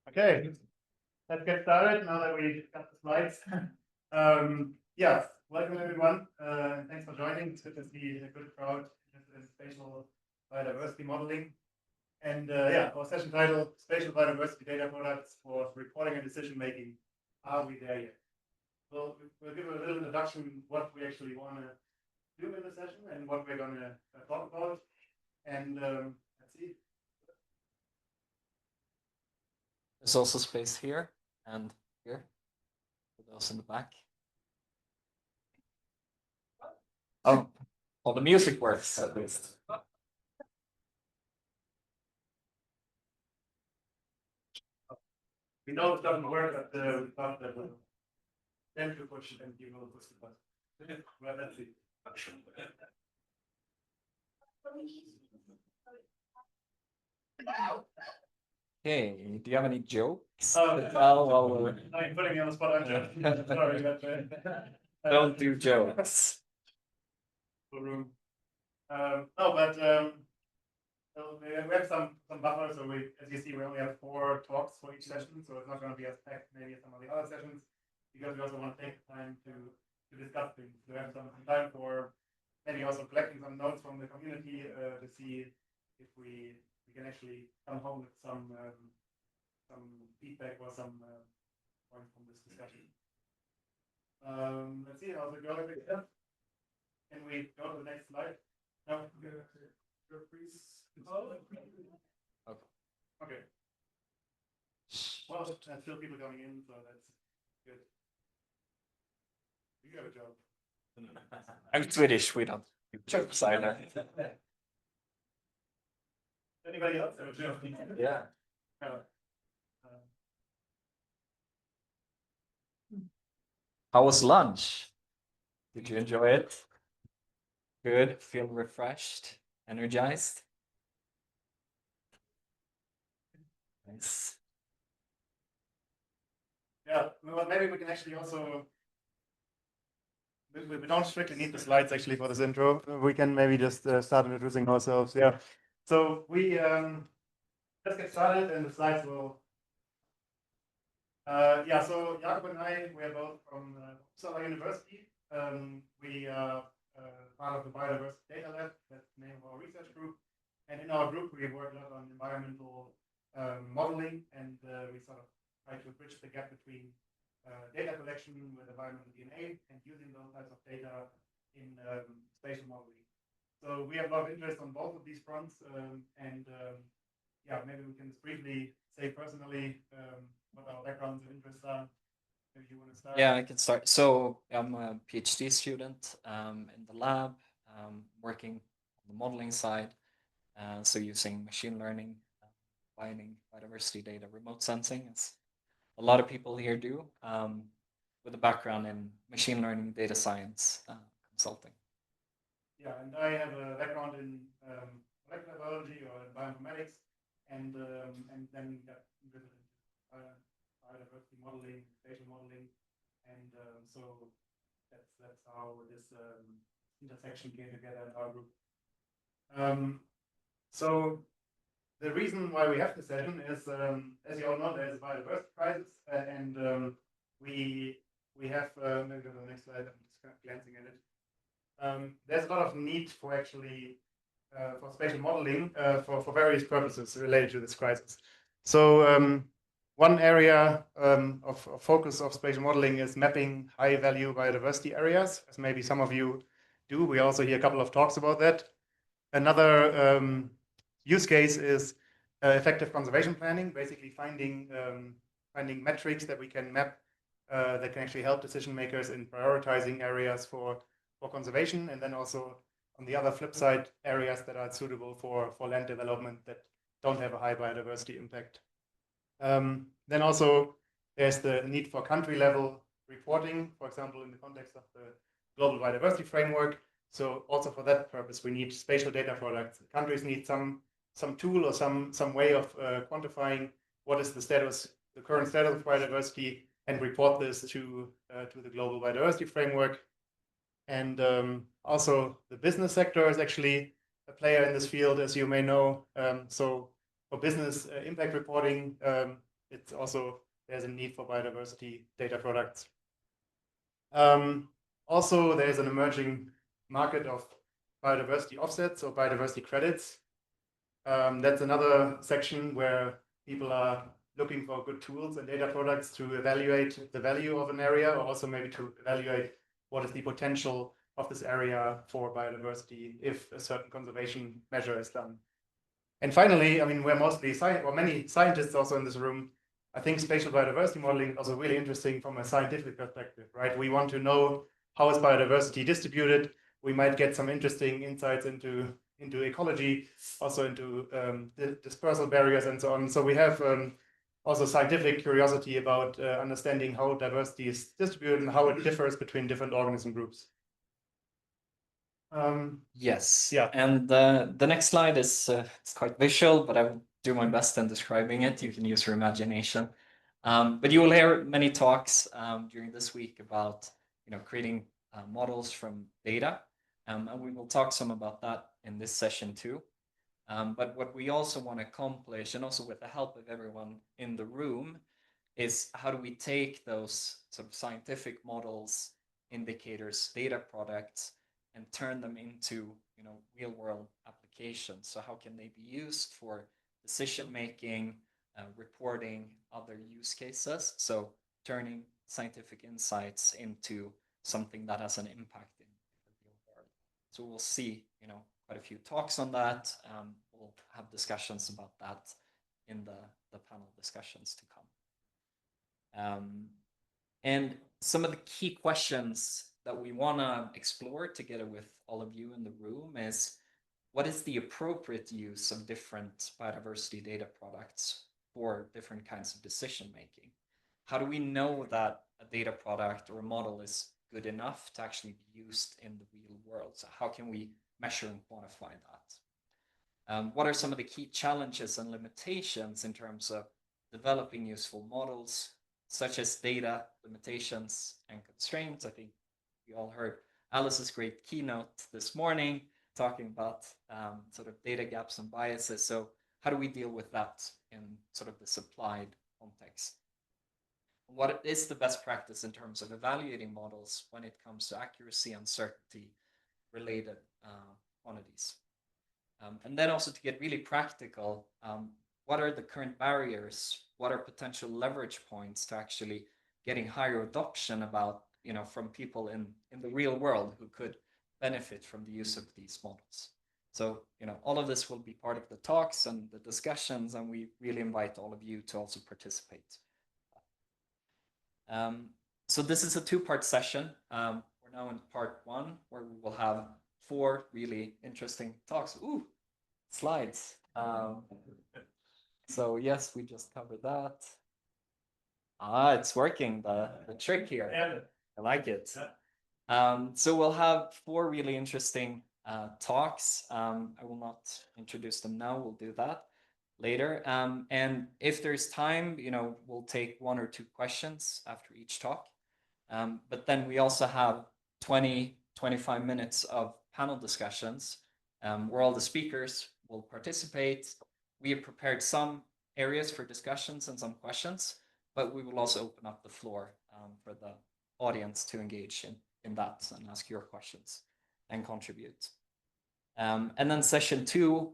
Okay, let's get started now that we got the slides. Yeah, welcome everyone. Thanks for joining. It's good to see a good crowd interested in spatial biodiversity modeling. And yeah, our session title, Spatial Biodiversity Data Products for Reporting and Decision Making. Are we there yet? We'll give a little introduction what we actually want to do in the session and what we're going to talk about. And let's see. There's also space here and here for those in the back. Oh, all the music works at least. We know it doesn't work, but we thought that then you push and you will push the button. Well, let's see. Okay, do you have any jokes? I'm putting me on the spot, aren't you? Sorry, but don't do jokes. No, but so we have some buffer. So we, as you see, we only have 4 talks for each session, so it's not going to be as packed maybe as some of the other sessions, because we also want to take the time to discuss things. So we have some time for maybe also collecting some notes from the community to see if we can actually come home with some feedback or some points from this discussion. Let's see how's it going. Can we go to the next slide? No. Please. Okay. Well, there's still people coming in, so that's good. You have a job. I'm Swedish. We don't do jokes either. Anybody else have a job? Yeah. How was lunch? Did you enjoy it? Good. Feel refreshed, energized. Nice. Yeah, well, maybe we can actually also. We don't strictly need the slides actually for this intro. We can maybe just start introducing ourselves. Yeah. So we let's get started, and the slides will. Yeah. So Jakob and I, we are both from Uppsala University. We are part of the Biodiversity Data Lab. That's the name of our research group. And in our group, we work a lot on environmental modeling, and we sort of try to bridge the gap between data collection with environmental DNA and using those types of data in spatial modeling. So we have a lot of interest on both of these fronts, and yeah, maybe we can briefly say personally what our backgrounds and interests are. Maybe you want to start? Yeah, I can start. So I'm a PhD student in the lab, working on the modeling side. So using machine learning, combining biodiversity data, remote sensing, as a lot of people here do, with a background in machine learning, data science, consulting. Yeah, and I have a background in molecular biology or bioinformatics, and then got interested in biodiversity modeling, spatial modeling, and so that's how this intersection came together in our group. So the reason why we have this session is, as you all know, there's a biodiversity crisis, and we have maybe go to the next slide. I'm just kind of glancing at it. There's a lot of need for actually for spatial modeling for various purposes related to this crisis. So one area of focus of spatial modeling is mapping high-value biodiversity areas, as maybe some of you do. We also hear a couple of talks about that. Another use case is effective conservation planning, basically finding metrics that we can map that can actually help decision makers in prioritizing areas for conservation, and then also on the other flip side, areas that are suitable for land development that don't have a high biodiversity impact. Then also there's the need for country level reporting, for example, in the context of the global biodiversity framework. So also for that purpose, we need spatial data products. Countries need some tool or some way of quantifying what is the status, the current status of biodiversity, and report this to the global biodiversity framework. And also the business sector is actually a player in this field, as you may know. So for business impact reporting, it's also, there's a need for biodiversity data products. Also, there's an emerging market of biodiversity offsets or biodiversity credits. That's another section where people are looking for good tools and data products to evaluate the value of an area, or also maybe to evaluate what is the potential of this area for biodiversity if a certain conservation measure is done. And finally, I mean, we're mostly many scientists also in this room. I think spatial biodiversity modeling is also really interesting from a scientific perspective, right? We want to know how is biodiversity distributed. We might get some interesting insights into ecology, also into dispersal barriers and so on. So we have also scientific curiosity about understanding how diversity is distributed and how it differs between different organism groups. Yes. Yeah. And the next slide is it's quite visual, but I will do my best in describing it. You can use your imagination. But you will hear many talks during this week about creating models from data, and we will talk some about that in this session too. But what we also want to accomplish, and also with the help of everyone in the room, is how do we take those sort of scientific models, indicators, data products, and turn them into real world applications. So how can they be used for decision making, reporting, other use cases? So turning scientific insights into something that has an impact in the real world. So we'll see quite a few talks on that. We'll have discussions about that in the panel discussions to come. And some of the key questions that we want to explore together with all of you in the room is, what is the appropriate use of different biodiversity data products for different kinds of decision making? How do we know that a data product or a model is good enough to actually be used in the real world? So how can we measure and quantify that? What are some of the key challenges and limitations in terms of developing useful models, such as data limitations and constraints? I think we all heard Alice's great keynote this morning talking about sort of data gaps and biases. So how do we deal with that in sort of this applied context? What is the best practice in terms of evaluating models when it comes to accuracy and certainty related quantities? And then also, to get really practical, what are the current barriers? What are potential leverage points to actually getting higher adoption about, from people in the real world who could benefit from the use of these models? So, all of this will be part of the talks and the discussions, and we really invite all of you to also participate. So this is a two-part session. We're now in part one, where we will have 4 really interesting talks. Ooh, slides. So yes, we just covered that. It's working, the trick here. I like it. So we'll have 4 really interesting talks. I will not introduce them now. We'll do that later. And if there's time, we'll take 1 or 2 questions after each talk. But then we also have 20-25 minutes of panel discussions where all the speakers will participate. We have prepared some areas for discussions and some questions, but we will also open up the floor for the audience to engage in that and ask your questions and contribute. And then session 2,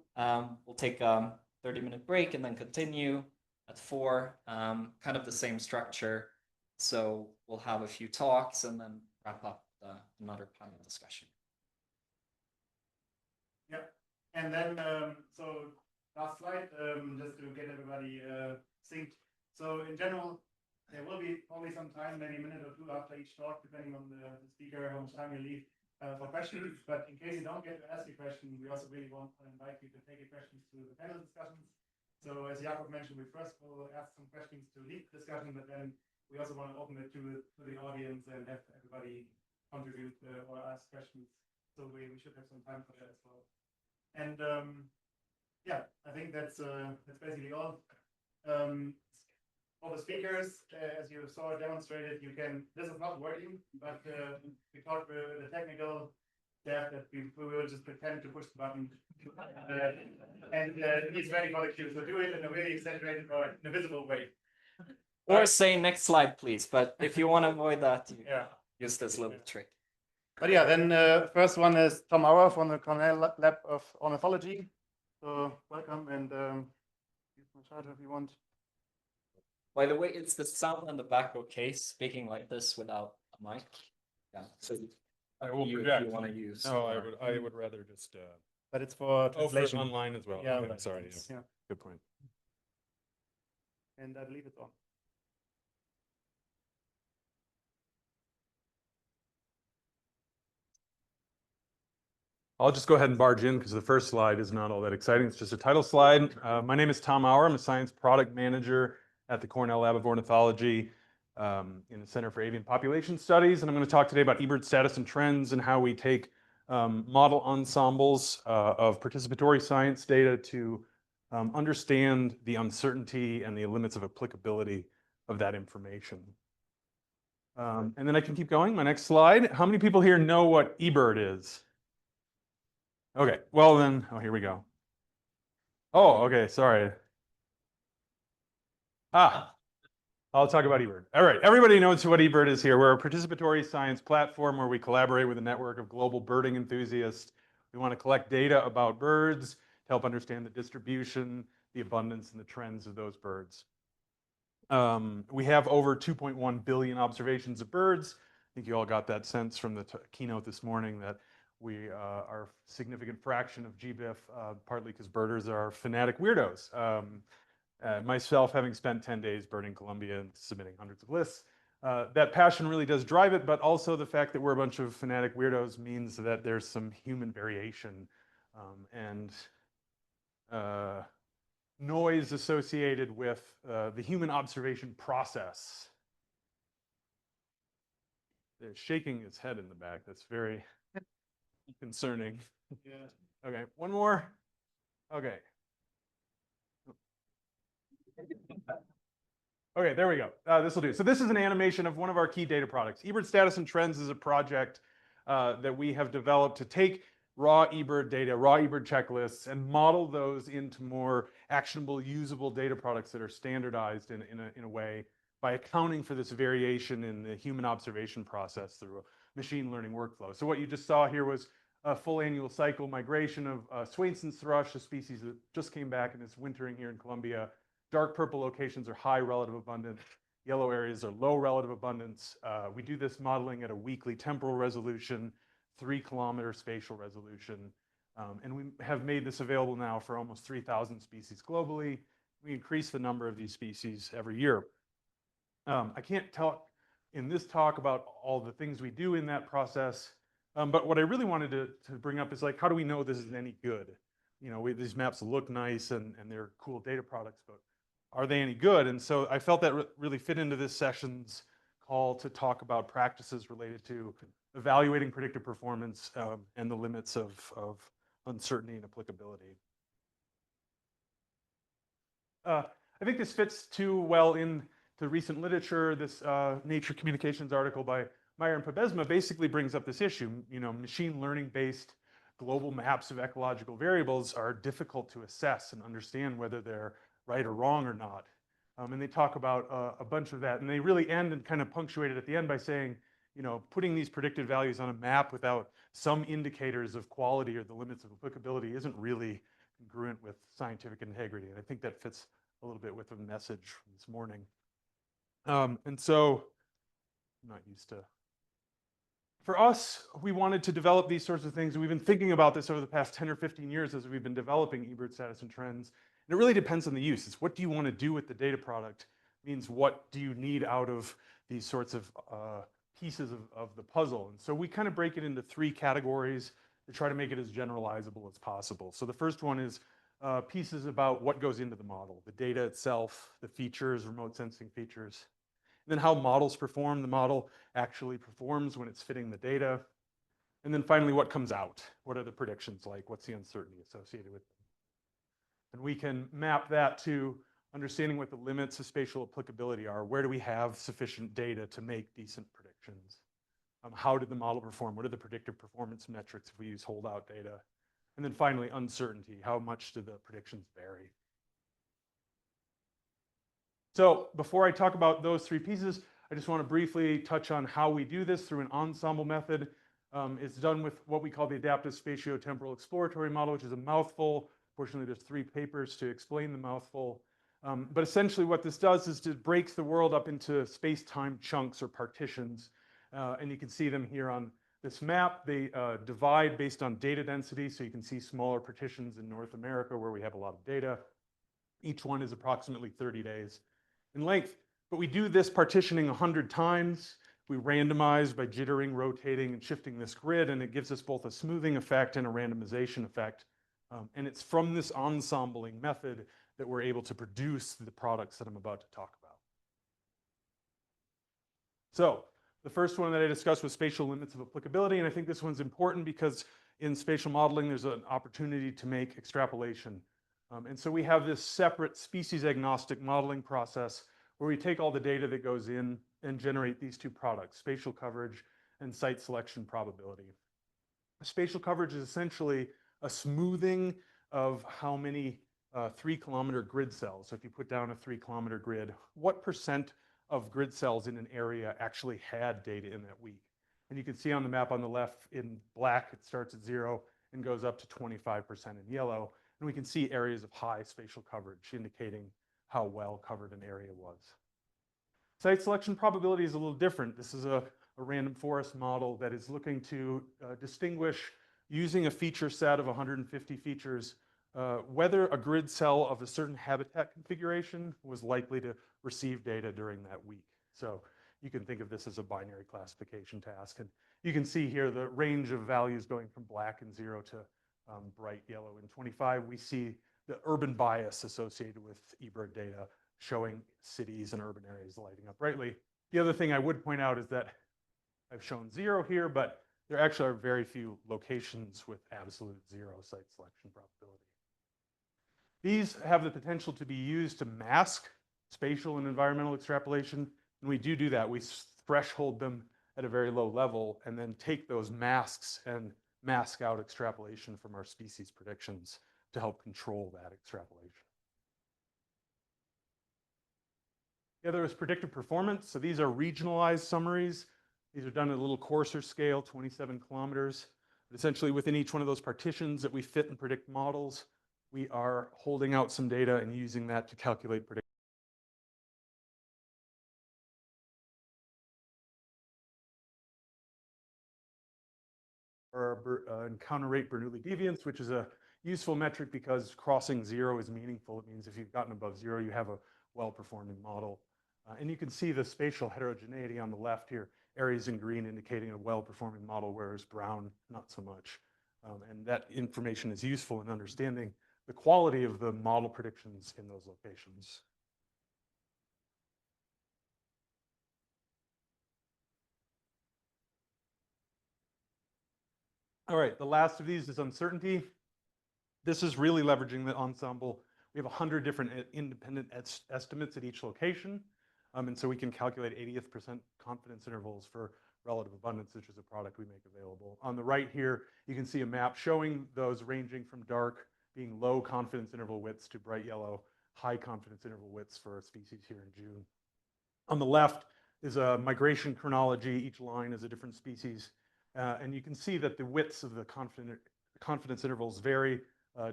we'll take a 30-minute break and then continue at 4, kind of the same structure. So we'll have a few talks and then wrap up another panel discussion. Yeah, and then so last slide, just to get everybody synced. So in general, there will be probably some time, maybe a minute or 2 after each talk, depending on the speaker, how much time you leave for questions. But in case you don't get to ask a question, we also really want to invite you to take your questions to the panel discussions. So as Jakob mentioned, we first will ask some questions to lead the discussion, but then we also want to open it to the audience and have everybody contribute or ask questions. So we should have some time for that as well. And yeah, I think that's basically all. For the speakers, as you saw demonstrated, this is not working, but we talked with the technical staff that we will just pretend to push the button and it's ready for the queue. So do it in a really exaggerated or in a visible way. Or say next slide, please. But if you want to avoid that, you use this little trick. But yeah, then first one is Tom Auer from the Cornell Lab of Ornithology. So welcome, and use my charger if you want. By the way, it's the sound in the back okay, speaking like this without a mic. Yeah. So I will you want to use. No, I would rather just. But it's for translation. For online as well. Yeah, Okay, right. sorry. Yeah. Good point. And I believe it's on. I'll just go ahead and barge in because the first slide is not all that exciting. It's just a title slide. My name is Tom Auer. I'm a science product manager at the Cornell Lab of Ornithology in the Center for Avian Population Studies. And I'm going to talk today about eBird status and trends and how we take model ensembles of participatory science data to understand the uncertainty and the limits of applicability of that information. And then I can keep going. My next slide. How many people here know what eBird is? Okay, well then, oh, here we go. Oh, okay, sorry. I'll talk about eBird. All right, everybody knows what eBird is here. We're a participatory science platform where we collaborate with a network of global birding enthusiasts. We want to collect data about birds to help understand the distribution, the abundance, and the trends of those birds. We have over 2.1 billion observations of birds. I think you all got that sense from the keynote this morning that we are a significant fraction of GBIF, partly because birders are fanatic weirdos. Myself, having spent 10 days birding Colombia and submitting hundreds of lists, that passion really does drive it, but also the fact that we're a bunch of fanatic weirdos means that there's some human variation and noise associated with the human observation process. They're shaking his head in the back. That's very concerning. Yeah. Okay, one more. Okay. Okay, there we go. This will do. So this is an animation of one of our key data products. eBird Status and Trends is a project that we have developed to take raw eBird data, raw eBird checklists, and model those into more actionable, usable data products that are standardized in a way by accounting for this variation in the human observation process through a machine learning workflow. So what you just saw here was a full annual cycle migration of Swainson's thrush, a species that just came back and is wintering here in Colombia. Dark purple locations are high relative abundance. Yellow areas are low relative abundance. We do this modeling at a weekly temporal resolution, 3-kilometer spatial resolution. And we have made this available now for almost 3,000 species globally. We increase the number of these species every year. I can't talk in this talk about all the things we do in that process, but what I really wanted to bring up is like, how do we know this is any good? You know, these maps look nice and they're cool data products, but are they any good? And so I felt that really fit into this session's call to talk about practices related to evaluating predictive performance and the limits of uncertainty and applicability. I think this fits too well in the recent literature. This Nature Communications article by Meyer and Pobesma basically brings up this issue. You know, machine learning-based global maps of ecological variables are difficult to assess and understand whether they're right or wrong or not. And they talk about a bunch of that, and they really end and kind of punctuate it at the end by saying, you know, putting these predicted values on a map without some indicators of quality or the limits of applicability isn't really congruent with scientific integrity. And I think that fits a little bit with the message from this morning. And so I'm not used to. For us, we wanted to develop these sorts of things. We've been thinking about this over the past 10 or 15 years as we've been developing eBird status and trends. And it really depends on the use. It's what do you want to do with the data product? It means what do you need out of these sorts of pieces of the puzzle? And so we kind of break it into 3 categories to try to make it as generalizable as possible. So the first one is pieces about what goes into the model, the data itself, the features, remote sensing features. And then how models perform. The model actually performs when it's fitting the data. And then finally, what comes out? What are the predictions like? What's the uncertainty associated with them? And we can map that to understanding what the limits of spatial applicability are. Where do we have sufficient data to make decent predictions? How did the model perform? What are the predictive performance metrics if we use holdout data? And then finally, uncertainty. How much do the predictions vary? So before I talk about those three pieces, I just want to briefly touch on how we do this through an ensemble method. It's done with what we call the adaptive spatiotemporal exploratory model, which is a mouthful. Fortunately, there's 3 papers to explain the mouthful. But essentially what this does is it breaks the world up into space-time chunks or partitions. And you can see them here on this map. They divide based on data density. So you can see smaller partitions in North America where we have a lot of data. Each one is approximately 30 days in length. But we do this partitioning 100 times. We randomize by jittering, rotating, and shifting this grid, and it gives us both a smoothing effect and a randomization effect. And it's from this ensembling method that we're able to produce the products that I'm about to talk about. So the first one that I discussed was spatial limits of applicability, and I think this one's important because in spatial modeling, there's an opportunity to make extrapolation. And so we have this separate species agnostic modeling process where we take all the data that goes in and generate these 2 products, spatial coverage and site selection probability. Spatial coverage is essentially a smoothing of how many 3-kilometer grid cells. So if you put down a 3-kilometer grid, what percent of grid cells in an area actually had data in that week? And you can see on the map on the left in black, it starts at 0 and goes up to 25% in yellow. And we can see areas of high spatial coverage indicating how well covered an area was. Site selection probability is a little different. This is a random forest model that is looking to distinguish, using a feature set of 150 features, whether a grid cell of a certain habitat configuration was likely to receive data during that week. So you can think of this as a binary classification task. And you can see here the range of values going from black and 0 to bright yellow. In 25, we see the urban bias associated with eBird data showing cities and urban areas lighting up brightly. The other thing I would point out is that I've shown 0 here, but there actually are very few locations with absolute 0 site selection probability. These have the potential to be used to mask spatial and environmental extrapolation, and we do that. We threshold them at a very low level and then take those masks and mask out extrapolation from our species predictions to help control that extrapolation. The other is predictive performance. So these are regionalized summaries. These are done at a little coarser scale, 27 kilometers. But essentially within each one of those partitions that we fit and predict models, we are holding out some data and using that to calculate prediction. Or encounter rate Bernoulli deviance, which is a useful metric because crossing 0 is meaningful. It means if you've gotten above 0, you have a well-performing model. And you can see the spatial heterogeneity on the left here, areas in green indicating a well-performing model, whereas brown, not so much. And that information is useful in understanding the quality of the model predictions in those locations. All right, the last of these is uncertainty. This is really leveraging the ensemble. We have 100 different independent estimates at each location. And so we can calculate 80th% confidence intervals for relative abundance, which is a product we make available. On the right here, you can see a map showing those ranging from dark, being low confidence interval widths, to bright yellow, high confidence interval widths for a species here in June. On the left is a migration chronology. Each line is a different species. And you can see that the widths of the confidence intervals vary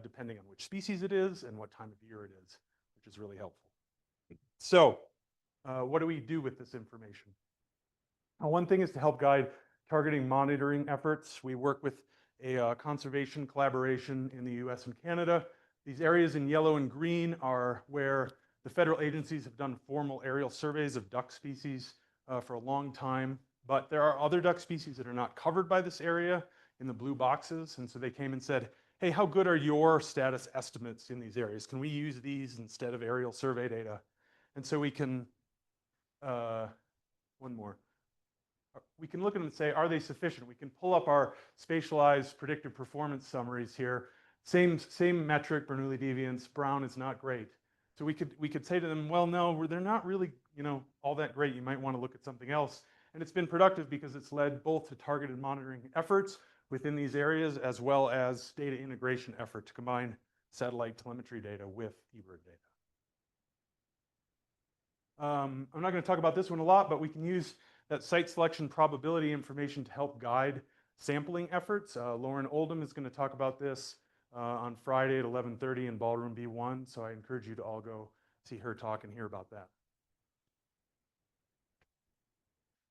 depending on which species it is and what time of year it is, which is really helpful. So what do we do with this information? One thing is to help guide targeting monitoring efforts. We work with a conservation collaboration in the US and Canada. These areas in yellow and green are where the federal agencies have done formal aerial surveys of duck species for a long time. But there are other duck species that are not covered by this area in the blue boxes. And so they came and said, hey, how good are your status estimates in these areas? Can we use these instead of aerial survey data? And so we can, one more. We can look at them and say, are they sufficient? We can pull up our spatialized predictive performance summaries here. Same metric, Bernoulli deviance. Brown is not great. So we could say to them, well, no, they're not really, all that great. You might want to look at something else. And it's been productive because it's led both to targeted monitoring efforts within these areas, as well as data integration effort to combine satellite telemetry data with eBird data. I'm not going to talk about this one a lot, but we can use that site selection probability information to help guide sampling efforts. Lauren Oldham is going to talk about this on Friday at 11:30 in Ballroom B1, so I encourage you to all go see her talk and hear about that.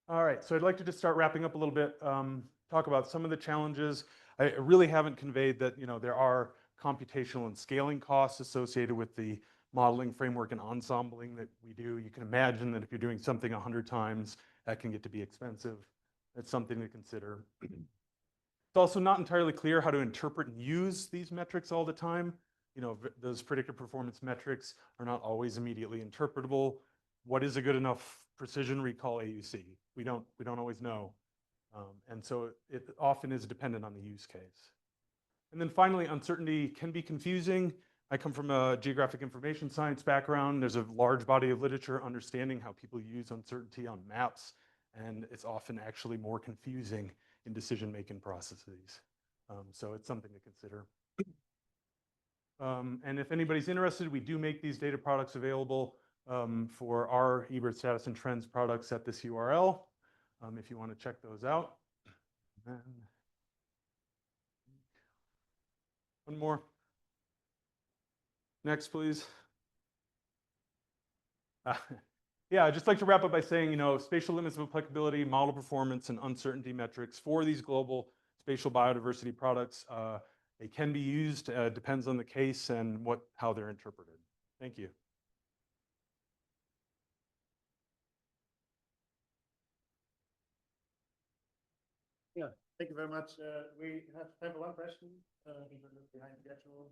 All right, so I'd like to just start wrapping up a little bit, talk about some of the challenges. I really haven't conveyed that, there are computational and scaling costs associated with the modeling framework and ensembling that we do. You can imagine that if you're doing something 100 times, that can get to be expensive. That's something to consider. It's also not entirely clear how to interpret and use these metrics all the time. Those predictive performance metrics are not always immediately interpretable. What is a good enough precision recall AUC? We don't always know. And so it often is dependent on the use case. And then finally, uncertainty can be confusing. I come from a geographic information science background. There's a large body of literature understanding how people use uncertainty on maps, and it's often actually more confusing in decision-making processes. So it's something to consider. And if anybody's interested, we do make these data products available for our eBird status and trends products at this URL, if you want to check those out. And one more. Next, please. Yeah, I'd just like to wrap up by saying, spatial limits of applicability, model performance, and uncertainty metrics for these global spatial biodiversity products, they can be used, depends on the case and how they're interpreted. Thank you. Yeah, thank you very much. We have time for one question. Behind the schedule.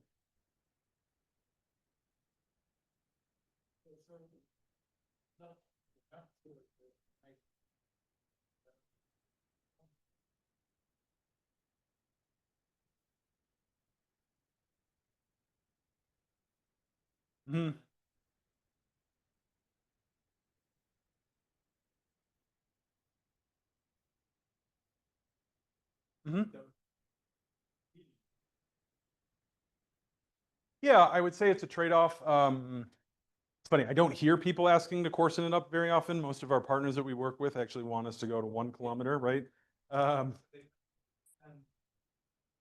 Mm-hmm. Mm-hmm. Yeah, I would say it's a trade-off. It's funny, I don't hear people asking to coarsen it up very often. Most of our partners that we work with actually want us to go to 1 kilometer, right?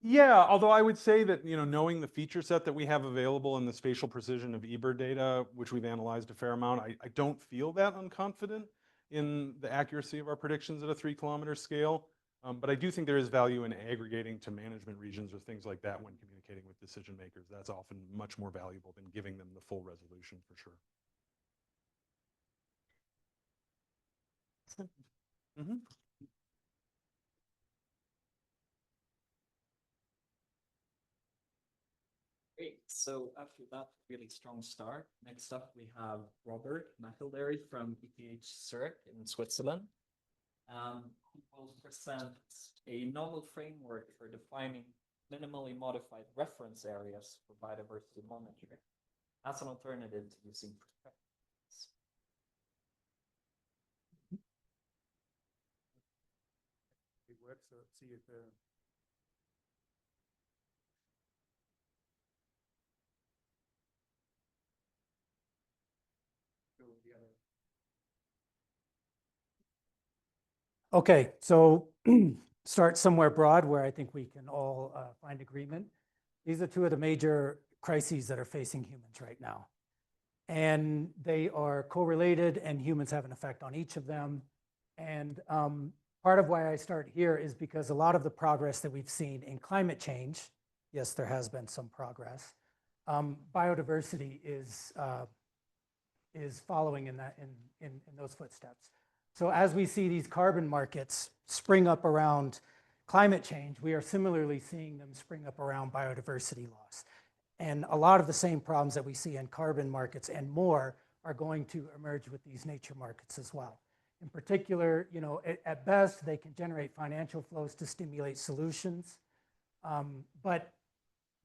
Yeah, although I would say that, knowing the feature set that we have available and the spatial precision of eBird data, which we've analyzed a fair amount, I don't feel that unconfident in the accuracy of our predictions at a 3 kilometer scale. But I do think there is value in aggregating to management regions or things like that when communicating with decision makers. That's often much more valuable than giving them the full resolution for sure. Mm-hmm. Great. So after that really strong start, next up we have Robert McElderry from ETH Zurich in Switzerland. Who will present a novel framework for defining minimally modified reference areas for biodiversity monitoring as an alternative to using perspectives. It works, so see if Okay, so start somewhere broad where I think we can all find agreement. These are two of the major crises that are facing humans right now. And they are correlated, and humans have an effect on each of them. And part of why I start here is because a lot of the progress that we've seen in climate change, yes, there has been some progress. Biodiversity is following in those footsteps. So as we see these carbon markets spring up around climate change, we are similarly seeing them spring up around biodiversity loss. And a lot of the same problems that we see in carbon markets and more are going to emerge with these nature markets as well. In particular, at best, they can generate financial flows to stimulate solutions. But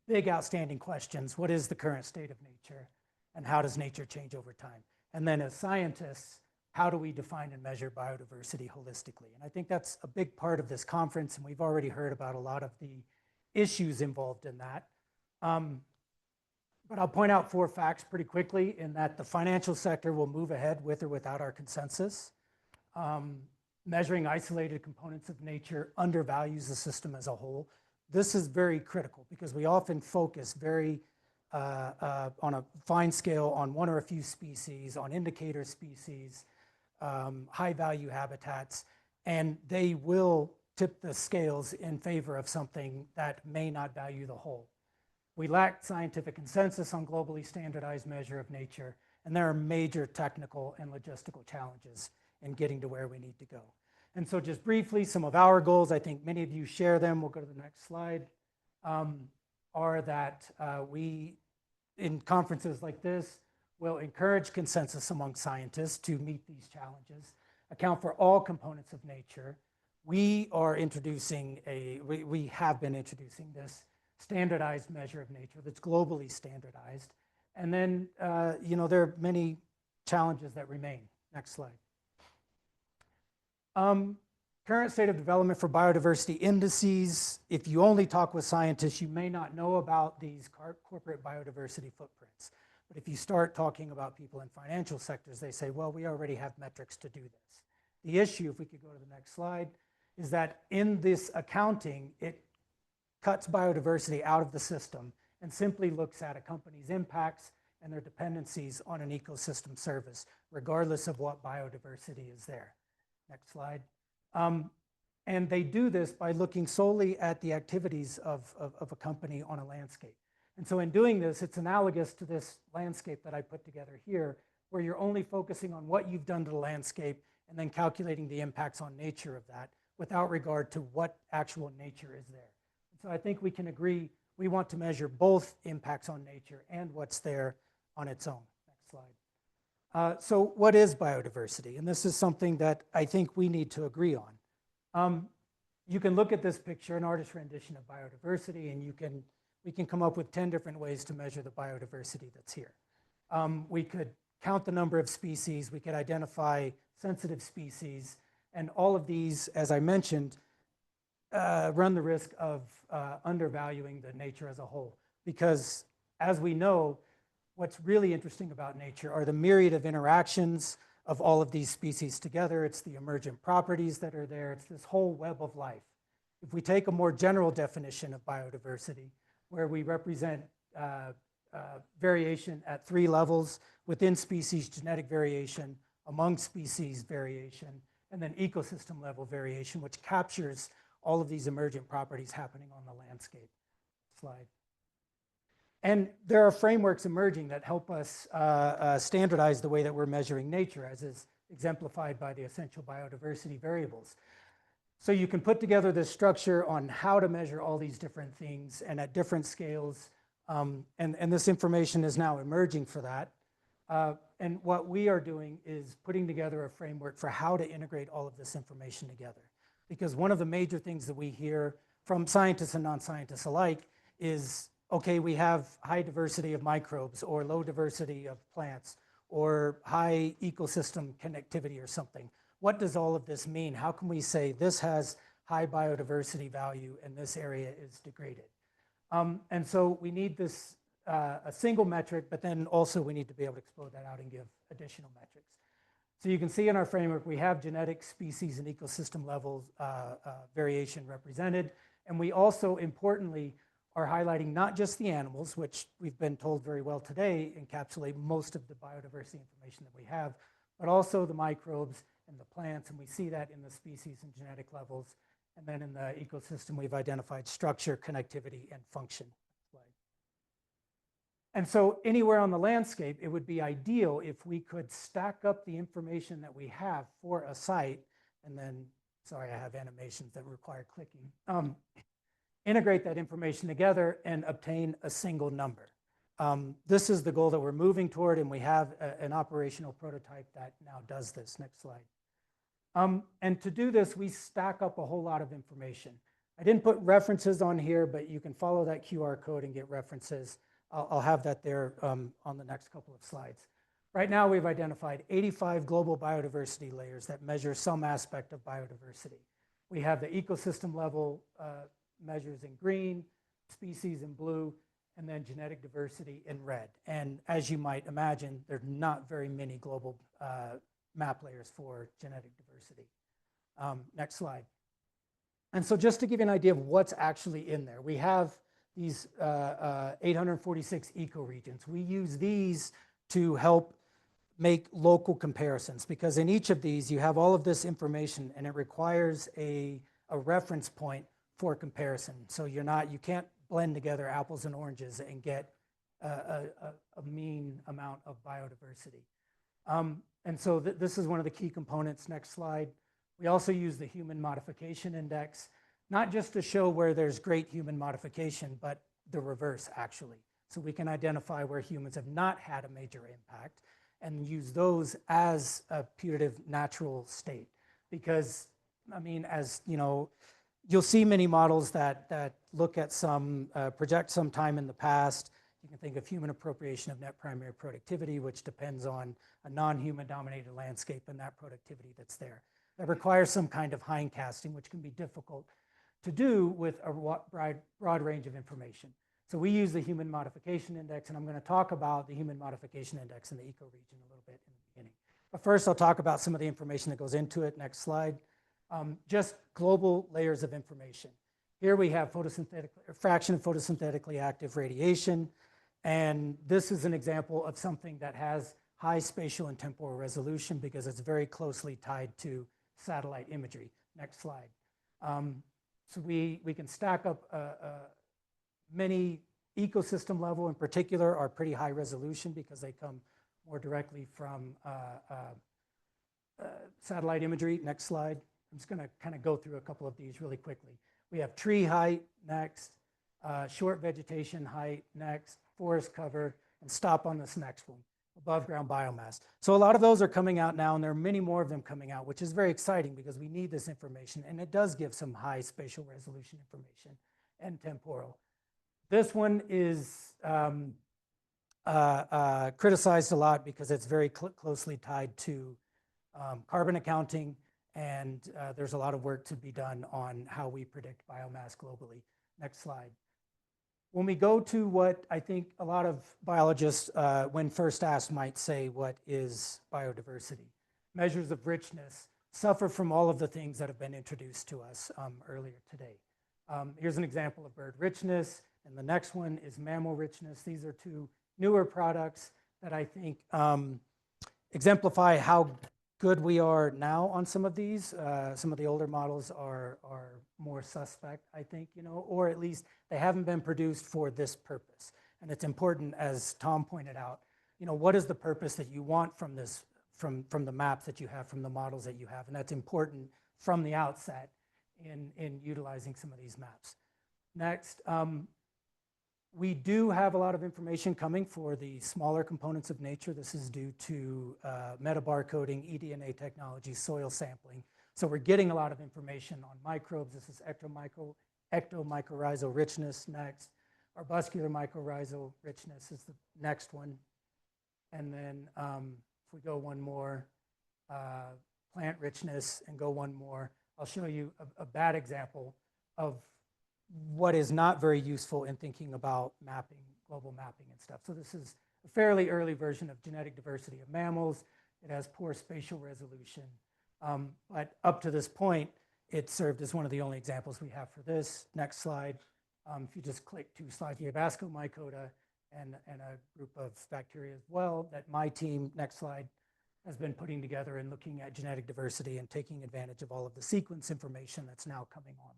big outstanding questions: what is the current state of nature? And how does nature change over time? And then as scientists, how do we define and measure biodiversity holistically? And I think that's a big part of this conference, and we've already heard about a lot of the issues involved in that. But I'll point out 4 facts pretty quickly in that the financial sector will move ahead with or without our consensus. Measuring isolated components of nature undervalues the system as a whole. This is very critical because we often focus very on a fine scale on one or a few species, on indicator species, high value habitats, and they will tip the scales in favor of something that may not value the whole. We lack scientific consensus on globally standardized measure of nature, and there are major technical and logistical challenges in getting to where we need to go. And so just briefly, some of our goals, I think many of you share them, we'll go to the next slide, are that we, in conferences like this, will encourage consensus among scientists to meet these challenges, account for all components of nature. We are introducing we have been introducing this standardized measure of nature that's globally standardized. And then, there are many challenges that remain. Next slide. Current state of development for biodiversity indices. If you only talk with scientists, you may not know about these corporate biodiversity footprints. But if you start talking about people in financial sectors, they say, well, we already have metrics to do this. The issue, if we could go to the next slide, is that in this accounting, it cuts biodiversity out of the system and simply looks at a company's impacts and their dependencies on an ecosystem service, regardless of what biodiversity is there. Next slide. And they do this by looking solely at the activities of a company on a landscape. And so in doing this, it's analogous to this landscape that I put together here, where you're only focusing on what you've done to the landscape and then calculating the impacts on nature of that without regard to what actual nature is there. So I think we can agree we want to measure both impacts on nature and what's there on its own. Next slide. So what is biodiversity? And this is something that I think we need to agree on. You can look at this picture, an artist's rendition of biodiversity, and we can come up with 10 different ways to measure the biodiversity that's here. We could count the number of species, we could identify sensitive species, and all of these, as I mentioned, run the risk of undervaluing the nature as a whole. Because as we know, what's really interesting about nature are the myriad of interactions of all of these species together. It's the emergent properties that are there. It's this whole web of life. If we take a more general definition of biodiversity, where we represent variation at 3 levels, within species genetic variation, among species variation, and then ecosystem level variation, which captures all of these emergent properties happening on the landscape. Slide. And there are frameworks emerging that help us standardize the way that we're measuring nature, as is exemplified by the essential biodiversity variables. So you can put together this structure on how to measure all these different things and at different scales. And this information is now emerging for that. And what we are doing is putting together a framework for how to integrate all of this information together. Because one of the major things that we hear from scientists and non-scientists alike is, okay, we have high diversity of microbes or low diversity of plants or high ecosystem connectivity or something. What does all of this mean? How can we say this has high biodiversity value and this area is degraded? And so we need this a single metric, but then also we need to be able to explode that out and give additional metrics. So you can see in our framework, we have genetic, species, and ecosystem level variation represented. And we also, importantly, are highlighting not just the animals, which we've been told very well today encapsulate most of the biodiversity information that we have, but also the microbes and the plants. And we see that in the species and genetic levels. And then in the ecosystem, we've identified structure, connectivity, and function. And so anywhere on the landscape, it would be ideal if we could stack up the information that we have for a site, and then, sorry, I have animations that require clicking, integrate that information together and obtain a single number. This is the goal that we're moving toward, and we have an operational prototype that now does this. Next slide. And to do this, we stack up a whole lot of information. I didn't put references on here, but you can follow that QR code and get references. I'll have that there on the next couple of slides. Right now, we've identified 85 global biodiversity layers that measure some aspect of biodiversity. We have the ecosystem level measures in green, species in blue, and then genetic diversity in red. And as you might imagine, there's not very many global map layers for genetic diversity. Next slide. And so just to give you an idea of what's actually in there, we have these 846 ecoregions. We use these to help make local comparisons, because in each of these you have all of this information and it requires a reference point for comparison. So you can't blend together apples and oranges and get a mean amount of biodiversity. And so this is one of the key components. Next slide. We also use the human modification index, not just to show where there's great human modification, but the reverse actually. So we can identify where humans have not had a major impact and use those as a putative natural state. Because, I mean, as you know, you'll see many models that look at project some time in the past. You can think of human appropriation of net primary productivity, which depends on a non-human dominated landscape and that productivity that's there. That requires some kind of hindcasting, which can be difficult to do with a broad range of information. So we use the human modification index, and I'm going to talk about the human modification index in the ecoregion a little bit in the beginning. But first, I'll talk about some of the information that goes into it. Next slide. Just global layers of information. Here we have fraction of photosynthetically active radiation, and this is an example of something that has high spatial and temporal resolution because it's very closely tied to satellite imagery. Next slide. So we can stack up many ecosystem level in particular are pretty high resolution because they come more directly from satellite imagery. Next slide. I'm just going to kind of go through a couple of these really quickly. We have tree height next, short vegetation height next, forest cover, and stop on this next one, above ground biomass. So a lot of those are coming out now, and there are many more of them coming out, which is very exciting because we need this information, and it does give some high spatial resolution information and temporal. This one is criticized a lot because it's very closely tied to carbon accounting, and there's a lot of work to be done on how we predict biomass globally. Next slide. When we go to what I think a lot of biologists, when first asked, might say, what is biodiversity? Measures of richness suffer from all of the things that have been introduced to us earlier today. Here's an example of bird richness, and the next one is mammal richness. These are two newer products that I think exemplify how good we are now on some of these. Some of the older models are more suspect, I think, or at least they haven't been produced for this purpose. And it's important, as Tom pointed out, what is the purpose that you want from this, from the maps that you have, from the models that you have? And that's important from the outset in utilizing some of these maps. Next, we do have a lot of information coming for the smaller components of nature. This is due to metabarcoding, eDNA technology, soil sampling. So we're getting a lot of information on microbes. This is ectomycorrhizal richness next. Arbuscular mycorrhizal richness is the next one. And then if we go one more, plant richness, and go one more, I'll show you a bad example of what is not very useful in thinking about mapping, global mapping and stuff. So this is a fairly early version of genetic diversity of mammals. It has poor spatial resolution. But up to this point, it served as one of the only examples we have for this. Next slide. If you just click 2 slides, you have Ascomycota and a group of bacteria as well that my team, next slide, has been putting together and looking at genetic diversity and taking advantage of all of the sequence information that's now coming on.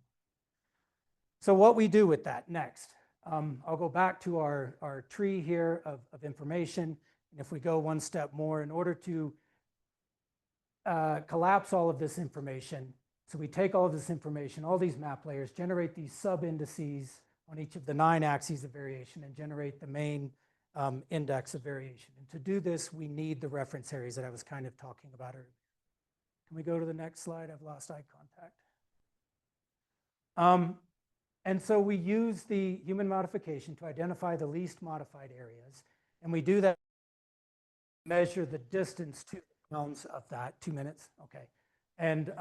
So what we do with that next, I'll go back to our tree here of information. And if we go one step more, in order to collapse all of this information, so we take all of this information, all these map layers, generate these sub-indices on each of the 9 axes of variation and generate the main index of variation. And to do this, we need the reference areas that I was kind of talking about earlier. Can we go to the next slide? I've lost eye contact. And so we use the human modification to identify the least modified areas. And we do that, measure the distance to the bounds of that. 2 minutes, okay. And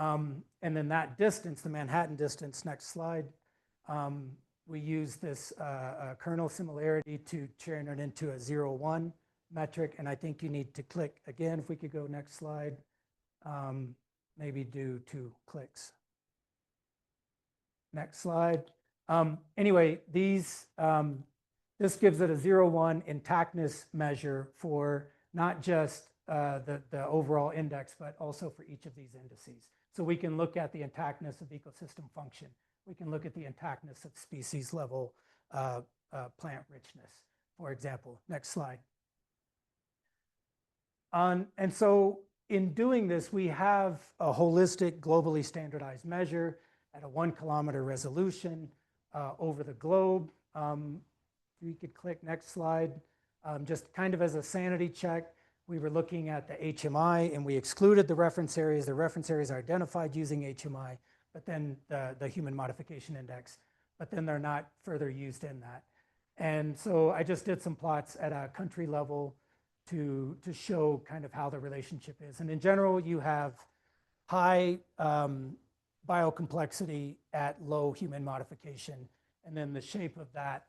then that distance, the Manhattan distance, next slide, we use this kernel similarity to turn it into a 0-1 metric. And I think you need to click again. If we could go next slide, maybe do 2 clicks. Next slide. Anyway, this gives it a 0-1 intactness measure for not just the overall index, but also for each of these indices. So we can look at the intactness of ecosystem function. We can look at the intactness of species level plant richness, for example. Next slide. And so in doing this, we have a holistic, globally standardized measure at a 1 kilometer resolution over the globe. We could click next slide. Just kind of as a sanity check, we were looking at the HMI and we excluded the reference areas. The reference areas are identified using HMI, but then the human modification index, but then they're not further used in that. And so I just did some plots at a country level to show kind of how the relationship is. And in general, you have high biocomplexity at low human modification. And then the shape of that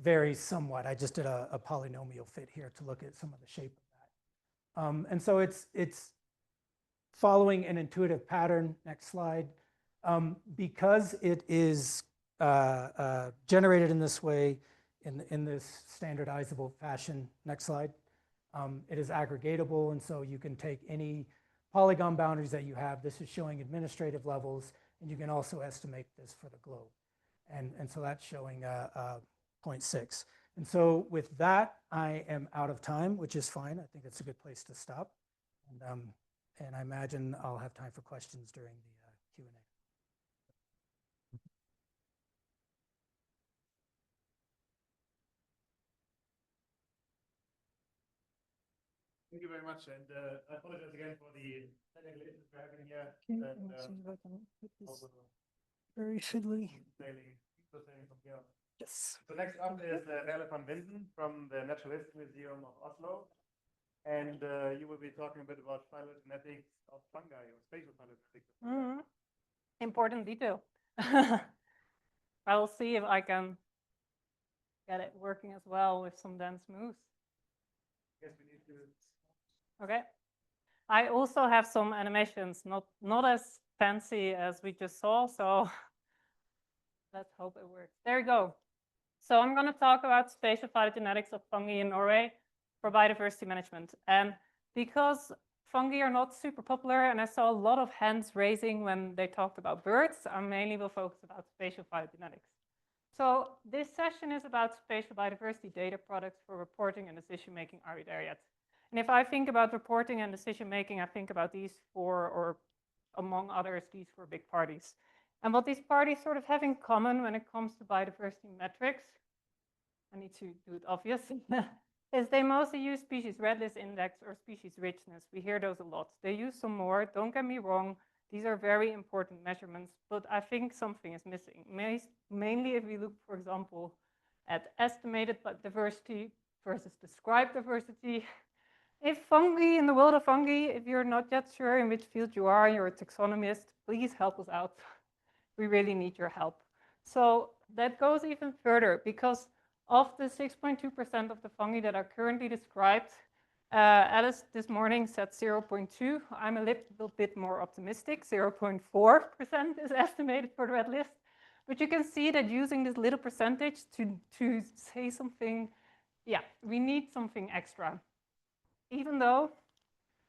varies somewhat. I just did a polynomial fit here to look at some of the shape of that. And so it's following an intuitive pattern. Next slide. Because it is generated in this way, in this standardizable fashion. Next slide. It is aggregatable, and so you can take any polygon boundaries that you have. This is showing administrative levels, and you can also estimate this for the globe. And so that's showing 0.6. And so with that, I am out of time, which is fine. I think it's a good place to stop. And I imagine I'll have time for questions during the Q&A. Thank you very much, and I apologize again for the technical issues we're having here. Okay, let's see if I can put this very fiddly. Sailing from here. Yes. So next up is Relle van Winden from the Natural History Museum of Oslo, and you will be talking a bit about phylogenetics of fungi or spatial phylogenetics. Important detail. I will see if I can get it working as well with some dense moves. Yes, we need to. Okay. I also have some animations, not as fancy as we just saw, so let's hope it works. There you go. So I'm going to talk about spatial phylogenetics of fungi in Norway for biodiversity management. And because fungi are not super popular, and I saw a lot of hands raising when they talked about birds, I mainly will focus about spatial phylogenetics. So this session is about spatial biodiversity data products for reporting and decision-making. Are we there yet? And if I think about reporting and decision-making, I think about these 4, or among others, these 4 big parties. And what these parties sort of have in common when it comes to biodiversity metrics, I need to do it obvious, is they mostly use species red list index or species richness. We hear those a lot. They use some more, don't get me wrong. These are very important measurements, but I think something is missing. Mainly if we look, for example, at estimated diversity versus described diversity. If fungi, in the world of fungi, if you're not yet sure in which field you are, you're a taxonomist, please help us out. We really need your help. So that goes even further, because of the 6.2% of the fungi that are currently described, Alice this morning said 0.2. I'm a little bit more optimistic. 0.4% is estimated for the red list. But you can see that using this little percentage to say something, yeah, we need something extra. Even though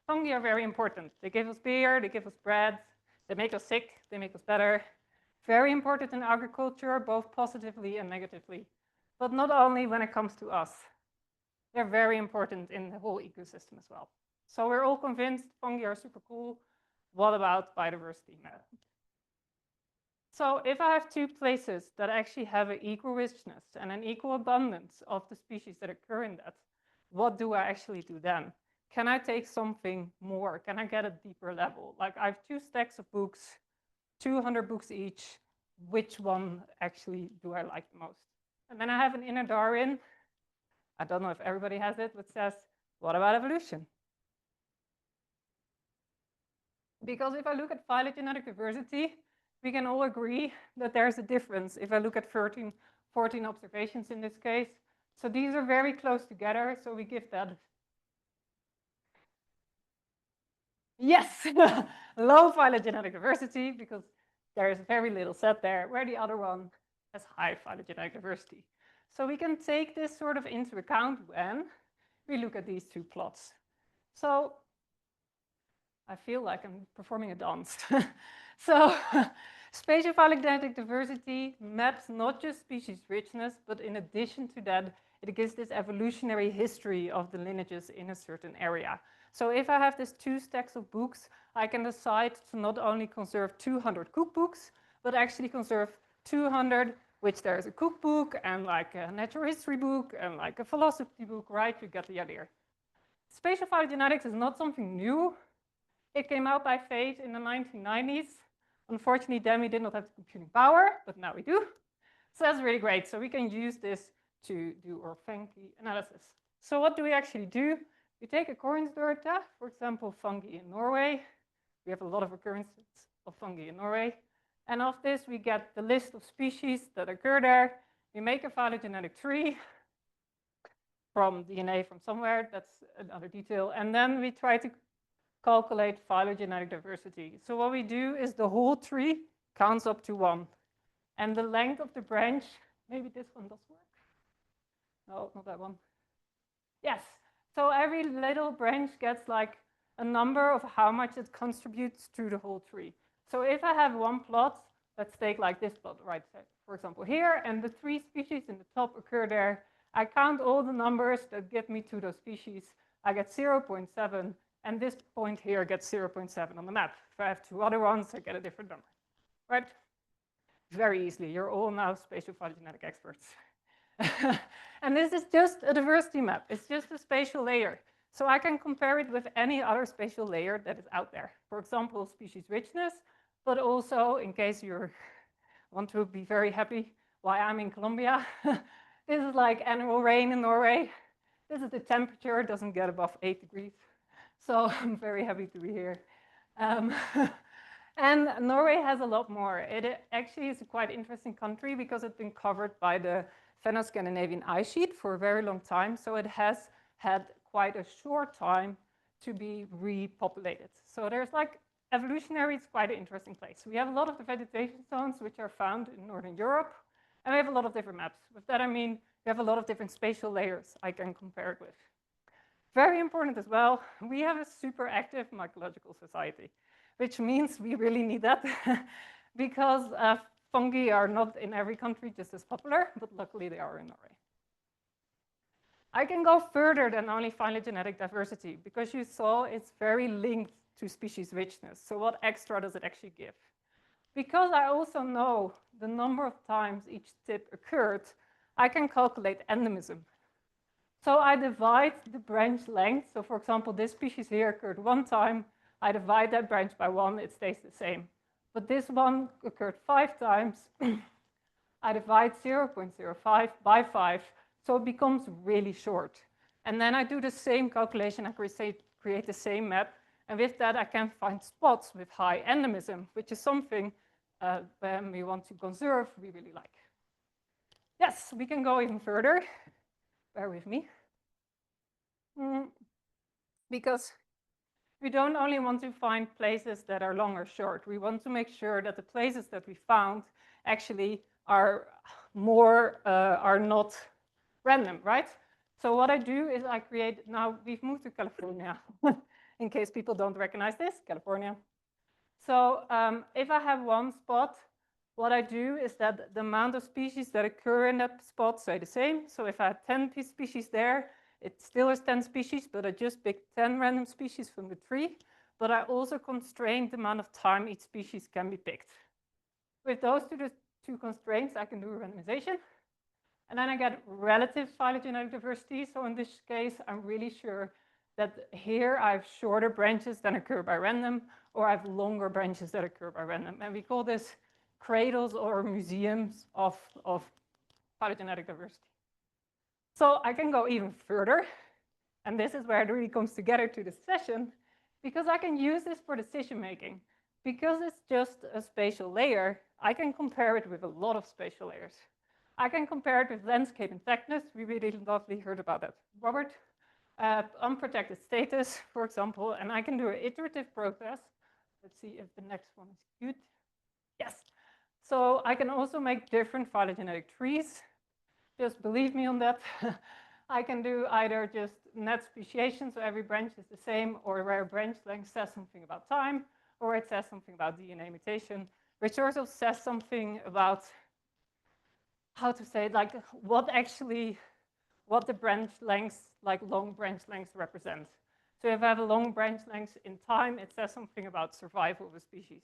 fungi are very important. They give us beer, they give us bread, they make us sick, they make us better. Very important in agriculture, both positively and negatively. But not only when it comes to us. They're very important in the whole ecosystem as well. So we're all convinced fungi are super cool. What about biodiversity? So if I have 2 places that actually have an equal richness and an equal abundance of the species that occur in that, what do I actually do then? Can I take something more? Can I get a deeper level? Like I have 2 stacks of books, 200 books each. Which one actually do I like the most? And then I have an inner Darwin. I don't know if everybody has it, but says, what about evolution? Because if I look at phylogenetic diversity, we can all agree that there's a difference if I look at 14 14 observations in this case. So these are very close together, so we give that. Yes, low phylogenetic diversity, because there is very little set there, where the other one has high phylogenetic diversity. So we can take this sort of into account when we look at these two plots. So I feel like I'm performing a dance. So spatial phylogenetic diversity maps not just species richness, but in addition to that, it gives this evolutionary history of the lineages in a certain area. So if I have these two stacks of books, I can decide to not only conserve 200 cookbooks, but actually conserve 200, which there is a cookbook and like a natural history book and like a philosophy book, right? You get the idea. Spatial phylogenetics is not something new. It came out by fate in the 1990s. Unfortunately, then we did not have the computing power, but now we do. So that's really great. So we can use this to do our fungi analysis. So what do we actually do? We take occurrence data, for example, fungi in Norway. We have a lot of occurrences of fungi in Norway. And of this, we get the list of species that occur there. We make a phylogenetic tree from DNA from somewhere. That's another detail. And then we try to calculate phylogenetic diversity. So what we do is the whole tree counts up to 1. And the length of the branch, maybe this one does work. No, not that one. Yes. So every little branch gets like a number of how much it contributes to the whole tree. So if I have one plot, let's take like this plot, right? For example, here, and the 3 species in the top occur there. I count all the numbers that get me to those species. I get 0.7, and this point here gets 0.7 on the map. If I have 2 other ones, I get a different number, right? Very easily. You're all now spatial phylogenetic experts. And this is just a diversity map. It's just a spatial layer. So I can compare it with any other spatial layer that is out there. For example, species richness, but also in case you want to be very happy why I'm in Colombia. This is like annual rain in Norway. This is the temperature, it doesn't get above 8 degrees. So I'm very happy to be here. And Norway has a lot more. It actually is a quite interesting country because it's been covered by the Fenno-Scandinavian ice sheet for a very long time. So it has had quite a short time to be repopulated. So there's like evolutionary, it's quite an interesting place. We have a lot of the vegetation zones which are found in Northern Europe, and we have a lot of different maps. With that, I mean, we have a lot of different spatial layers I can compare it with. Very important as well, we have a super active mycological society, which means we really need that because fungi are not in every country just as popular, but luckily they are in Norway. I can go further than only phylogenetic diversity because you saw it's very linked to species richness. So what extra does it actually give? Because I also know the number of times each tip occurred, I can calculate endemism. So I divide the branch length. So for example, this species here occurred 1 time. I divide that branch by 1, it stays the same. But this one occurred 5 times. I divide 0.05 by 5, so it becomes really short. And then I do the same calculation, I create the same map, and with that I can find spots with high endemism, which is something when we want to conserve, we really like. Yes, we can go even further. Bear with me. Because we don't only want to find places that are long or short. We want to make sure that the places that we found actually are not random, right? So what I do is I create, now we've moved to California, in case people don't recognize this, California. So if I have one spot, what I do is that the amount of species that occur in that spot stay the same. So if I have 10 species there, it still is 10 species, but I just picked 10 random species from the tree. But I also constrain the amount of time each species can be picked. With those two constraints, I can do randomization. And then I get relative phylogenetic diversity. So in this case, I'm really sure that here I have shorter branches that occur by random, or I have longer branches that occur by random. And we call this cradles or museums of phylogenetic diversity. So I can go even further, and this is where it really comes together to this session, because I can use this for decision making. Because it's just a spatial layer, I can compare it with a lot of spatial layers. I can compare it with landscape intact-ness. We really lovely heard about that. Robert, unprotected status, for example, and I can do an iterative process. Let's see if the next one is good. Yes. So I can also make different phylogenetic trees. Just believe me on that. I can do either just net speciation, so every branch is the same, or where a branch length says something about time, or it says something about DNA mutation, which sort of says something about how to say it, like what the branch lengths, like long branch lengths represent. So if I have a long branch length in time, it says something about survival of a species,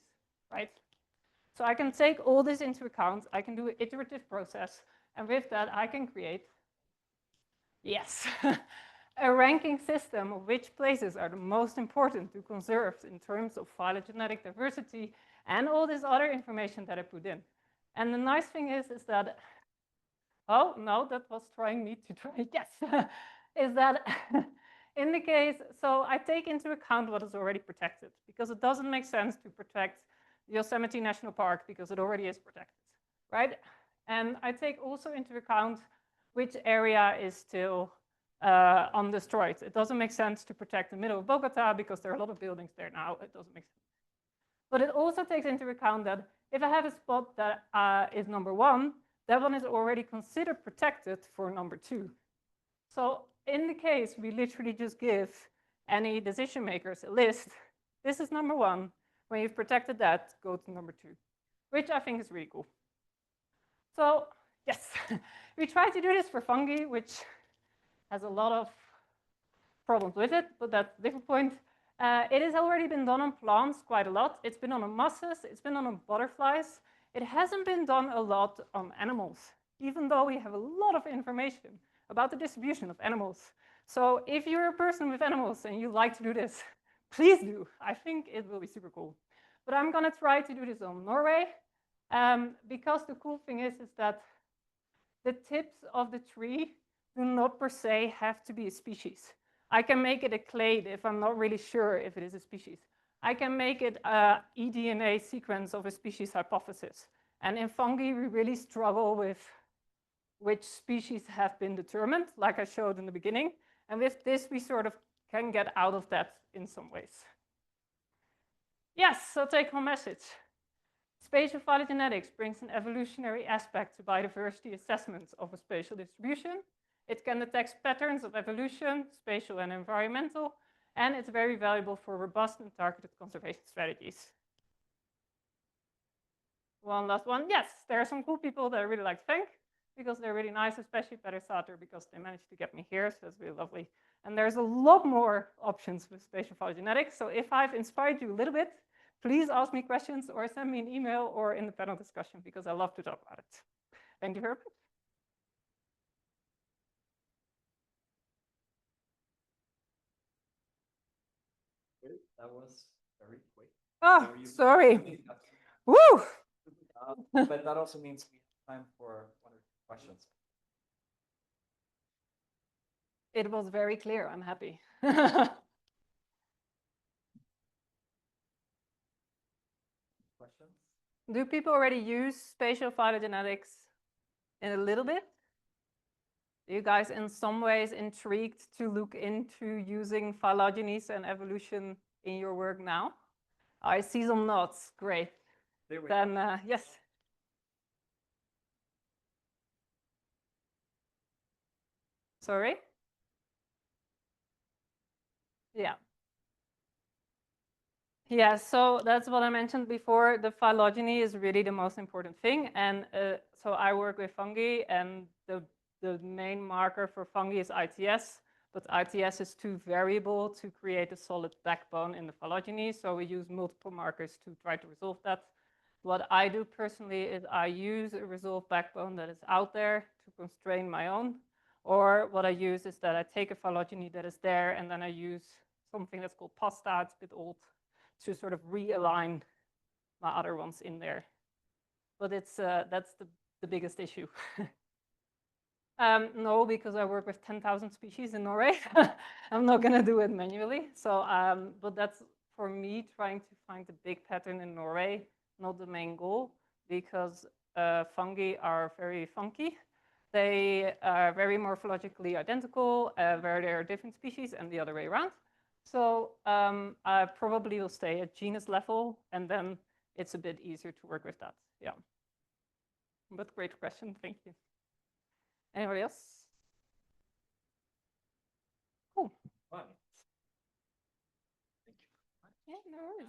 right? So I can take all this into account. I can do an iterative process. And with that, I can create, yes, a ranking system of which places are the most important to conserve in terms of phylogenetic diversity and all this other information that I put in. And the nice thing is that, oh, no, that was trying me to try, yes, is that in the case, so I take into account what is already protected, because it doesn't make sense to protect Yosemite National Park because it already is protected, right? And I take also into account which area is still undestroyed. It doesn't make sense to protect the middle of Bogota because there are a lot of buildings there now. It doesn't make sense. But it also takes into account that if I have a spot that is number 1, that one is already considered protected for number 2. So in the case, we literally just give any decision makers a list. This is number 1. When you've protected that, go to number 2, which I think is really cool. So yes, we try to do this for fungi, which has a lot of problems with it, but that's a different point. It has already been done on plants quite a lot. It's been done on mosses, it's been done on butterflies. It hasn't been done a lot on animals, even though we have a lot of information about the distribution of animals. So if you're a person with animals and you like to do this, please do. I think it will be super cool. But I'm gonna try to do this on Norway, because the cool thing is that the tips of the tree do not per se have to be a species. I can make it a clade if I'm not really sure if it is a species. I can make it an eDNA sequence of a species hypothesis. And in fungi, we really struggle with which species have been determined, like I showed in the beginning. And with this, we sort of can get out of that in some ways. Yes, so take-home message. Spatial phylogenetics brings an evolutionary aspect to biodiversity assessments of a spatial distribution. It can detect patterns of evolution, spatial and environmental, and it's very valuable for robust and targeted conservation strategies. One last one. Yes, there are some cool people that I really like to thank because they're really nice, especially Peter Sater, because they managed to get me here, so it's really lovely. And there's a lot more options with spatial phylogenetics. So if I've inspired you a little bit, please ask me questions or send me an email or in the panel discussion because I love to talk about it. Thank you very much. That was very quick. Oh, So sorry. Woo! But that also means we have time for 1 or 2 questions. It was very clear. I'm happy. Questions? Do people already use spatial phylogenetics in a little bit? Are you guys in some ways intrigued to look into using phylogenies and evolution in your work now? I see some nods. Great. Then, yes. Sorry? Yeah. Yeah, so that's what I mentioned before. The phylogeny is really the most important thing. And so I work with fungi, and the main marker for fungi is ITS, but ITS is too variable to create a solid backbone in the phylogeny. So we use multiple markers to try to resolve that. What I do personally is I use a resolved backbone that is out there to constrain my own. Or what I use is that I take a phylogeny that is there, and then I use something that's called pasta, it's a bit old, to sort of realign my other ones in there. But it's that's the biggest issue. No, because I work with 10,000 species in Norway. I'm not gonna do it manually. So, but that's for me trying to find the big pattern in Norway, not the main goal, because fungi are very funky. They are very morphologically identical, where there are different species and the other way around. So I probably will stay at genus level, and then it's a bit easier to work with that. Yeah. But great question, thank you. Anybody else? Cool. Right. Thank you. Yeah, no worries.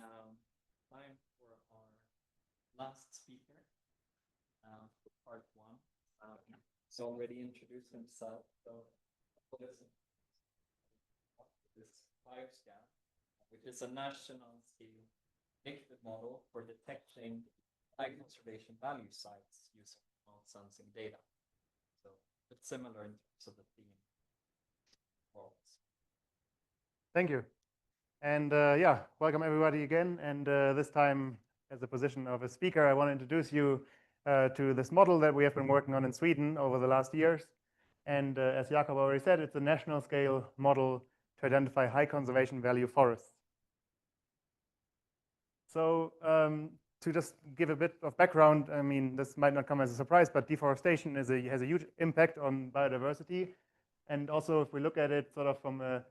Time for our last speaker for part one. He's already introduced himself, so this bioscan, which is a national scale predictive model for detecting high conservation value sites using remote sensing data. So it's similar in terms of the theme. Thank you. And yeah, welcome everybody again. And this time, as a position of a speaker, I want to introduce you to this model that we have been working on in Sweden over the last years. And as Jakob already said, it's a national scale model to identify high conservation value forests. So to just give a bit of background, I mean, this might not come as a surprise, but deforestation has a huge impact on biodiversity. And also, if we look at it sort of from the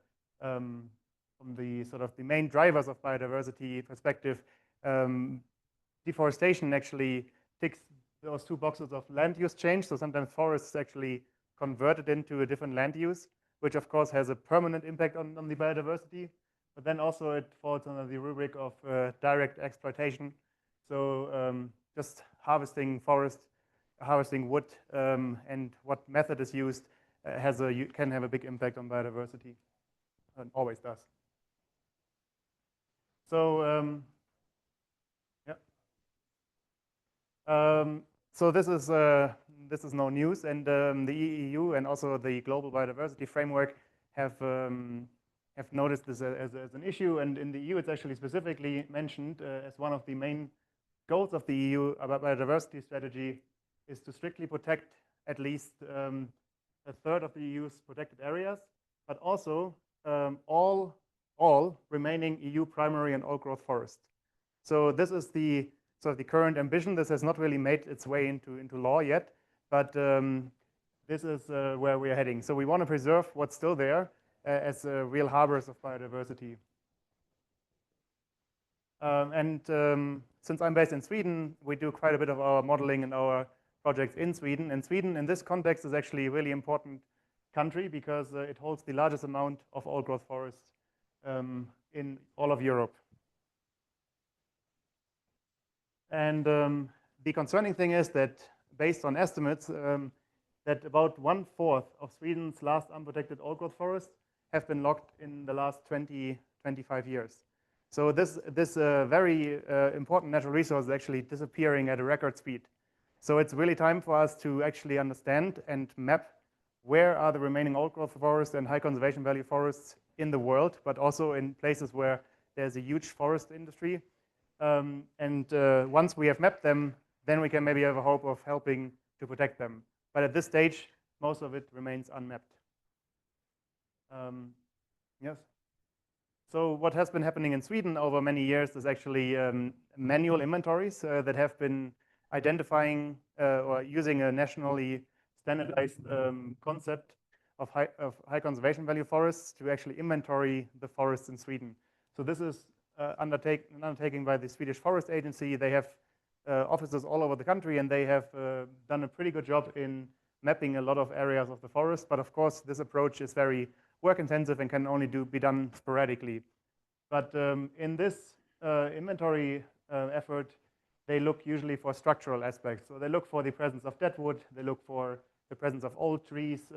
main drivers of biodiversity perspective, deforestation actually ticks those two boxes of land use change. So sometimes forests actually converted into a different land use, which of course has a permanent impact on the biodiversity. But then also it falls under the rubric of direct exploitation. So just harvesting forest, harvesting wood, and what method is used can have a big impact on biodiversity, and always does. So so this is no news, and the EU and also the Global Biodiversity Framework have noticed this as an issue, and in the EU it's actually specifically mentioned as one of the main goals of the EU biodiversity strategy is to strictly protect at least a third of the EU's protected areas, but also all remaining EU primary and old-growth forests. So this is the current ambition. This has not really made its way into law yet, but this is where we are heading. So we want to preserve what's still there as real harbors of biodiversity. Since I'm based in Sweden, we do quite a bit of our modeling and our projects in Sweden. And Sweden, in this context, is actually a really important country because it holds the largest amount of old-growth forests in all of Europe. And the concerning thing is that, based on estimates, that about 1/4 of Sweden's last unprotected old-growth forests have been logged in the last 20-25 years. So this very important natural resource is actually disappearing at a record speed. So it's really time for us to actually understand and map where are the remaining old-growth forests and high conservation value forests in the world, but also in places where there's a huge forest industry. Once we have mapped them, then we can maybe have a hope of helping to protect them. But at this stage, most of it remains unmapped. Yes. So what has been happening in Sweden over many years is actually manual inventories that have been identifying or using a nationally standardized concept of high conservation value forests to actually inventory the forests in Sweden. So this is an undertaking by the Swedish Forest Agency. They have offices all over the country, and they have done a pretty good job in mapping a lot of areas of the forest. But of course, this approach is very work-intensive and can only be done sporadically. But in this inventory effort, they look usually for structural aspects. So they look for the presence of dead wood. They look for the presence of old trees.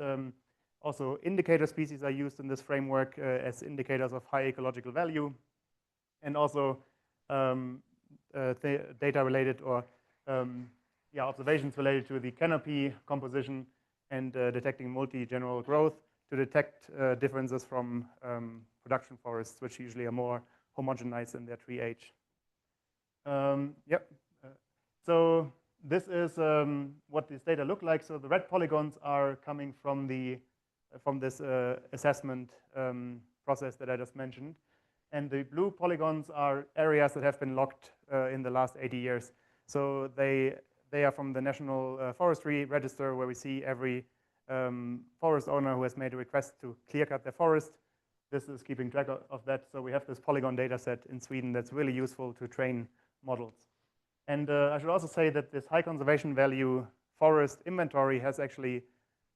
Also, indicator species are used in this framework as indicators of high ecological value. And also data related or observations related to the canopy composition and detecting multi-general growth to detect differences from production forests, which usually are more homogenized in their tree age. So this is what these data look like. So the red polygons are coming from this assessment process that I just mentioned. And the blue polygons are areas that have been logged in the last 80 years. So they they are from the National Forestry Register, where we see every forest owner who has made a request to clear cut their forest. This is keeping track of that. So we have this polygon data set in Sweden that's really useful to train models. And I should also say that this high conservation value forest inventory has actually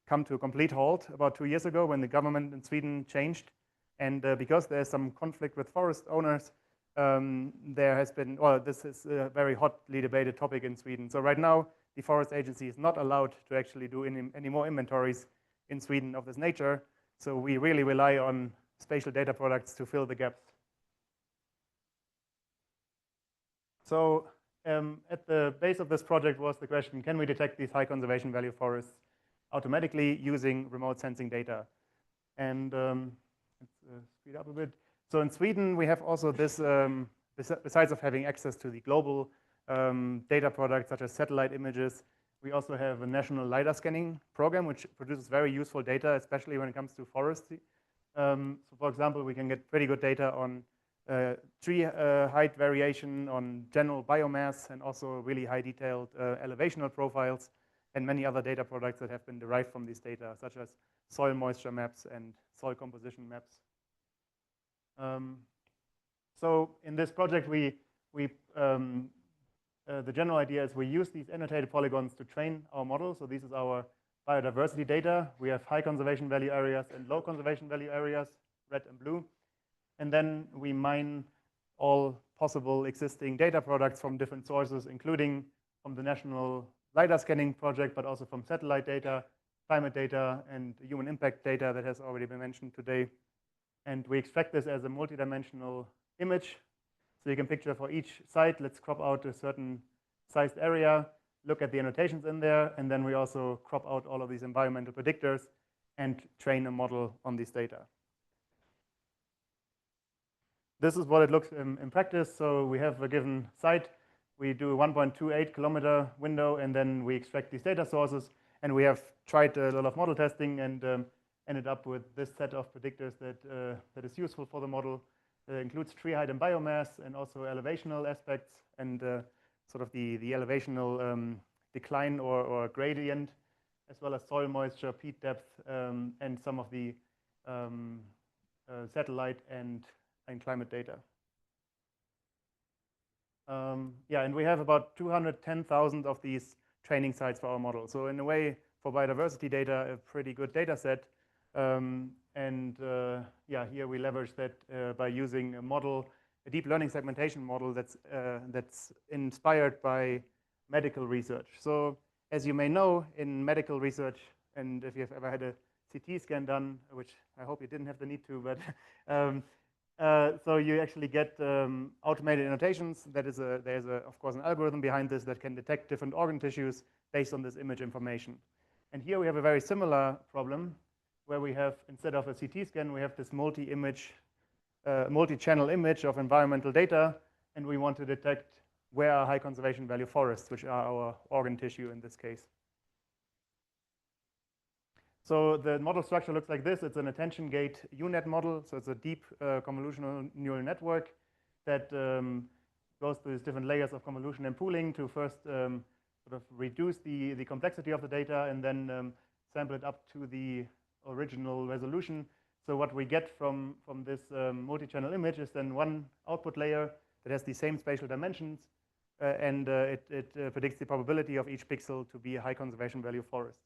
come to a complete halt about 2 years ago when the government in Sweden changed. And because there's some conflict with forest owners, there has been, well, this is a very hotly debated topic in Sweden. So right now, the Forest Agency is not allowed to actually do any more inventories in Sweden of this nature. So we really rely on spatial data products to fill the gaps. So at the base of this project was the question, can we detect these high conservation value forests automatically using remote sensing data? And let's speed up a bit. So in Sweden, we have also this, besides of having access to the global data products such as satellite images, we also have a national LiDAR scanning program, which produces very useful data, especially when it comes to forestry. So for example, we can get pretty good data on tree height variation, on general biomass, and also really high detailed elevational profiles, and many other data products that have been derived from these data, such as soil moisture maps and soil composition maps. So in this project, the general idea is we use these annotated polygons to train our model. So this is our biodiversity data. We have high conservation value areas and low conservation value areas, red and blue. And then we mine all possible existing data products from different sources, including from the National LiDAR Scanning Project, but also from satellite data, climate data, and human impact data that has already been mentioned today. And we extract this as a multidimensional image. So you can picture for each site, let's crop out a certain sized area, look at the annotations in there, and then we also crop out all of these environmental predictors and train a model on these data. This is what it looks in practice. So we have a given site. We do a 1.28 kilometer window, and then we extract these data sources. And we have tried a lot of model testing and ended up with this set of predictors that is useful for the model. It includes tree height and biomass, and also elevational aspects, and sort of the elevational decline or gradient, as well as soil moisture, peat depth, and some of the satellite and climate data. Yeah, and we have about 210,000 of these training sites for our model. So in a way, for biodiversity data, a pretty good data set. Yeah, here we leverage that by using a model, a deep learning segmentation model that's inspired by medical research. So as you may know, in medical research, and if you've ever had a CT scan done, which I hope you didn't have the need to, but so you actually get automated annotations. There's of course an algorithm behind this that can detect different organ tissues based on this image information. And here we have a very similar problem, where we have, instead of a CT scan, we have this multi-channel image of environmental data, and we want to detect where are high conservation value forests, which are our organ tissue in this case. So the model structure looks like this. It's an attention gate UNet model. So it's a deep convolutional neural network that goes through these different layers of convolution and pooling to first sort of reduce the complexity of the data, and then sample it up to the original resolution. So what we get from this multi-channel image is then one output layer that has the same spatial dimensions, and it predicts the probability of each pixel to be a high conservation value forest.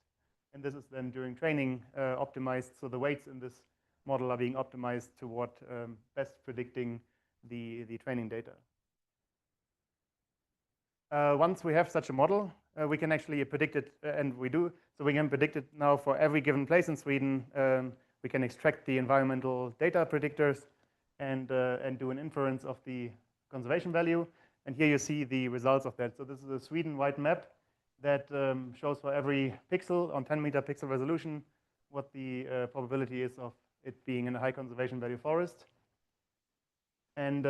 And this is then during training optimized. So the weights in this model are being optimized toward best predicting the training data. Once we have such a model, we can actually predict it, and we do. So we can predict it now for every given place in Sweden. We can extract the environmental data predictors and do an inference of the conservation value. And here you see the results of that. So this is a Sweden-wide map that shows for every pixel on 10-meter pixel resolution what the probability is of it being in a high conservation value forest. And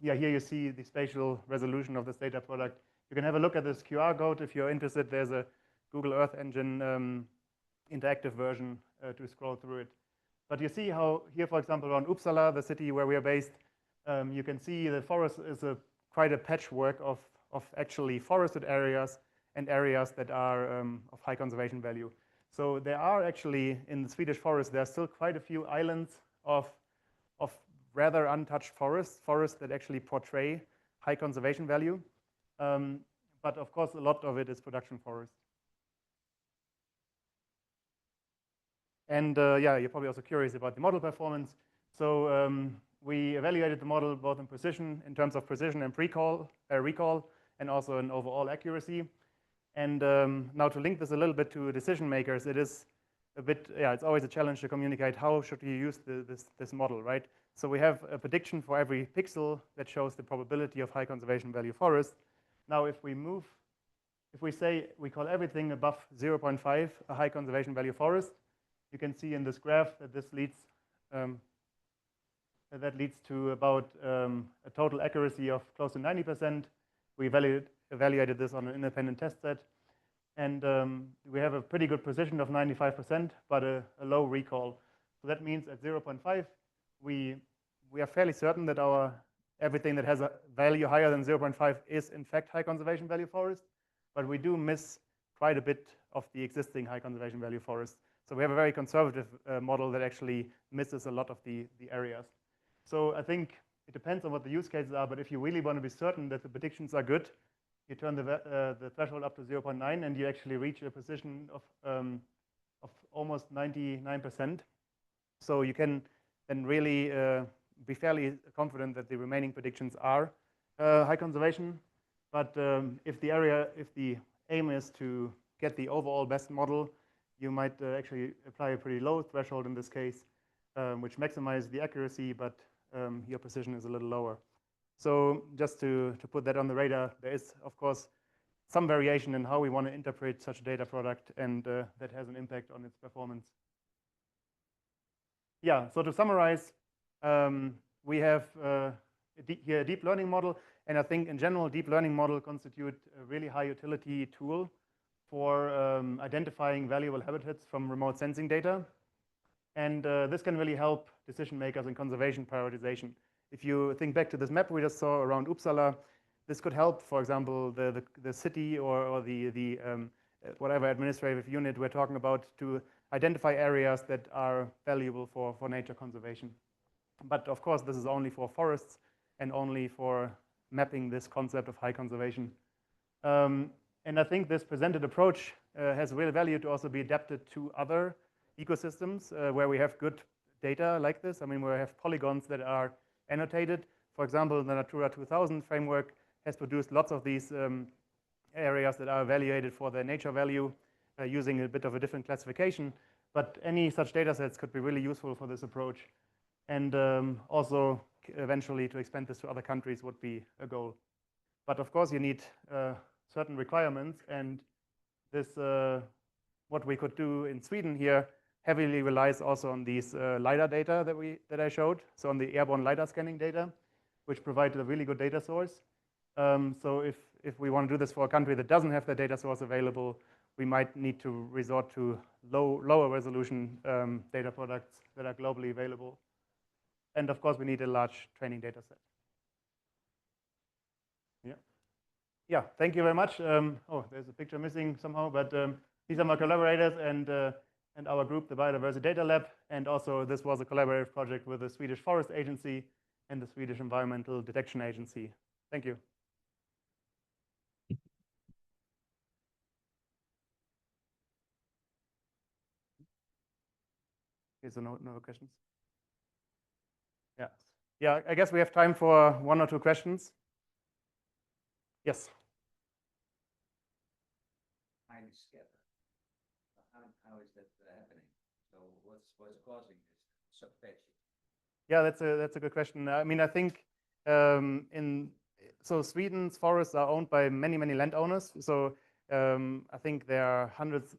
yeah, here you see the spatial resolution of this data product. You can have a look at this QR code if you're interested. There's a Google Earth Engine interactive version to scroll through it. But you see how here, for example, around Uppsala, the city where we are based, you can see the forest is quite a patchwork of actually forested areas and areas that are of high conservation value. So there are actually, in the Swedish forest, there are still quite a few islands of rather untouched forests that actually portray high conservation value. But of course, a lot of it is production forest. And yeah, you're probably also curious about the model performance. So we evaluated the model both in precision, in terms of precision and recall, and also in overall accuracy. And now to link this a little bit to decision makers, it is a bit, yeah, it's always a challenge to communicate how should you use this model, right? So we have a prediction for every pixel that shows the probability of high conservation value forest. Now, if we say we call everything above 0.5 a high conservation value forest, you can see in this graph that this leads to about a total accuracy of close to 90%. We evaluated this on an independent test set, and we have a pretty good precision of 95%, but a low recall. So that means at 0.5, we are fairly certain that everything that has a value higher than 0.5 is in fact high conservation value forest, but we do miss quite a bit of the existing high conservation value forest. So we have a very conservative model that actually misses a lot of the areas. So I think it depends on what the use cases are, but if you really want to be certain that the predictions are good, you turn the threshold up to 0.9 and you actually reach a precision of almost 99%. So you can then really be fairly confident that the remaining predictions are high conservation. But if the aim is to get the overall best model, you might actually apply a pretty low threshold in this case, which maximizes the accuracy, but your precision is a little lower. So just to put that on the radar, there is, of course, some variation in how we want to interpret such a data product, and that has an impact on its performance. Yeah, so to summarize, we have here a deep learning model, and I think in general, deep learning model constitute a really high utility tool for identifying valuable habitats from remote sensing data. And this can really help decision makers in conservation prioritization. If you think back to this map we just saw around Uppsala, this could help, for example, the city or the whatever administrative unit we're talking about to identify areas that are valuable for nature conservation. But of course, this is only for forests and only for mapping this concept of high conservation. And I think this presented approach has real value to also be adapted to other ecosystems where we have good data like this. I mean, where we have polygons that are annotated. For example, the Natura 2000 framework has produced lots of these areas that are evaluated for their nature value using a bit of a different classification. But any such data sets could be really useful for this approach. And also eventually to expand this to other countries would be a goal. But of course, you need certain requirements. And this, what we could do in Sweden here, heavily relies also on these LiDAR data that I showed. So on the airborne LiDAR scanning data, which provided a really good data source. So if we want to do this for a country that doesn't have the data source available, we might need to resort to lower resolution data products that are globally available. And of course, we need a large training data set. Yeah, thank you very much. Oh, there's a picture missing somehow, but these are my collaborators and our group, the Biodiversity Data Lab. And also, this was a collaborative project with the Swedish Forest Agency and the Swedish Environmental Detection Agency. Thank you. Okay, so no questions? Yeah. Yeah, I guess we have time for 1 or 2 questions. Yes. Highly scattered. How is that happening? So what's causing this subpatching? Yeah, that's a good question. I mean, I think so Sweden's forests are owned by many landowners. So I think there are hundreds.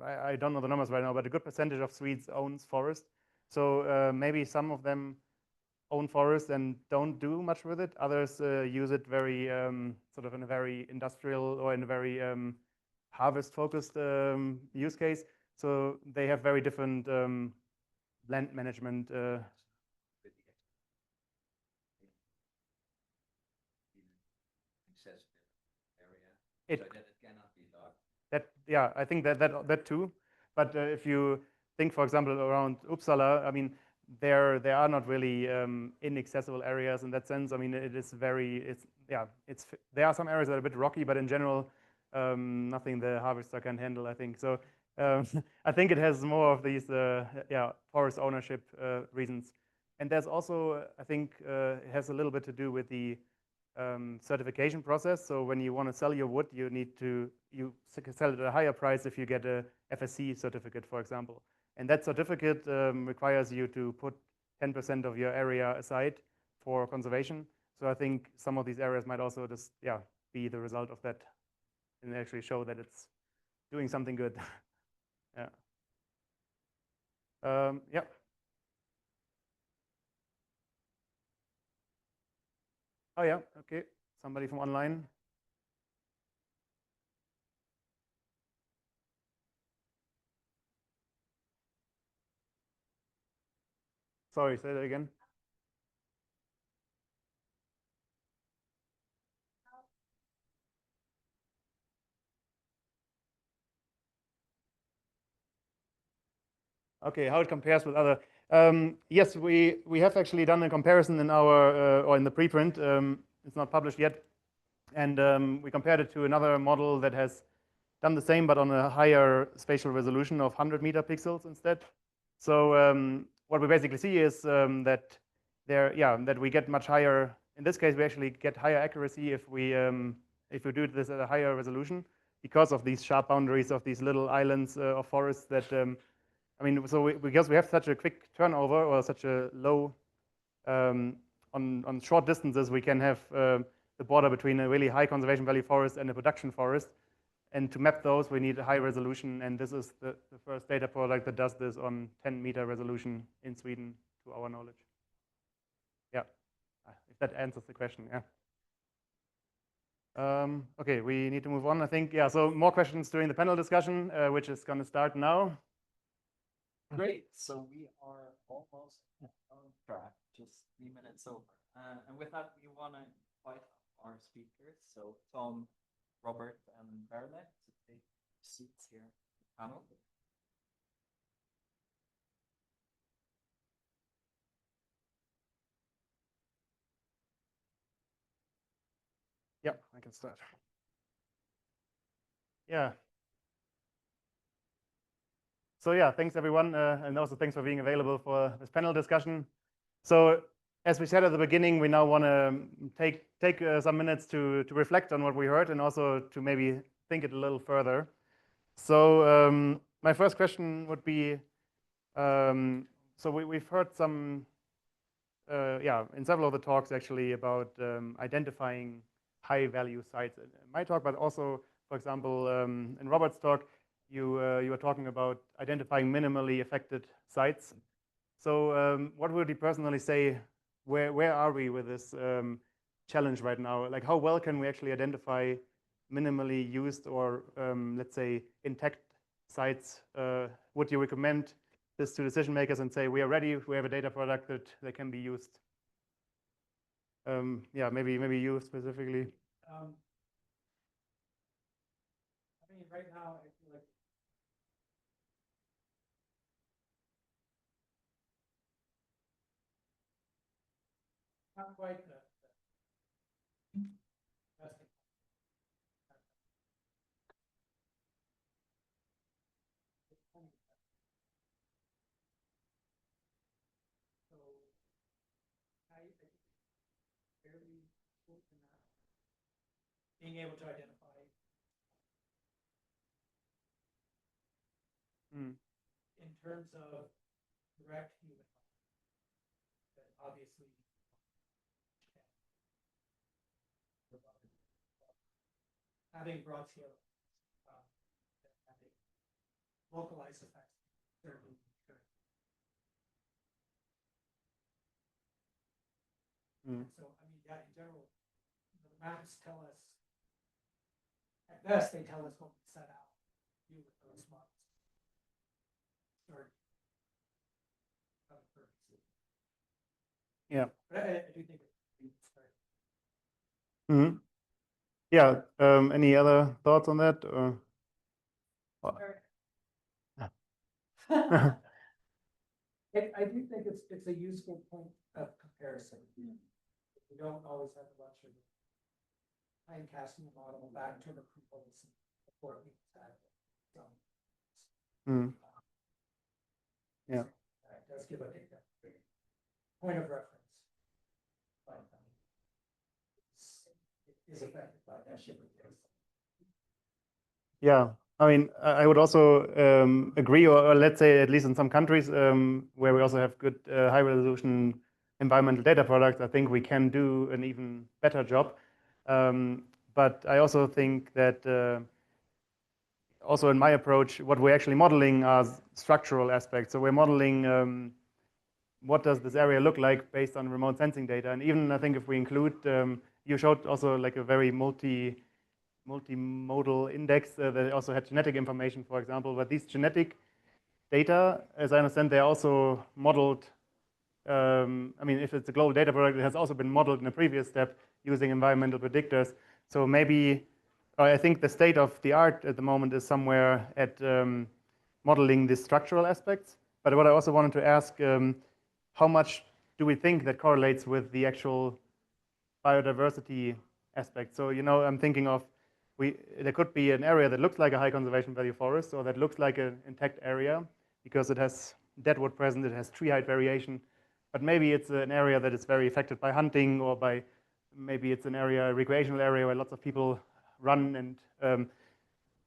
I don't know the numbers right now, but a good percentage of Swedes owns forest. So maybe some of them own forest and don't do much with it. Others use it very sort of in a very industrial or in a very harvest-focused use case. So they have very different land management. Accessible area, so that it cannot be dug. yeah, I think that too. But if you think, for example, around Uppsala, I mean, there are not really inaccessible areas in that sense. I mean, it is very, there are some areas that are a bit rocky, but in general, nothing the harvester can handle, I think. So I think it has more of these, forest ownership reasons. And there's also, I think, it has a little bit to do with the certification process. So when you want to sell your wood, you need to sell it at a higher price if you get a FSC certificate, for example. And that certificate requires you to put 10% of your area aside for conservation. So I think some of these areas might also just be the result of that and actually show that it's doing something good. Yeah. Yeah. Oh yeah. Okay. Somebody from online. Sorry, say that again. Okay, how it compares with other. Yes, we have actually done a comparison in our or in the preprint. It's not published yet, and we compared it to another model that has done the same, but on a higher spatial resolution of 100 megapixels instead. So what we basically see is that that we get much higher. In this case, we actually get higher accuracy if we do this at a higher resolution because of these sharp boundaries of these little islands of forests that. I mean, so because we have such a quick turnover or such a low on short distances, we can have the border between a really high conservation value forest and a production forest. And to map those, we need a high resolution. And this is the first data product that does this on 10-meter resolution in Sweden, to our knowledge. Yeah, if that answers the question, yeah. Okay, we need to move on, I think. Yeah, so more questions during the panel discussion, which is going to start now. Great. So we are almost on track, just 3 minutes over. And with that, we want to invite our speakers, so Tom, Robert, and Verle, to take seats here in the panel. Yeah, I can start. Yeah. So yeah, thanks everyone, and also thanks for being available for this panel discussion. So as we said at the beginning, we now want to take some minutes to reflect on what we heard and also to maybe think it a little further. So my first question would be, so we've heard some, in several of the talks actually about identifying high value sites. In my talk, but also, for example, in Robert's talk, you were talking about identifying minimally affected sites. So what would you personally say, where are we with this challenge right now? Like how well can we actually identify minimally used or let's say intact sites? Would you recommend this to decision makers and say, we are ready, we have a data product that can be used? Yeah, maybe you specifically. I mean, right now, I feel like not quite the best. So I think fairly close to that. Being able to identify in terms of direct human that obviously having broad scale having localized effects certainly good. So I mean, yeah, in general, the maps tell us at best they tell us what we set out to do with those models. Or other purposes. Yeah. But I do think it's starting. Yeah. Any other thoughts on that? Or? I do think it's a useful point of comparison. We don't always have a bunch of time casting the model back to the proposal before we decide. Mm. Yeah. It does give a point of reference. But, it is affected by that shipping. Yeah, I mean, I would also agree, or let's say at least in some countries where we also have good high-resolution environmental data products, I think we can do an even better job. But I also think that also in my approach, what we're actually modeling are structural aspects. So we're modeling what does this area look like based on remote sensing data. And even I think if we include, you showed also like a very multimodal index that also had genetic information, for example. But these genetic data, as I understand, they're also modeled. I mean, if it's a global data product, it has also been modeled in a previous step using environmental predictors. So maybe, I think the state of the art at the moment is somewhere at modeling the structural aspects. But what I also wanted to ask, how much do we think that correlates with the actual biodiversity aspect? So, you know, I'm thinking of, there could be an area that looks like a high conservation value forest, or that looks like an intact area because it has deadwood present, it has tree height variation. But maybe it's an area that is very affected by hunting, or by, maybe it's an area, a recreational area where lots of people run and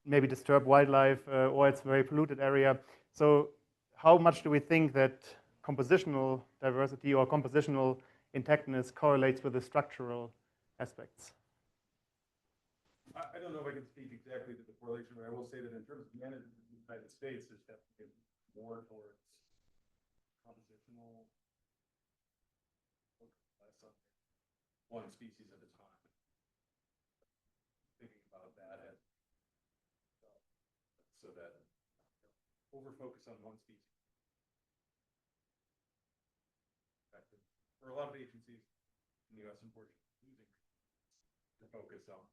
maybe disturb wildlife, or it's a very polluted area. So how much do we think that compositional diversity or compositional intactness correlates with the structural aspects? I don't know if I can speak exactly to the correlation, but I will say that in terms of management in the United States, there's definitely more towards compositional, less on one species at a time. Thinking about that as so that over focus on one species. For a lot of agencies in the U.S., unfortunately, losing to focus on.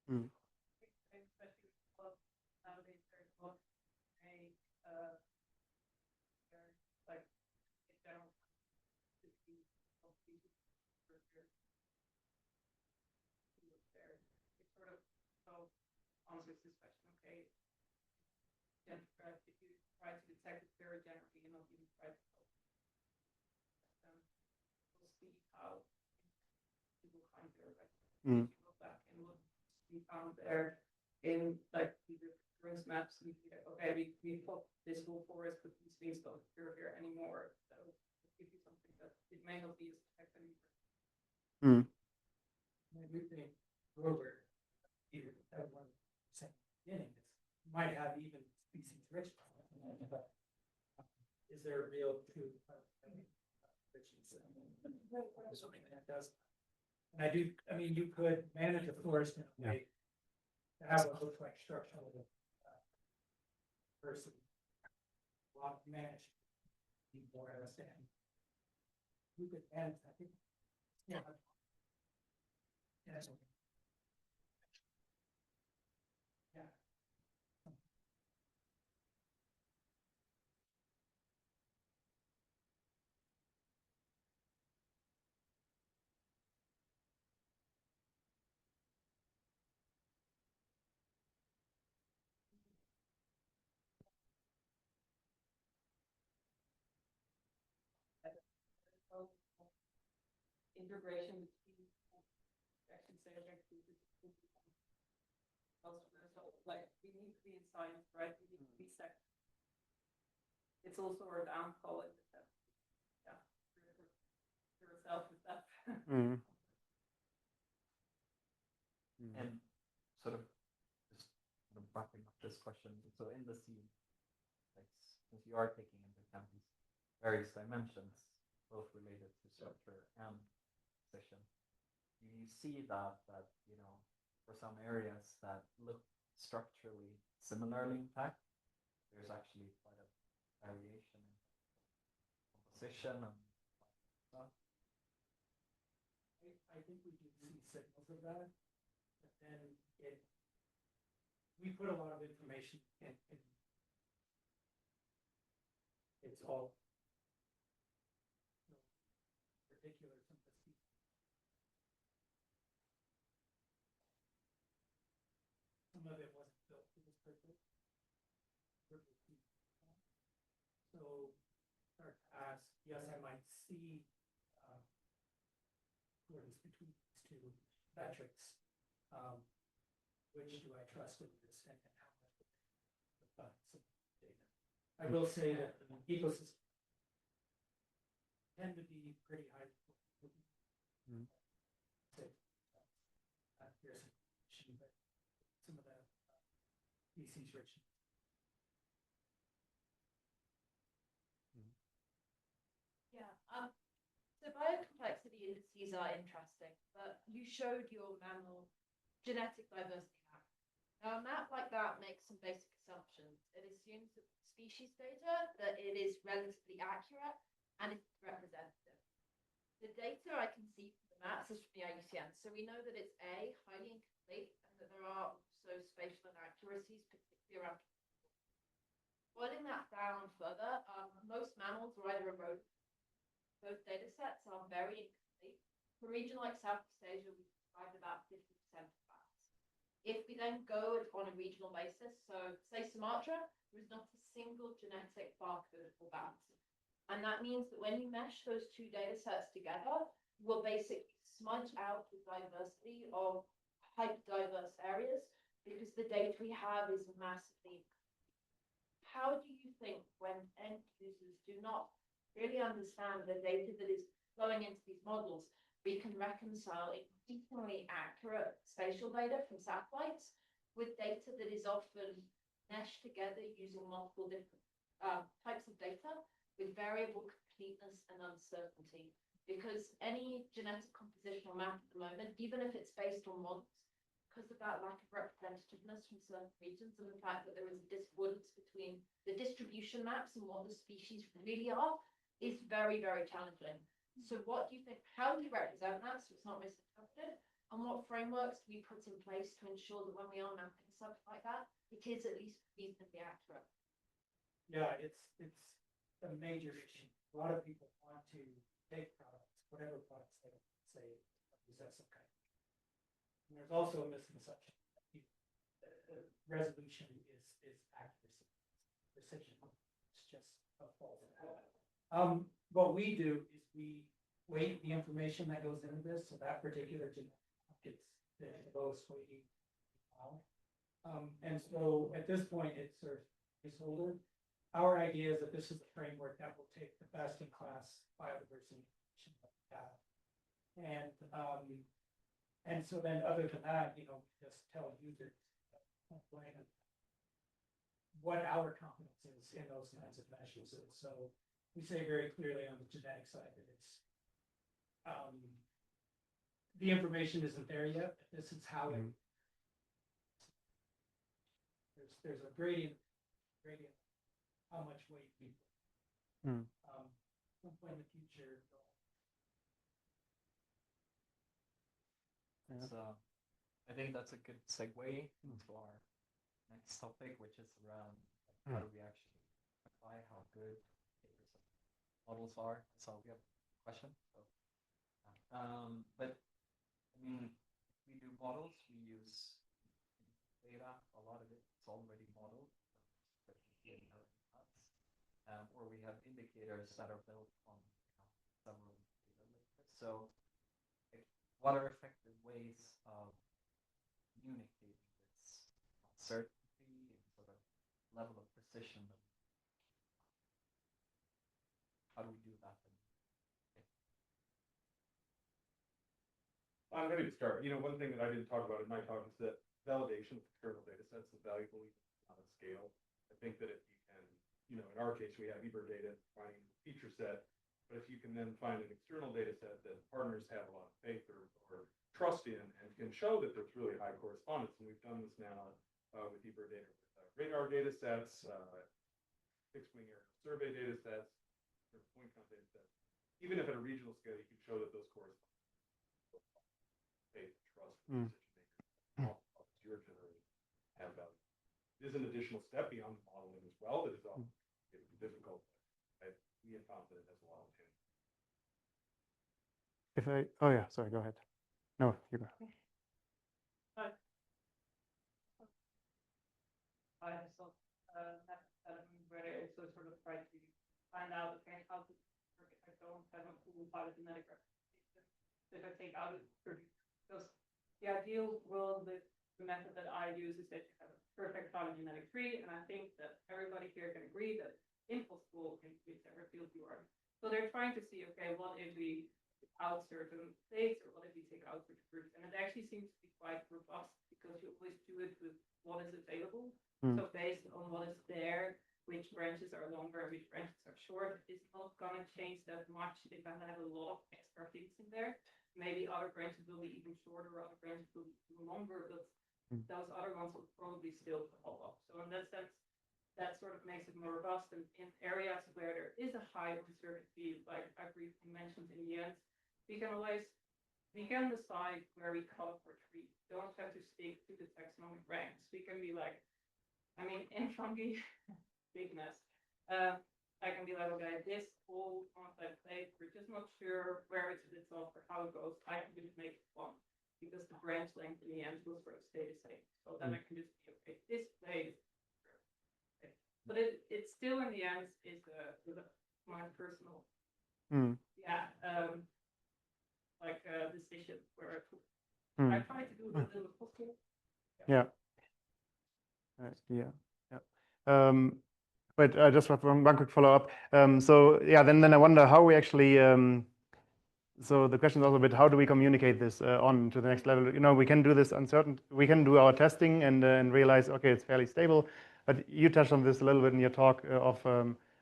Mm. Especially nowadays, there's a lot of like in general, it's sort of so answers this question. Okay, if you try to detect it very generally, you're not even try to we'll see how people find their Mm. if you go back and look, we found there in like the reference maps, we see that, okay, we put this whole forest, but these things don't appear here anymore. So it gives you something that it may not be as effective anymore. Mm. I do think Grover, even at 1% beginning, it might have even species rich. But is there a real true something that does? And I do, I mean, you could manage a forest in a way to have what looks like structural diversity. Manage more understanding. You could manage, I think. Yeah. Yeah. Yeah. Integration between action sales activities. Like we need to be in science, right? We need to be sector. It's also our downfall in that. Yeah, yourself with that. Mm. And sort of just sort of wrapping up this question. So in the scene, like since you are taking into account these various dimensions, both related to structure and position, you see that you know, for some areas that look structurally similarly intact, there's actually quite a variation in composition and stuff. I think we can see signals of that. but then we put a lot of information in it's all particular sympathy. Some of it wasn't built for this purpose. So start to ask, yes, I might see accordance between these two metrics. Which do I trust in this, and how much of some data? I will say that the ecosystems tend to be pretty high. Mm. So, here's some, but some of the species richness. Yeah, so biocomplexity indices are interesting, but you showed your mammal genetic diversity map. Now, a map like that makes some basic assumptions. It assumes that species data, that it is relatively accurate and it's representative. The data I can see from the maps is from the IUCN, so we know that it's A, highly incomplete, and that there are also spatial inaccuracies, particularly around. Boiling that down further, most mammals are either eroded. Both data sets are very incomplete. For a region like Southeast Asia, we provide about 50% of bats. If we then go on a regional basis, so say Sumatra, there is not a single genetic barcode for bats. And that means that when you mesh those two data sets together, we'll basically smudge out the diversity of hyper-diverse areas because the data we have is massively incomplete. How do you think when end users do not really understand the data that is flowing into these models, we can reconcile increasingly accurate spatial data from satellites with data that is often meshed together using multiple different types of data with variable completeness and uncertainty? Because any genetic compositional map at the moment, even if it's based on models, because of that lack of representativeness from certain regions and the fact that there is a discordance between the distribution maps and what the species really are, is very, very challenging. So what do you think, how do you represent that so it's not misinterpreted? And what frameworks do we put in place to ensure that when we are mapping something like that, it is at least reasonably accurate? Yeah, it's a major issue. A lot of people want to take products, whatever products they say possess some kind. And there's also a misconception that resolution is accuracy, precision. It's just a false. What we do is we weight the information that goes into this, so that particular genetic gets the lowest weighting. And so at this point, it's sort of placeholder. Our idea is that this is a framework that will take the best in class biodiversity information that we have. And so then other than that, you know, we just tell users what our confidence is in those kinds of measures. And so we say very clearly on the genetic side that it's the information isn't there yet. This is how it there's a gradient how much weight we put. Some point in the future. So I think that's a good segue into our next topic, which is around how do we actually apply how good models are. So we have a question. So, but I mean, if we do models, we use data. A lot of it is already modeled, or we have indicators that are built on several data lists. So, what are effective ways of communicating this certainty and sort of level of precision? How do we do that? I'm happy to start. You know, one thing that I didn't talk about in my talk is that validation of external data sets is valuable on a scale. I think that if you can, you know, in our case, we have EBER data defining the feature set, but if you can then find an external data set that partners have a lot of faith or trust in and can show that there's really high correspondence, and we've done this now with EBER data, with radar data sets, fixed-wing aerial survey data sets, or point count data sets. Even if at a regional scale, you can show that those correspond. Faith, trust, decision makers. is an additional step beyond the modeling as well that is often difficult. We have found that it has a lot of change. Oh yeah, sorry, go ahead. No, you go. I also where I also sort of try to find out, okay, how to work if I don't have a full phylogenetic representation. If I take out because the ideal world with the method that I use is that you have a perfect phylogenetic tree, and I think that everybody here can agree that impossible in whichever field you are. So they're trying to see, okay, what if we take out certain states, or what if we take out certain groups? And it actually seems to be quite robust because you always do it with what is available. So based on what is there, which branches are longer, which branches are short, it's not going to change that much if I have a lot of extra things in there. Maybe other branches will be even shorter, other branches will be even longer, but those other ones will probably still follow up. So in that sense, that sort of makes it more robust. And in areas where there is a high uncertainty, like I briefly mentioned in the end, we can decide where we cut for trees. Don't have to stick to the taxonomic ranks. We can be like, I mean, in fungi, big mess. I can be like, okay, this whole concept plate, we're just not sure where it splits off or how it goes. I can just make it one because the branch length in the end will sort of stay the same. So then I can just be, okay, this plate. Okay. But it's still in the end is my personal, decision where I try to do it as little as possible. Yeah. But I just have one quick follow-up. So yeah, then I wonder how we actually. So the question is also a bit, how do we communicate this on to the next level? You know, we can do this uncertain. We can do our testing and realize, okay, it's fairly stable. But you touched on this a little bit in your talk of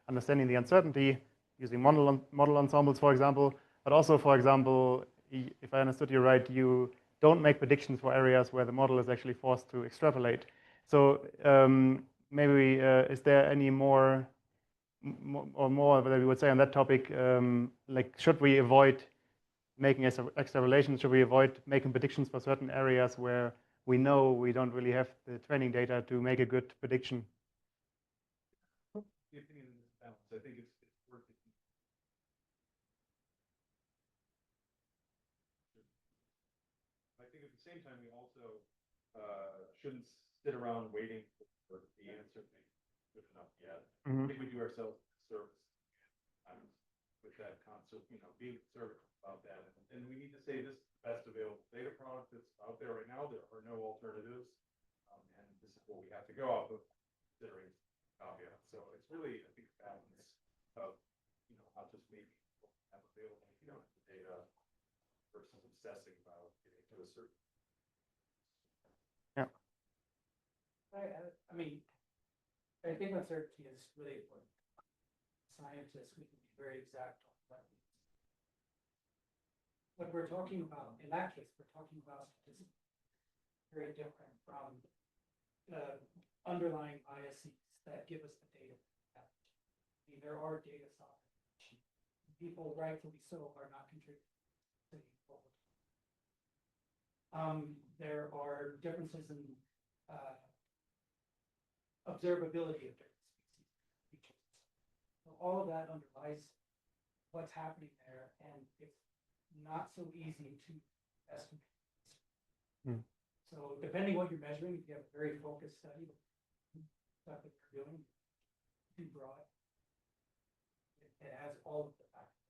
understanding the uncertainty using model ensembles, for example. But also, for example, if I understood you right, you don't make predictions for areas where the model is actually forced to extrapolate. So maybe is there any more that we would say on that topic? Like, should we avoid making extrapolations? Should we avoid making predictions for certain areas where we know we don't really have the training data to make a good prediction? The opinion in this balance, I think it's worth it. I think at the same time, we also shouldn't sit around waiting for the answer to be good enough yet. I think we do ourselves a service with that concept, you know, being conservative about that. And we need to say this is the best available data product that's out there right now. There are no alternatives. And this is what we have to go off of, considering caveats. So it's really, I think, a balance of, you know, not just making what we have available, you know, the data versus obsessing about getting to a certain. Yeah. I mean, I think uncertainty is really important. Scientists, we can be very exact on what it means. What we're talking about, in that case, we're talking about statistics, very different from the underlying biases that give us the data. I mean, there are data sovereignty. People, rightfully so, are not contributing to the whole. There are differences in observability of different species. So all of that underlies what's happening there, and it's not so easy to estimate. So depending what you're measuring, if you have a very focused study, stuff that you're doing, too broad, it has all of the factors.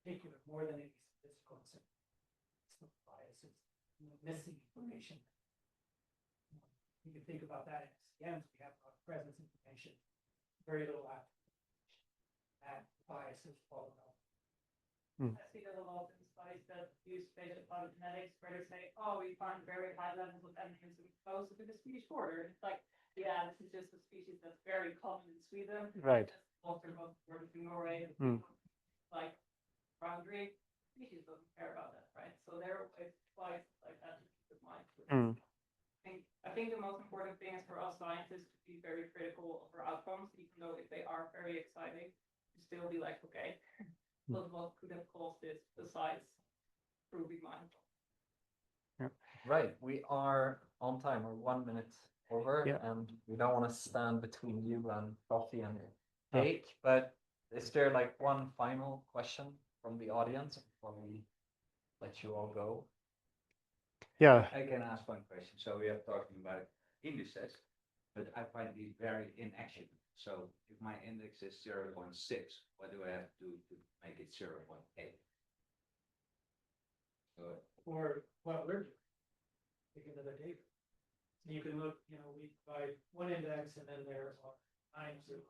In particular, more than any statistical biases, missing information. You can think about that in SCMs. We have a lot of presence information, very little active information. That bias is all about. I see that a lot in studies that use spatial phylogenetics where they say, oh, we find very high levels of adherence closer to the Swedish border. It's like, yeah, this is just a species that's very common in Sweden. Right. Also working in Norway. Like boundary species doesn't care about that, right? So there are twice like that to keep in mind. I think the most important thing is for us scientists to be very critical of our outcomes, even though if they are very exciting, to still be like, okay, but what could have caused this besides proving mindful? Right, we are on time, or 1 minute over, Yeah. and we don't want to stand between you and coffee and cake. But is there like one final question from the audience before we let you all go? Yeah. I can ask one question. So we are talking about indices, but I find these very inactionable. So if my index is 0.6, what do I have to do to make it 0.8? So Or what we're doing, pick another data. So you can look, you know, we provide one index and then there are times of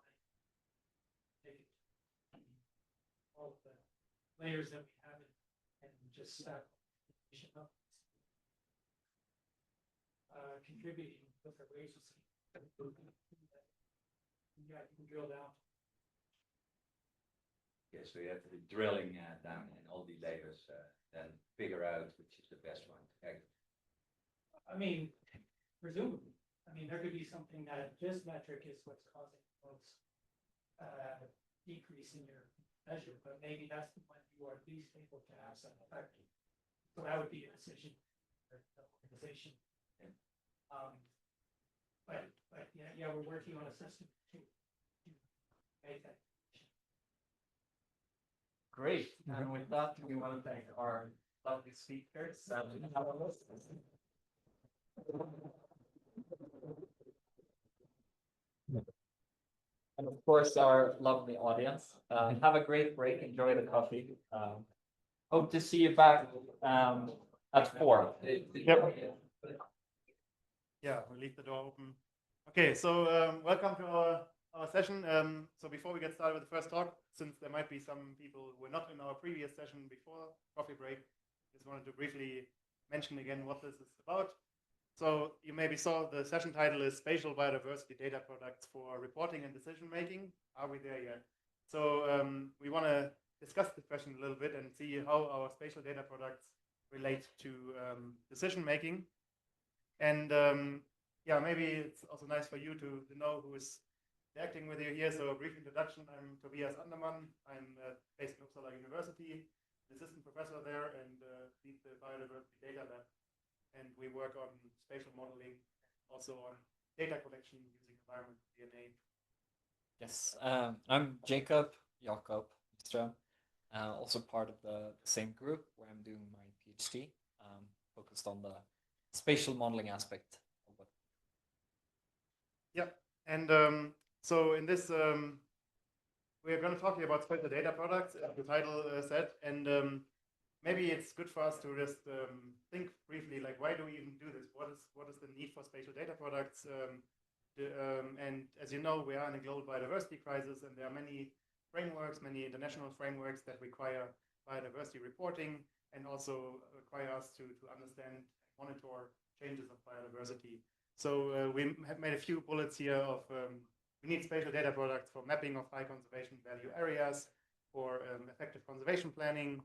all of the layers that we have and just stack information up. Contributing with the ways to see. Yeah, you can drill down. yeah, so you have to be drilling down in all the layers, then figure out which is the best one to act. I mean, presumably, I mean, there could be something that this metric is what's causing the most decrease in your measure, but maybe that's the one you are least able to have some effect. So that would be a decision for the organization. But yeah, we're working on a system to make that. Great. And with that, we want to thank our lovely speakers. And of course, our lovely audience. Have a great break. Enjoy the coffee. Hope to see you back at 4. Yep. Yeah, we'll leave the door open. Okay, so welcome to our session. So before we get started with the first talk, since there might be some people who were not in our previous session before coffee break, just wanted to briefly mention again what this is about. So you maybe saw the session title is Spatial Biodiversity Data Products for Reporting and Decision Making. Are we there yet? So we want to discuss this question a little bit and see how our spatial data products relate to decision making. And yeah, maybe it's also nice for you to know who is acting with you here. So a brief introduction. I'm Tobias Andermann. I'm based in Uppsala University, assistant professor there, and lead the biodiversity data lab. And we work on spatial modeling, also on data collection using environmental DNA. Yes, I'm Jacob Ström, also part of the same group where I'm doing my PhD, focused on the spatial modeling aspect of what. Yeah, and so in this, we're going to talk here about spatial data products, as the title said, and maybe it's good for us to just think briefly, like, why do we even do this? What is the need for spatial data products? And as you know, we are in a global biodiversity crisis, and there are many frameworks, many international frameworks that require biodiversity reporting and also require us to understand and monitor changes of biodiversity. So we have made a few bullets here of we need spatial data products for mapping of high conservation value areas, for effective conservation planning,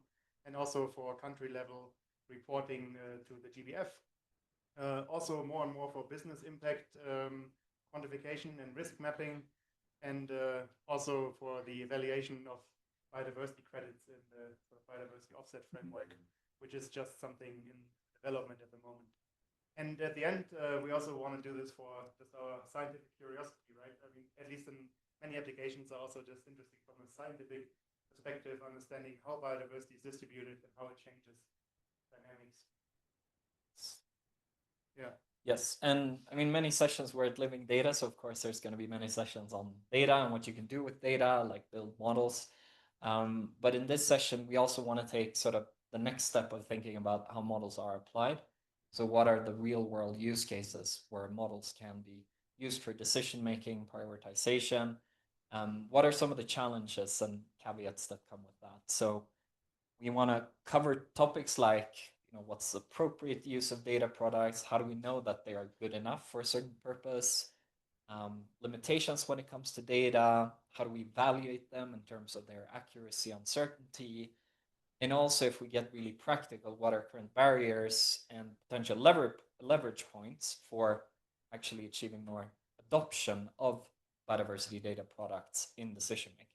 and also for country level reporting to the GBF. Also more and more for business impact quantification and risk mapping, and also for the evaluation of biodiversity credits in the sort of biodiversity offset framework, which is just something in development at the moment. And at the end, we also want to do this for just our scientific curiosity, right? I mean, at least in many applications are also just interesting from a scientific perspective, understanding how biodiversity is distributed and how it changes dynamics. Yeah. Yes, and I mean, many sessions were at living data, so of course there's going to be many sessions on data and what you can do with data, like build models. But in this session, we also want to take sort of the next step of thinking about how models are applied. So what are the real world use cases where models can be used for decision making, prioritization? What are some of the challenges and caveats that come with that? So we want to cover topics like, you know, what's the appropriate use of data products? How do we know that they are good enough for a certain purpose? Limitations when it comes to data. How do we evaluate them in terms of their accuracy, uncertainty? And also, if we get really practical, what are current barriers and potential leverage points for actually achieving more adoption of biodiversity data products in decision making?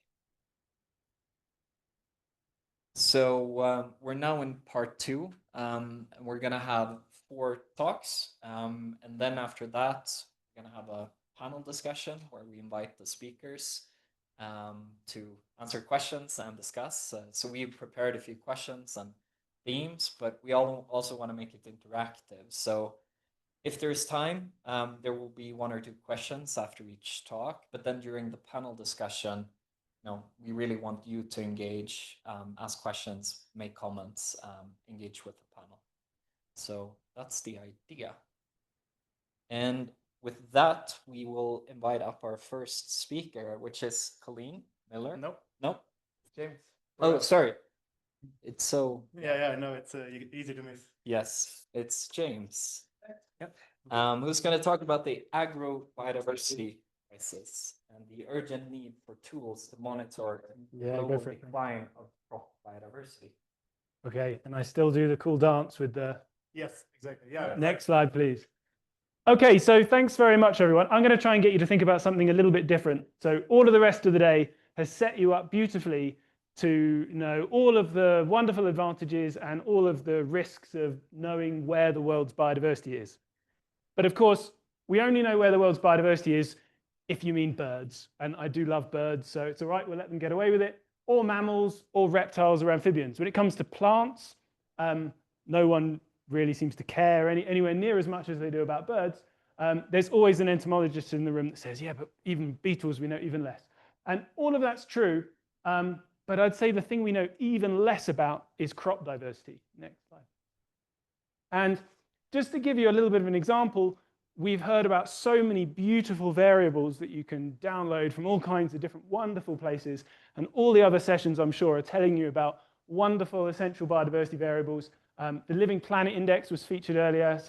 So we're now in part 2, and we're going to have 4 talks. And then after that, we're going to have a panel discussion where we invite the speakers to answer questions and discuss. So we prepared a few questions and themes, but we also want to make it interactive. So if there's time, there will be 1 or 2 questions after each talk, but then during the panel discussion, we really want you to engage, ask questions, make comments, engage with the panel. So that's the idea. And with that, we will invite up our first speaker, which is Colleen Miller. Nope. James. Oh, sorry. It's so... Yeah, no, it's easy to miss. Yes, it's James. Yep. Who's going to talk about the agro-biodiversity crisis and the urgent need for tools to monitor the global decline of crop biodiversity. Okay, and I still do the cool dance with the... Yes, exactly. Yeah. Next slide, please. Okay, so thanks very much, everyone. I'm going to try and get you to think about something a little bit different. So all of the rest of the day has set you up beautifully to know all of the wonderful advantages and all of the risks of knowing where the world's biodiversity is. But of course, we only know where the world's biodiversity is if you mean birds. And I do love birds, so it's all right, we'll let them get away with it. Or mammals, or reptiles, or amphibians. When it comes to plants, no one really seems to care anywhere near as much as they do about birds. There's always an entomologist in the room that says, yeah, but even beetles, we know even less. And all of that's true. But I'd say the thing we know even less about is crop diversity. Next slide. And just to give you a little bit of an example, we've heard about so many beautiful variables that you can download from all kinds of different wonderful places. And all the other sessions, I'm sure, are telling you about wonderful essential biodiversity variables. The Living Planet Index was featured earlier.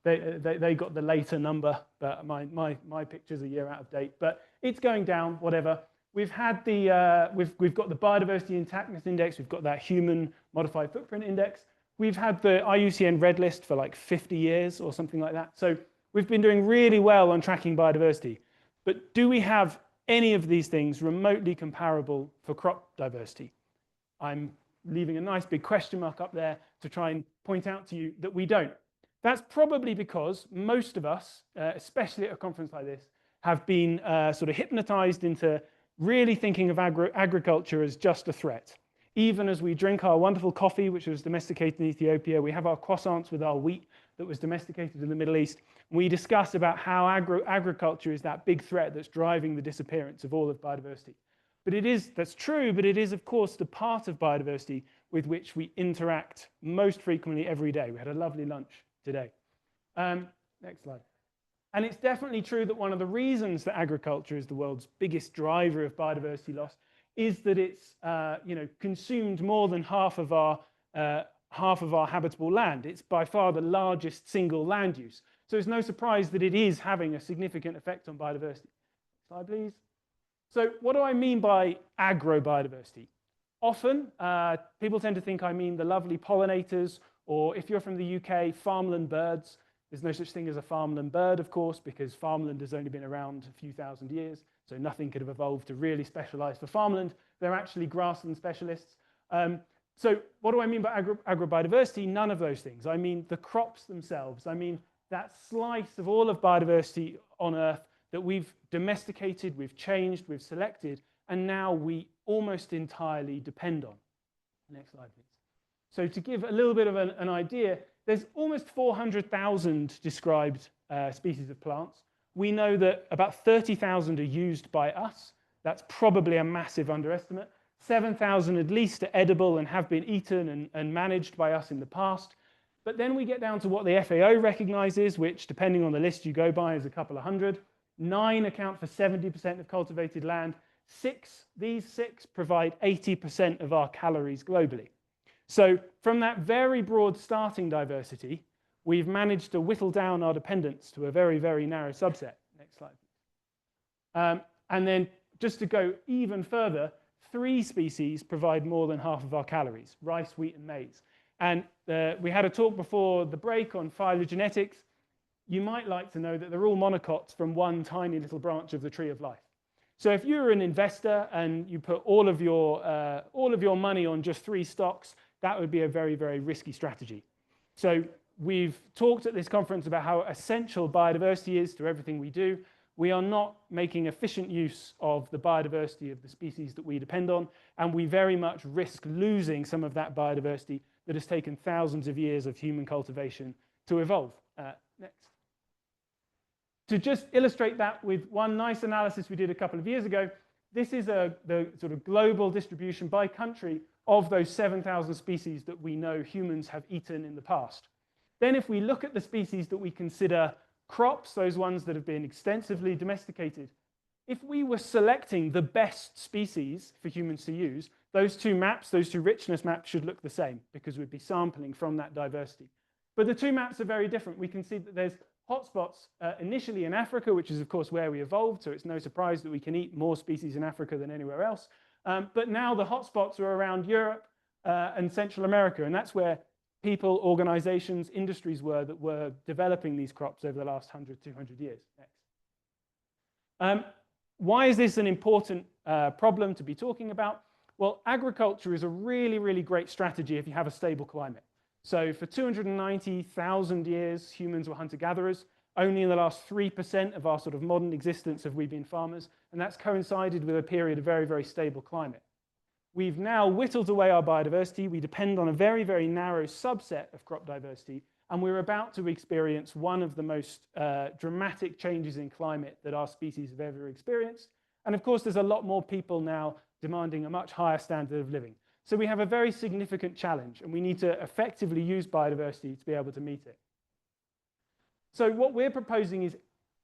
They got the later number, but my picture's a year out of date. But it's going down, whatever. We've had we've got the Biodiversity Intactness Index. We've got that Human Modified Footprint Index. We've had the IUCN Red List for like 50 years or something like that. So we've been doing really well on tracking biodiversity. But do we have any of these things remotely comparable for crop diversity? I'm leaving a nice big question mark up there to try and point out to you that we don't. That's probably because most of us, especially at a conference like this, have been sort of hypnotized into really thinking of agriculture as just a threat. Even as we drink our wonderful coffee, which was domesticated in Ethiopia, we have our croissants with our wheat that was domesticated in the Middle East. We discuss about how agriculture is that big threat that's driving the disappearance of all of biodiversity. But that's true, but it is, of course, the part of biodiversity with which we interact most frequently every day. We had a lovely lunch today. Next slide. And it's definitely true that one of the reasons that agriculture is the world's biggest driver of biodiversity loss is that it's consumed more than half of our habitable land. It's by far the largest single land use. So it's no surprise that it is having a significant effect on biodiversity. Slide, please. So what do I mean by agro-biodiversity? Often, people tend to think I mean the lovely pollinators, or if you're from the UK, farmland birds. There's no such thing as a farmland bird, of course, because farmland has only been around a few thousand years, so nothing could have evolved to really specialize for farmland. They're actually grassland specialists. So what do I mean by agro-biodiversity? None of those things. I mean the crops themselves. I mean that slice of all of biodiversity on Earth that we've domesticated, we've changed, we've selected, and now we almost entirely depend on. Next slide, please. So to give a little bit of an idea, there's almost 400,000 described species of plants. We know that about 30,000 are used by us. That's probably a massive underestimate. 7,000 at least are edible and have been eaten and managed by us in the past. But then we get down to what the FAO recognizes, which, depending on the list you go by, is a couple of hundred. 9 account for 70% of cultivated land. These six provide 80% of our calories globally. So from that very broad starting diversity, we've managed to whittle down our dependence to a very, very narrow subset. Next slide. And then just to go even further, 3 species provide more than half of our calories: rice, wheat, and maize. And we had a talk before the break on phylogenetics. You might like to know that they're all monocots from one tiny little branch of the tree of life. So if you're an investor and you put all of your money on just 3 stocks, that would be a very, very risky strategy. So we've talked at this conference about how essential biodiversity is to everything we do. We are not making efficient use of the biodiversity of the species that we depend on, and we very much risk losing some of that biodiversity that has taken thousands of years of human cultivation to evolve. Next. To just illustrate that with one nice analysis we did a couple of years ago, this is the sort of global distribution by country of those 7,000 species that we know humans have eaten in the past. Then if we look at the species that we consider crops, those ones that have been extensively domesticated, if we were selecting the best species for humans to use, those two maps, those two richness maps should look the same because we'd be sampling from that diversity. But the two maps are very different. We can see that there's hotspots initially in Africa, which is of course where we evolved, so it's no surprise that we can eat more species in Africa than anywhere else. But now the hotspots are around Europe and Central America, and that's where people, organizations, industries were that were developing these crops over the last 100, 200 years. Next. Why is this an important problem to be talking about? Well, agriculture is a really, really great strategy if you have a stable climate. So for 290,000 years, humans were hunter-gatherers. Only in the last 3% of our sort of modern existence have we been farmers, and that's coincided with a period of very, very stable climate. We've now whittled away our biodiversity. We depend on a very, very narrow subset of crop diversity, and we're about to experience one of the most dramatic changes in climate that our species have ever experienced. And of course, there's a lot more people now demanding a much higher standard of living. So we have a very significant challenge, and we need to effectively use biodiversity to be able to meet it. So what we're proposing is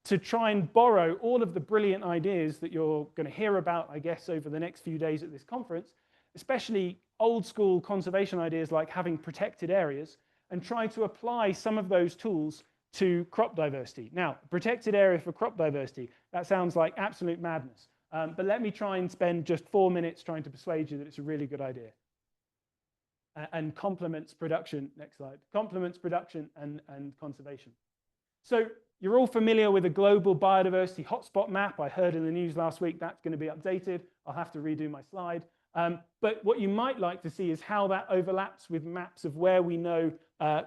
to try and borrow all of the brilliant ideas that you're going to hear about, I guess, over the next few days at this conference, especially old school conservation ideas like having protected areas, and try to apply some of those tools to crop diversity. Now, protected area for crop diversity, that sounds like absolute madness. But let me try and spend just 4 minutes trying to persuade you that it's a really good idea. And complements production, next slide, complements production and conservation. So you're all familiar with a global biodiversity hotspot map. I heard in the news last week that's going to be updated. I'll have to redo my slide. But what you might like to see is how that overlaps with maps of where we know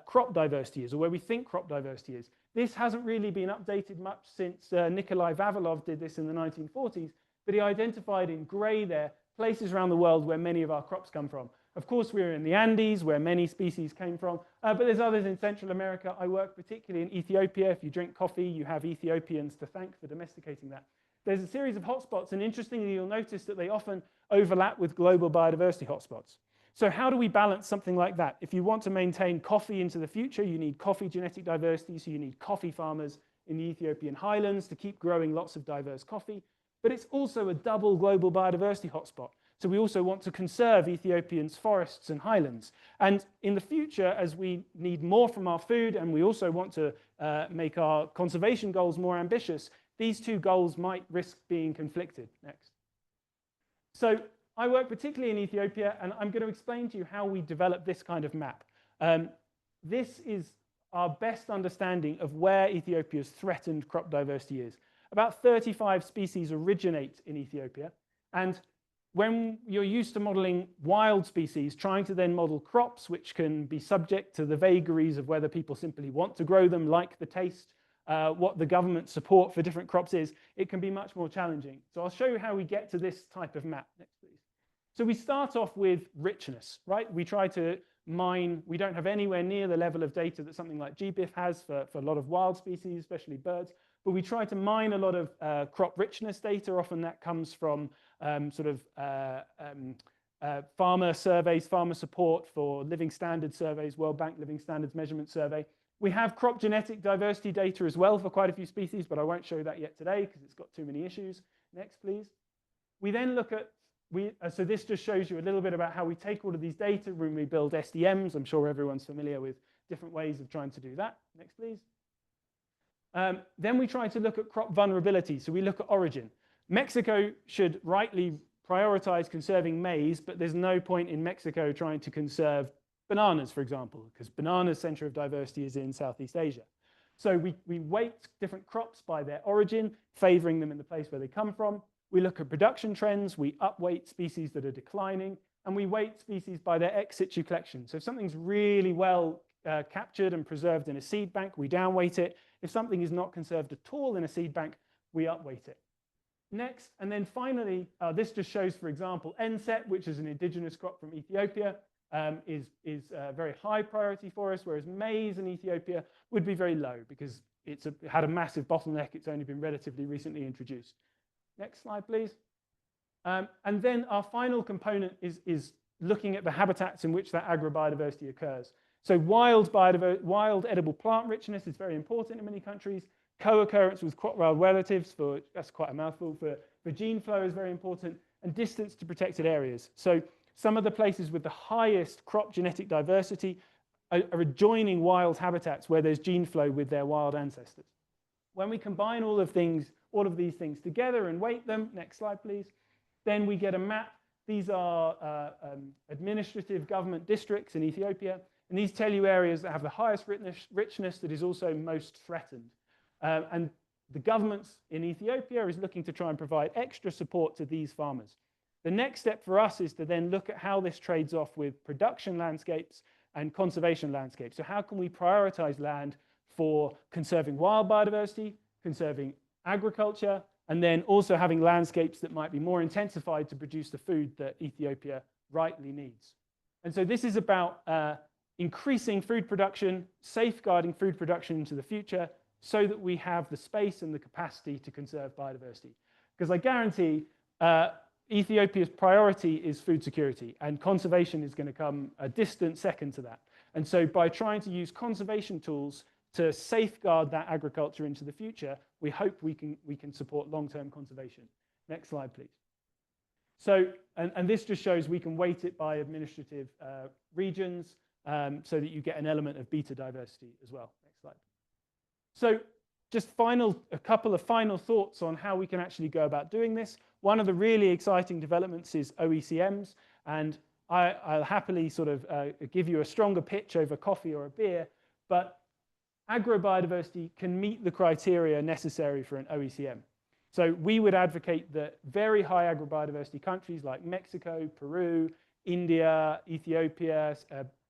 crop diversity is, or where we think crop diversity is. This hasn't really been updated much since Nikolai Vavilov did this in the 1940s, but he identified in gray there places around the world where many of our crops come from. Of course, we're in the Andes, where many species came from, but there's others in Central America. I work particularly in Ethiopia. If you drink coffee, you have Ethiopians to thank for domesticating that. There's a series of hotspots, and interestingly, you'll notice that they often overlap with global biodiversity hotspots. So how do we balance something like that? If you want to maintain coffee into the future, you need coffee genetic diversity, so you need coffee farmers in the Ethiopian highlands to keep growing lots of diverse coffee. But it's also a double global biodiversity hotspot. So we also want to conserve Ethiopia's forests and highlands. And in the future, as we need more from our food, and we also want to make our conservation goals more ambitious, these two goals might risk being conflicted. Next. So I work particularly in Ethiopia, and I'm going to explain to you how we develop this kind of map. This is our best understanding of where Ethiopia's threatened crop diversity is. About 35 species originate in Ethiopia, and when you're used to modeling wild species, trying to then model crops, which can be subject to the vagaries of whether people simply want to grow them, like the taste, what the government support for different crops is, it can be much more challenging. So I'll show you how we get to this type of map. Next, please. So we start off with richness, right? We try to mine. We don't have anywhere near the level of data that something like GBIF has for a lot of wild species, especially birds. But we try to mine a lot of crop richness data. Often that comes from farmer surveys, farmer support for living standard surveys, World Bank Living Standards Measurement Survey. We have crop genetic diversity data as well for quite a few species, but I won't show that yet today because it's got too many issues. Next, please. We then look at, so this just shows you a little bit about how we take all of these data when we build SDMs. I'm sure everyone's familiar with different ways of trying to do that. Next, please. Then we try to look at crop vulnerability. So we look at origin. Mexico should rightly prioritize conserving maize, but there's no point in Mexico trying to conserve bananas, for example, because bananas' center of diversity is in Southeast Asia. So we weight different crops by their origin, favoring them in the place where they come from. We look at production trends. We upweight species that are declining, and we weight species by their ex situ collection. So if something's really well captured and preserved in a seed bank, we downweight it. If something is not conserved at all in a seed bank, we upweight it. Next, and then finally, this just shows, for example, NSET, which is an indigenous crop from Ethiopia, is a very high priority for us, whereas maize in Ethiopia would be very low because it had a massive bottleneck. It's only been relatively recently introduced. Next slide, please. And then our final component is looking at the habitats in which that agrobiodiversity occurs. So wild edible plant richness is very important in many countries. Co-occurrence with crop-wild relatives, that's quite a mouthful, for gene flow is very important, and distance to protected areas. So some of the places with the highest crop genetic diversity are adjoining wild habitats where there's gene flow with their wild ancestors. When we combine all of these things together and weight them, next slide please, then we get a map. These are administrative government districts in Ethiopia, and these tell you areas that have the highest richness that is also most threatened. And the governments in Ethiopia is looking to try and provide extra support to these farmers. The next step for us is to then look at how this trades off with production landscapes and conservation landscapes. So how can we prioritize land for conserving wild biodiversity, conserving agriculture, and then also having landscapes that might be more intensified to produce the food that Ethiopia rightly needs. And so this is about increasing food production, safeguarding food production into the future, so that we have the space and the capacity to conserve biodiversity. Because I guarantee Ethiopia's priority is food security, and conservation is going to come a distant second to that. And so by trying to use conservation tools to safeguard that agriculture into the future, we hope we can support long-term conservation. Next slide, please. So, and this just shows we can weight it by administrative regions so that you get an element of beta diversity as well. Next slide. So just a couple of final thoughts on how we can actually go about doing this. One of the really exciting developments is OECMs, and I'll happily sort of give you a stronger pitch over coffee or a beer, but agrobiodiversity can meet the criteria necessary for an OECM. So we would advocate that very high agrobiodiversity countries like Mexico, Peru, India, Ethiopia,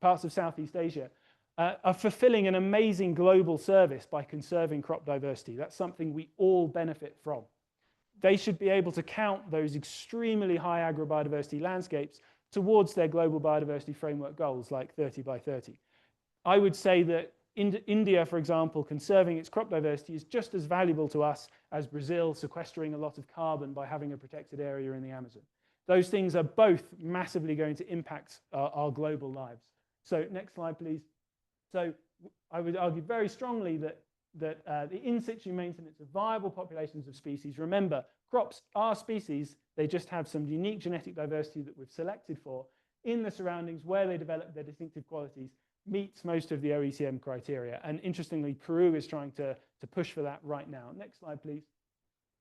parts of Southeast Asia, are fulfilling an amazing global service by conserving crop diversity. That's something we all benefit from. They should be able to count those extremely high agrobiodiversity landscapes towards their global biodiversity framework goals, like 30 by 30. I would say that India, for example, conserving its crop diversity is just as valuable to us as Brazil sequestering a lot of carbon by having a protected area in the Amazon. Those things are both massively going to impact our global lives. So next slide, please. So I would argue very strongly that the in situ maintenance of viable populations of species, remember, crops are species, they just have some unique genetic diversity that we've selected for in the surroundings where they develop their distinctive qualities, meets most of the OECM criteria. And interestingly, Peru is trying to push for that right now. Next slide, please.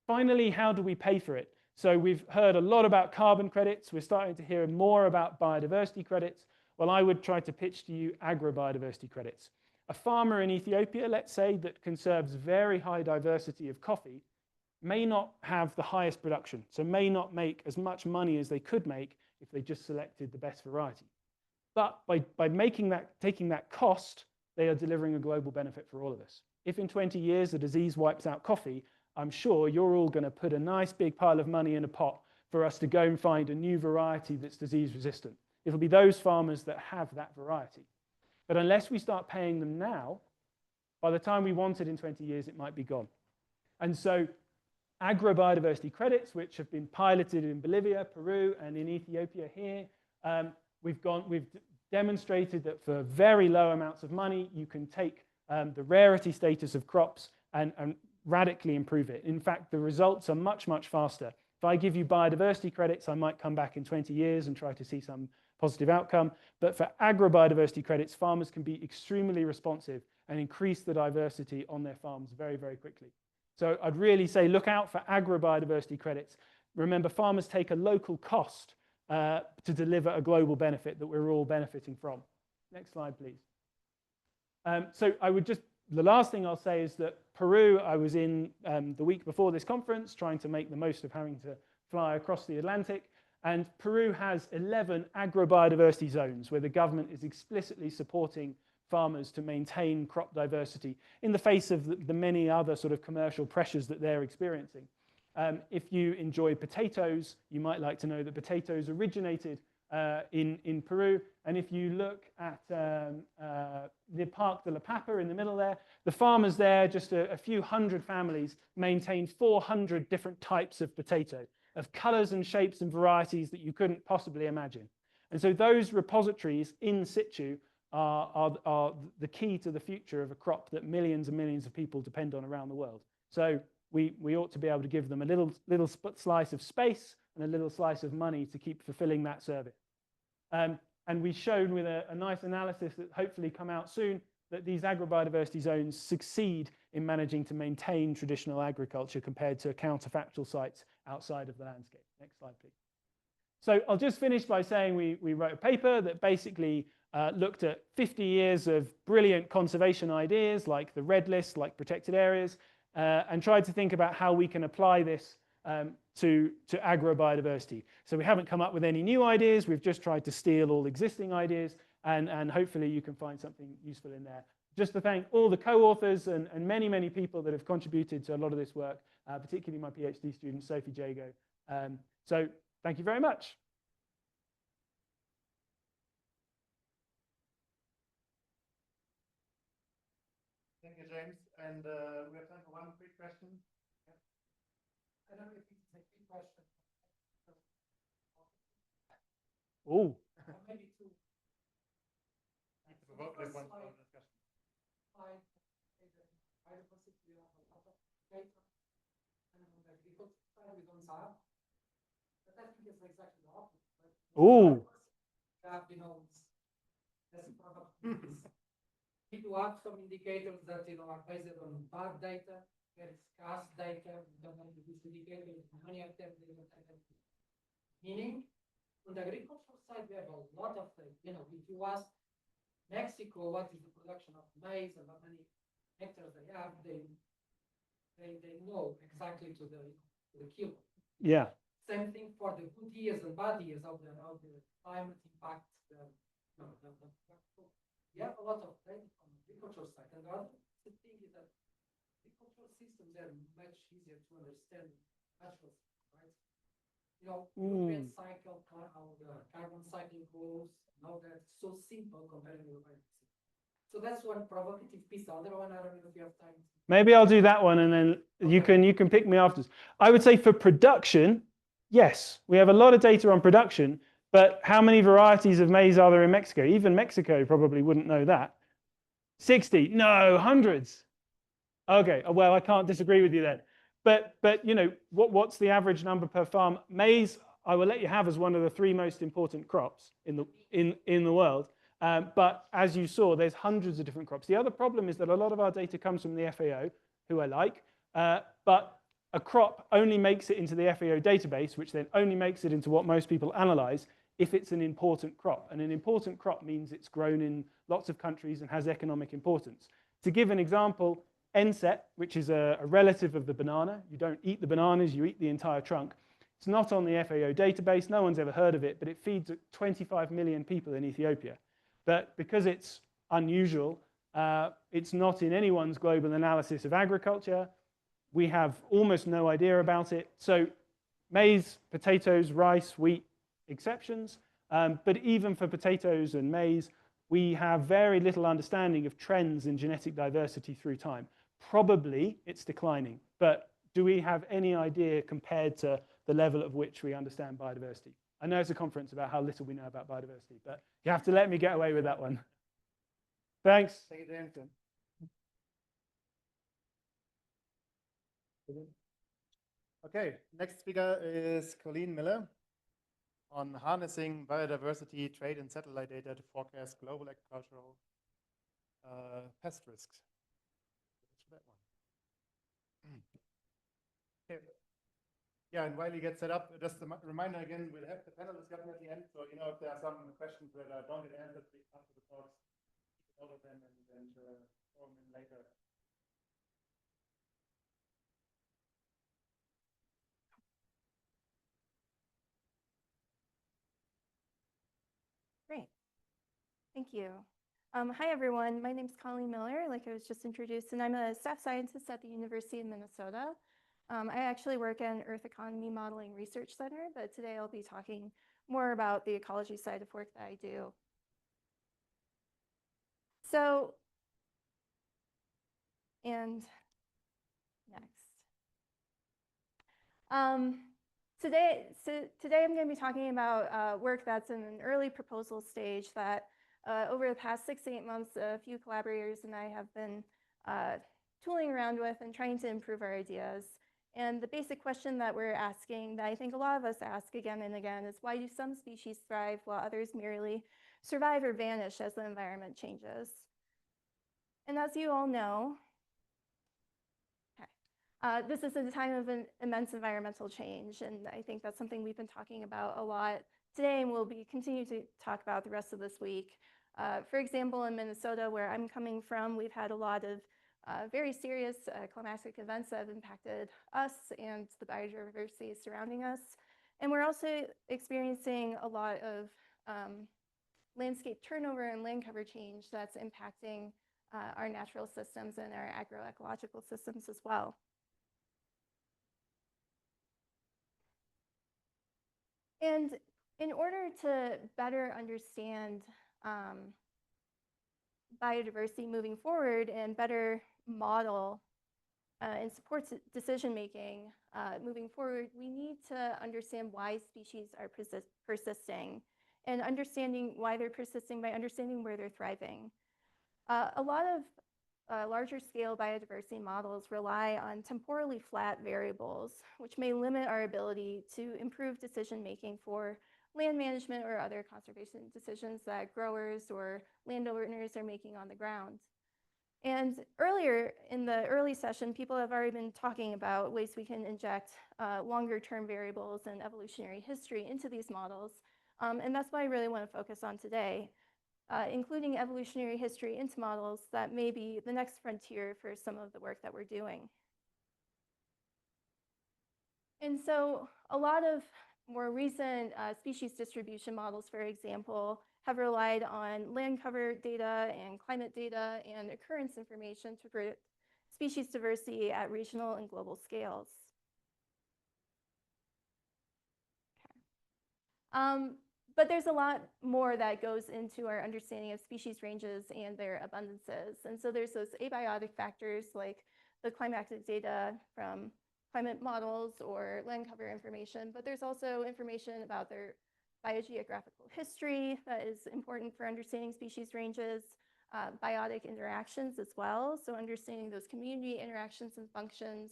Finally, how do we pay for it? So we've heard a lot about carbon credits. We're starting to hear more about biodiversity credits. Well, I would try to pitch to you agrobiodiversity credits. A farmer in Ethiopia, let's say, that conserves very high diversity of coffee may not have the highest production, so may not make as much money as they could make if they just selected the best variety. But by taking that cost, they are delivering a global benefit for all of us. If in 20 years a disease wipes out coffee, I'm sure you're all going to put a nice big pile of money in a pot for us to go and find a new variety that's disease resistant. It'll be those farmers that have that variety. But unless we start paying them now, by the time we want it in 20 years, it might be gone. And so agrobiodiversity credits, which have been piloted in Bolivia, Peru, and in Ethiopia here, we've demonstrated that for very low amounts of money, you can take the rarity status of crops and radically improve it. In fact, the results are much, much faster. If I give you biodiversity credits, I might come back in 20 years and try to see some positive outcome. But for agrobiodiversity credits, farmers can be extremely responsive and increase the diversity on their farms very, very quickly. So I'd really say look out for agrobiodiversity credits. Remember, farmers take a local cost to deliver a global benefit that we're all benefiting from. Next slide, please. So the last thing I'll say is that Peru, I was in the week before this conference trying to make the most of having to fly across the Atlantic. And Peru has 11 agrobiodiversity zones where the government is explicitly supporting farmers to maintain crop diversity in the face of the many other sort of commercial pressures that they're experiencing. If you enjoy potatoes, you might like to know that potatoes originated in Peru. And if you look at the Parque de la Papa in the middle there, the farmers there, just a few hundred families, maintain 400 different types of potato, of colors and shapes and varieties that you couldn't possibly imagine. And so those repositories in situ are the key to the future of a crop that millions and millions of people depend on around the world. So we ought to be able to give them a little slice of space and a little slice of money to keep fulfilling that service. And we showed with a nice analysis that hopefully come out soon that these agrobiodiversity zones succeed in managing to maintain traditional agriculture compared to counterfactual sites outside of the landscape. Next slide, please. So I'll just finish by saying we wrote a paper that basically looked at 50 years of brilliant conservation ideas like the red list, like protected areas, and tried to think about how we can apply this to agrobiodiversity. So we haven't come up with any new ideas, we've just tried to steal all existing ideas, and hopefully you can find something useful in there. Just to thank all the co-authors and many, many people that have contributed to a lot of this work, particularly my PhD student, Sophie Jago. So thank you very much. Thank you, James. And we have time for one quick question. Yeah. I don't know if it's a quick question. Oh. Maybe two. Provocative one for discussion. Biodiversity of a lot of data, and agriculture side we don't have. But I think it's exactly the opposite. Right? Ooh. Have, less probabilities. People have some indicators that are based on bad data, very scarce data. We don't know these indicators. Many of them they don't have any meaning. On the agricultural side, we have a lot of things. If you ask Mexico what is the production of maize and how many hectares they have, they know exactly to the kilo. Yeah. Same thing for the good years and bad years of the climate impact. We have a lot of data on the agricultural side. And the other thing is that agricultural systems are much easier to understand natural systems, right? Nutrient cycle, how the carbon cycle goes, now that's so simple compared to the biodiversity. So that's one provocative piece. The other one, I don't know if you have time. Maybe I'll do that one and then okay. you can pick me afterwards. I would say for production, yes, we have a lot of data on production, but how many varieties of maize are there in Mexico? Even Mexico probably wouldn't know that. 60? No, hundreds. Okay, well, I can't disagree with you then. But what's the average number per farm? Maize, I will let you have as one of the 3 most important crops in the world. But as you saw, there's hundreds of different crops. The other problem is that a lot of our data comes from the FAO, who I like, but a crop only makes it into the FAO database, which then only makes it into what most people analyze if it's an important crop. And an important crop means it's grown in lots of countries and has economic importance. To give an example, NSET, which is a relative of the banana, you don't eat the bananas, you eat the entire trunk. It's not on the FAO database, no one's ever heard of it, but it feeds 25 million people in Ethiopia. But because it's unusual, it's not in anyone's global analysis of agriculture. We have almost no idea about it. So maize, potatoes, rice, wheat, exceptions. But even for potatoes and maize, we have very little understanding of trends in genetic diversity through time. Probably it's declining, but do we have any idea compared to the level at which we understand biodiversity? I know it's a conference about how little we know about biodiversity, but you have to let me get away with that one. Thanks. Thank you, James. Okay, next speaker is Colleen Miller on harnessing biodiversity, trade, and satellite data to forecast global agricultural pest risks. That one. Okay. Yeah, and while you get set up, just a reminder again, we'll have the panel discussion at the end. So, if there are some questions that don't get answered after the talks, keep all of them and throw them in later. Great. Thank you. Hi, everyone. My name is Colleen Miller, like I was just introduced, and I'm a staff scientist at the University of Minnesota. I actually work at an Earth Economy Modeling Research Center, but today I'll be talking more about the ecology side of work that I do. So, and next. Today I'm going to be talking about work that's in an early proposal stage that over the past 6 to 8 months, a few collaborators and I have been tooling around with and trying to improve our ideas. And the basic question that we're asking, that I think a lot of us ask again and again, is why do some species thrive while others merely survive or vanish as the environment changes? And as you all know, this is a time of an immense environmental change, and I think that's something we've been talking about a lot today and we'll be continue to talk about the rest of this week. For example, in Minnesota, where I'm coming from, we've had a lot of very serious climatic events that have impacted us and the biodiversity surrounding us. And we're also experiencing a lot of landscape turnover and land cover change that's impacting our natural systems and our agroecological systems as well. And in order to better understand biodiversity moving forward and better model and support decision making moving forward, we need to understand why species are persisting and understanding why they're persisting by understanding where they're thriving. A lot of larger scale biodiversity models rely on temporally flat variables, which may limit our ability to improve decision making for land management or other conservation decisions that growers or landowners are making on the ground. And earlier in the early session, people have already been talking about ways we can inject longer term variables and evolutionary history into these models. And that's what I really want to focus on today. Including evolutionary history into models that may be the next frontier for some of the work that we're doing. And so a lot of more recent species distribution models, for example, have relied on land cover data and climate data and occurrence information to predict species diversity at regional and global scales. Okay. But there's a lot more that goes into our understanding of species ranges and their abundances. And so there's those abiotic factors like the climatic data from climate models or land cover information, but there's also information about their biogeographical history that is important for understanding species ranges, biotic interactions as well. So understanding those community interactions and functions,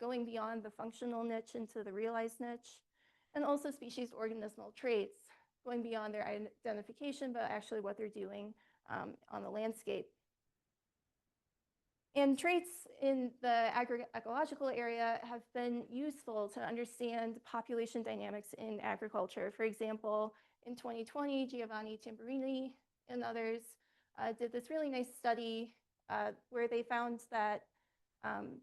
going beyond the functional niche into the realized niche, and also species organismal traits, going beyond their identification, but actually what they're doing on the landscape. And traits in the agroecological area have been useful to understand population dynamics in agriculture. For example, in 2020, Giovanni Tamburini and others did this really nice study where they found that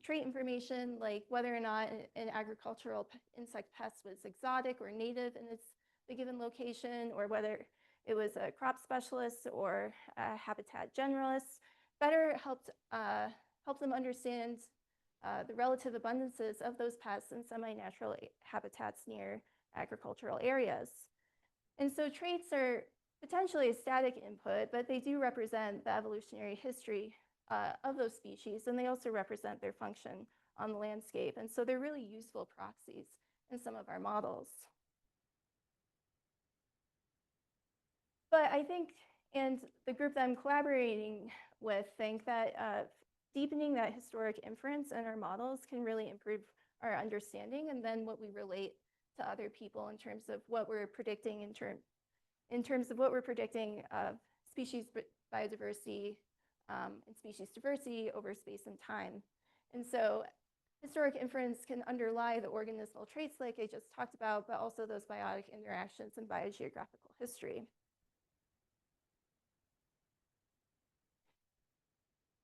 trait information, like whether or not an agricultural insect pest was exotic or native in the given location, or whether it was a crop specialist or a habitat generalist, better helped them understand the relative abundances of those pests in semi-natural habitats near agricultural areas. And so traits are potentially a static input, but they do represent the evolutionary history of those species, and they also represent their function on the landscape. And so they're really useful proxies in some of our models. But I think, and the group that I'm collaborating with think that deepening that historic inference in our models can really improve our understanding and then what we relate to other people in terms of what we're predicting in terms of what we're predicting of species biodiversity and species diversity over space and time. And so historic inference can underlie the organismal traits like I just talked about, but also those biotic interactions and biogeographical history.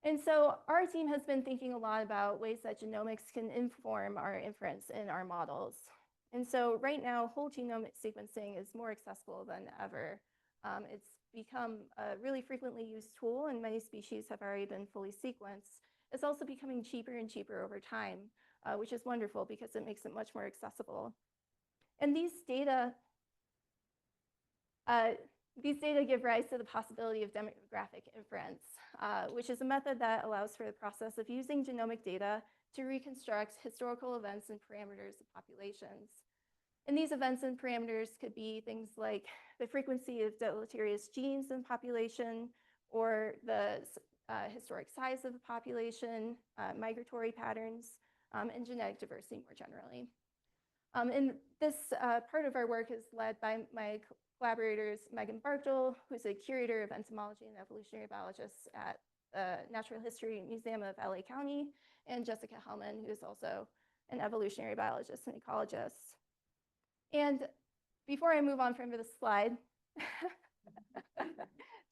And so our team has been thinking a lot about ways that genomics can inform our inference in our models. And so right now, whole genome sequencing is more accessible than ever. It's become a really frequently used tool, and many species have already been fully sequenced, it's also becoming cheaper and cheaper over time, which is wonderful because it makes it much more accessible. And these data give rise to the possibility of demographic inference, which is a method that allows for the process of using genomic data to reconstruct historical events and parameters of populations. And these events and parameters could be things like the frequency of deleterious genes in population, or the historic size of the population, migratory patterns, and genetic diversity more generally. And this part of our work is led by my collaborators, Megan Bartel, who's a curator of entomology and evolutionary biologist at the Natural History Museum of LA County, and Jessica Hellman, who is also an evolutionary biologist and ecologist. And before I move on from this slide,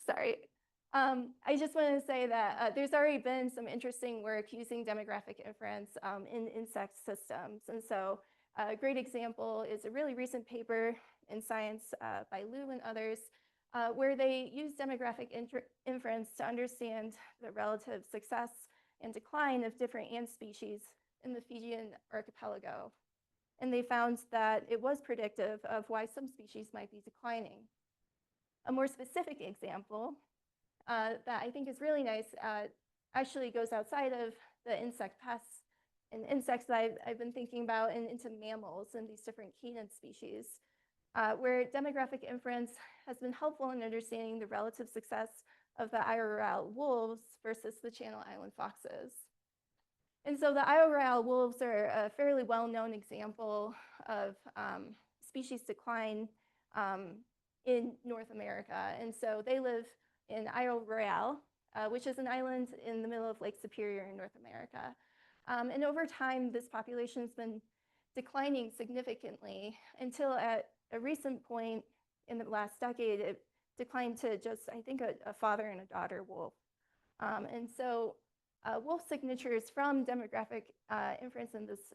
sorry, I just want to say that there's already been some interesting work using demographic inference in insect systems. And so a great example is a really recent paper in Science by Liu and others, where they use demographic inference to understand the relative success and decline of different ant species in the Fijian archipelago. And they found that it was predictive of why some species might be declining. A more specific example that I think is really nice actually goes outside of the insect pests and insects that I've been thinking about, and into mammals and these different canid species, where demographic inference has been helpful in understanding the relative success of the Ioral wolves versus the Channel Island foxes. And so the Ioral wolves are a fairly well-known example of species decline in North America. And so they live in Isle Royale, which is an island in the middle of Lake Superior in North America. And over time, this population's been declining significantly until at a recent point in the last decade, it declined to just, I think, a father and a daughter wolf. And so wolf signatures from demographic inference and this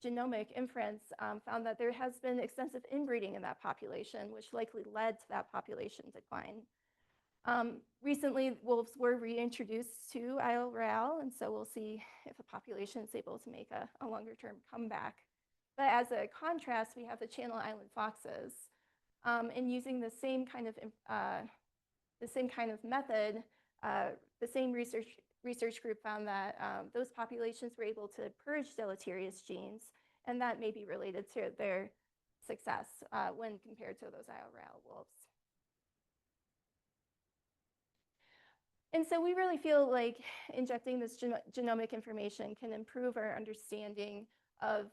genomic inference found that there has been extensive inbreeding in that population, which likely led to that population decline. Recently, wolves were reintroduced to Isle Royale, and so we'll see if the population is able to make a longer-term comeback. But as a contrast, we have the Channel Island foxes, and using the same kind of method, the same research group found that those populations were able to purge deleterious genes, and that may be related to their success when compared to those Isle Royale wolves. And so we really feel like injecting this genomic information can improve our understanding of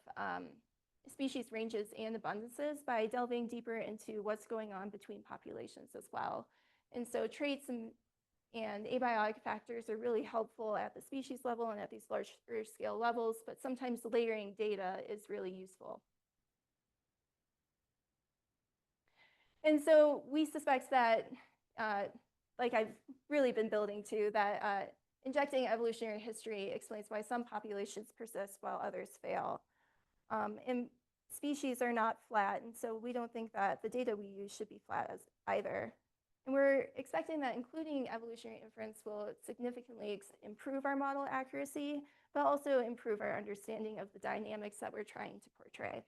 species ranges and abundances by delving deeper into what's going on between populations as well. And so traits and abiotic factors are really helpful at the species level and at these larger scale levels, but sometimes layering data is really useful. And so we suspect that, like I've really been building to, that injecting evolutionary history explains why some populations persist while others fail. And species are not flat, and so we don't think that the data we use should be flat as either. And we're expecting that including evolutionary inference will significantly improve our model accuracy, but also improve our understanding of the dynamics that we're trying to portray.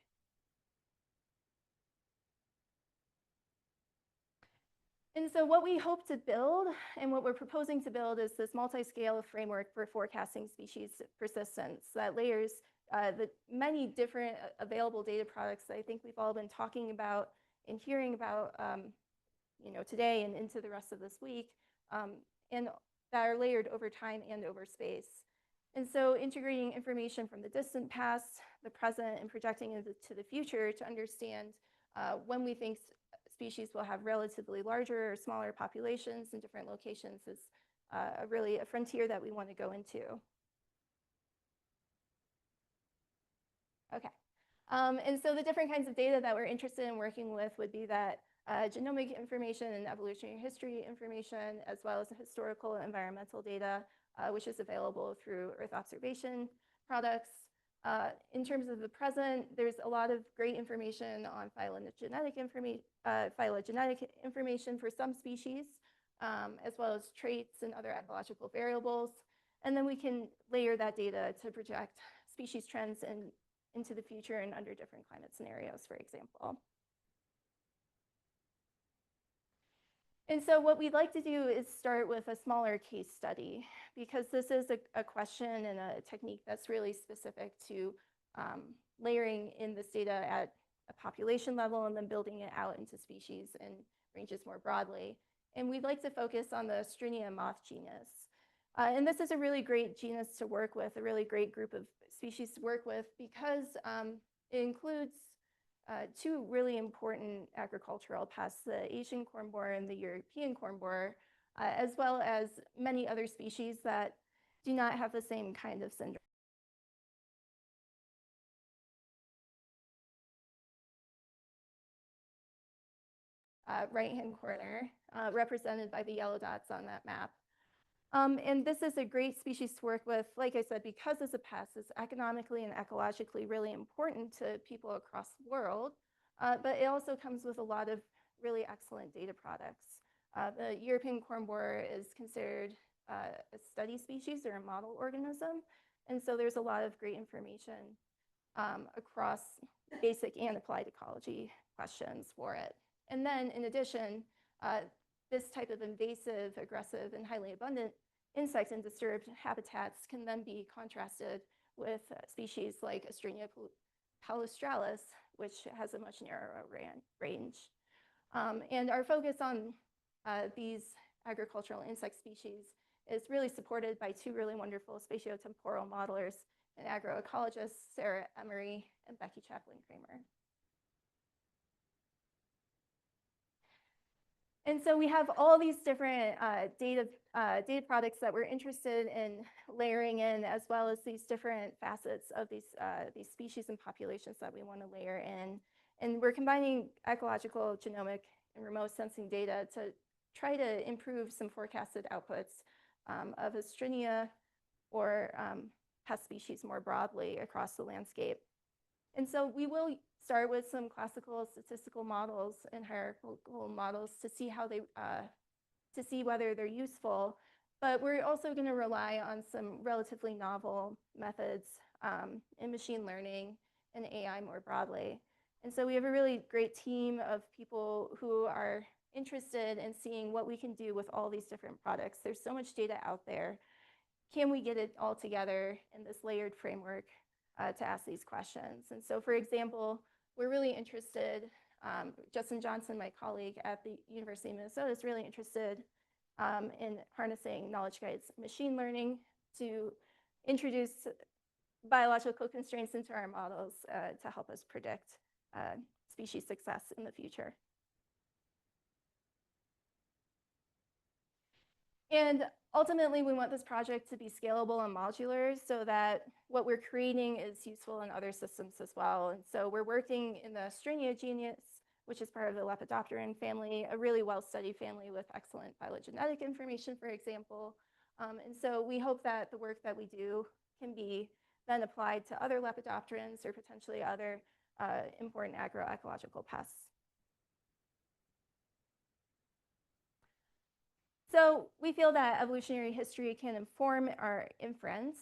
And so what we hope to build and what we're proposing to build is this multi-scale framework for forecasting species persistence that layers the many different available data products that I think we've all been talking about and hearing about today and into the rest of this week, and that are layered over time and over space. And so integrating information from the distant past, the present, and projecting into the future to understand when we think species will have relatively larger or smaller populations in different locations is really a frontier that we want to go into. Okay, and so the different kinds of data that we're interested in working with would be that genomic information and evolutionary history information, as well as historical and environmental data, which is available through Earth observation products, In terms of the present, there's a lot of great information on phylogenetic information for some species, as well as traits and other ecological variables. And then we can layer that data to project species trends into the future and under different climate scenarios, for example. And so what we'd like to do is start with a smaller case study, because this is a question and a technique that's really specific to layering in this data at a population level and then building it out into species and ranges more broadly. And we'd like to focus on the Strinia moth genus. And this is a really great genus to work with, a really great group of species to work with, because it includes two really important agricultural pests, the Asian corn borer and the European corn borer, as well as many other species that do not have the same kind of syndrome. Right-hand corner, represented by the yellow dots on that map. And this is a great species to work with, like I said, because it's a pest, it's economically and ecologically really important to people across the world, but it also comes with a lot of really excellent data products. The European corn borer is considered a study species or a model organism, and so there's a lot of great information across basic and applied ecology questions for it. And then in addition, this type of invasive, aggressive, and highly abundant insect in disturbed habitats can then be contrasted with species like Strinia palustralis, which has a much narrower range. And our focus on these agricultural insect species is really supported by two really wonderful spatiotemporal modelers and agroecologists, Sarah Emery and Becky Chaplin-Kramer. And so we have all these different data products that we're interested in layering in, as well as these different facets of these species and populations that we want to layer in. And we're combining ecological, genomic, and remote sensing data to try to improve some forecasted outputs of Strinia or pest species more broadly across the landscape. And so we will start with some classical statistical models and hierarchical models to see how they, to see whether they're useful. But we're also going to rely on some relatively novel methods in machine learning and AI more broadly. And so we have a really great team of people who are interested in seeing what we can do with all these different products. There's so much data out there. Can we get it all together in this layered framework to ask these questions? And so, for example, we're really interested, Justin Johnson, my colleague at the University of Minnesota, is really interested in harnessing knowledge guides machine learning to introduce biological constraints into our models to help us predict species success in the future. And ultimately, we want this project to be scalable and modular so that what we're creating is useful in other systems as well. And so we're working in the Strinia genus, which is part of the Lepidopteran family, a really well-studied family with excellent phylogenetic information, for example. And so we hope that the work that we do can be then applied to other Lepidopterans or potentially other important agroecological pests. So we feel that evolutionary history can inform our inference,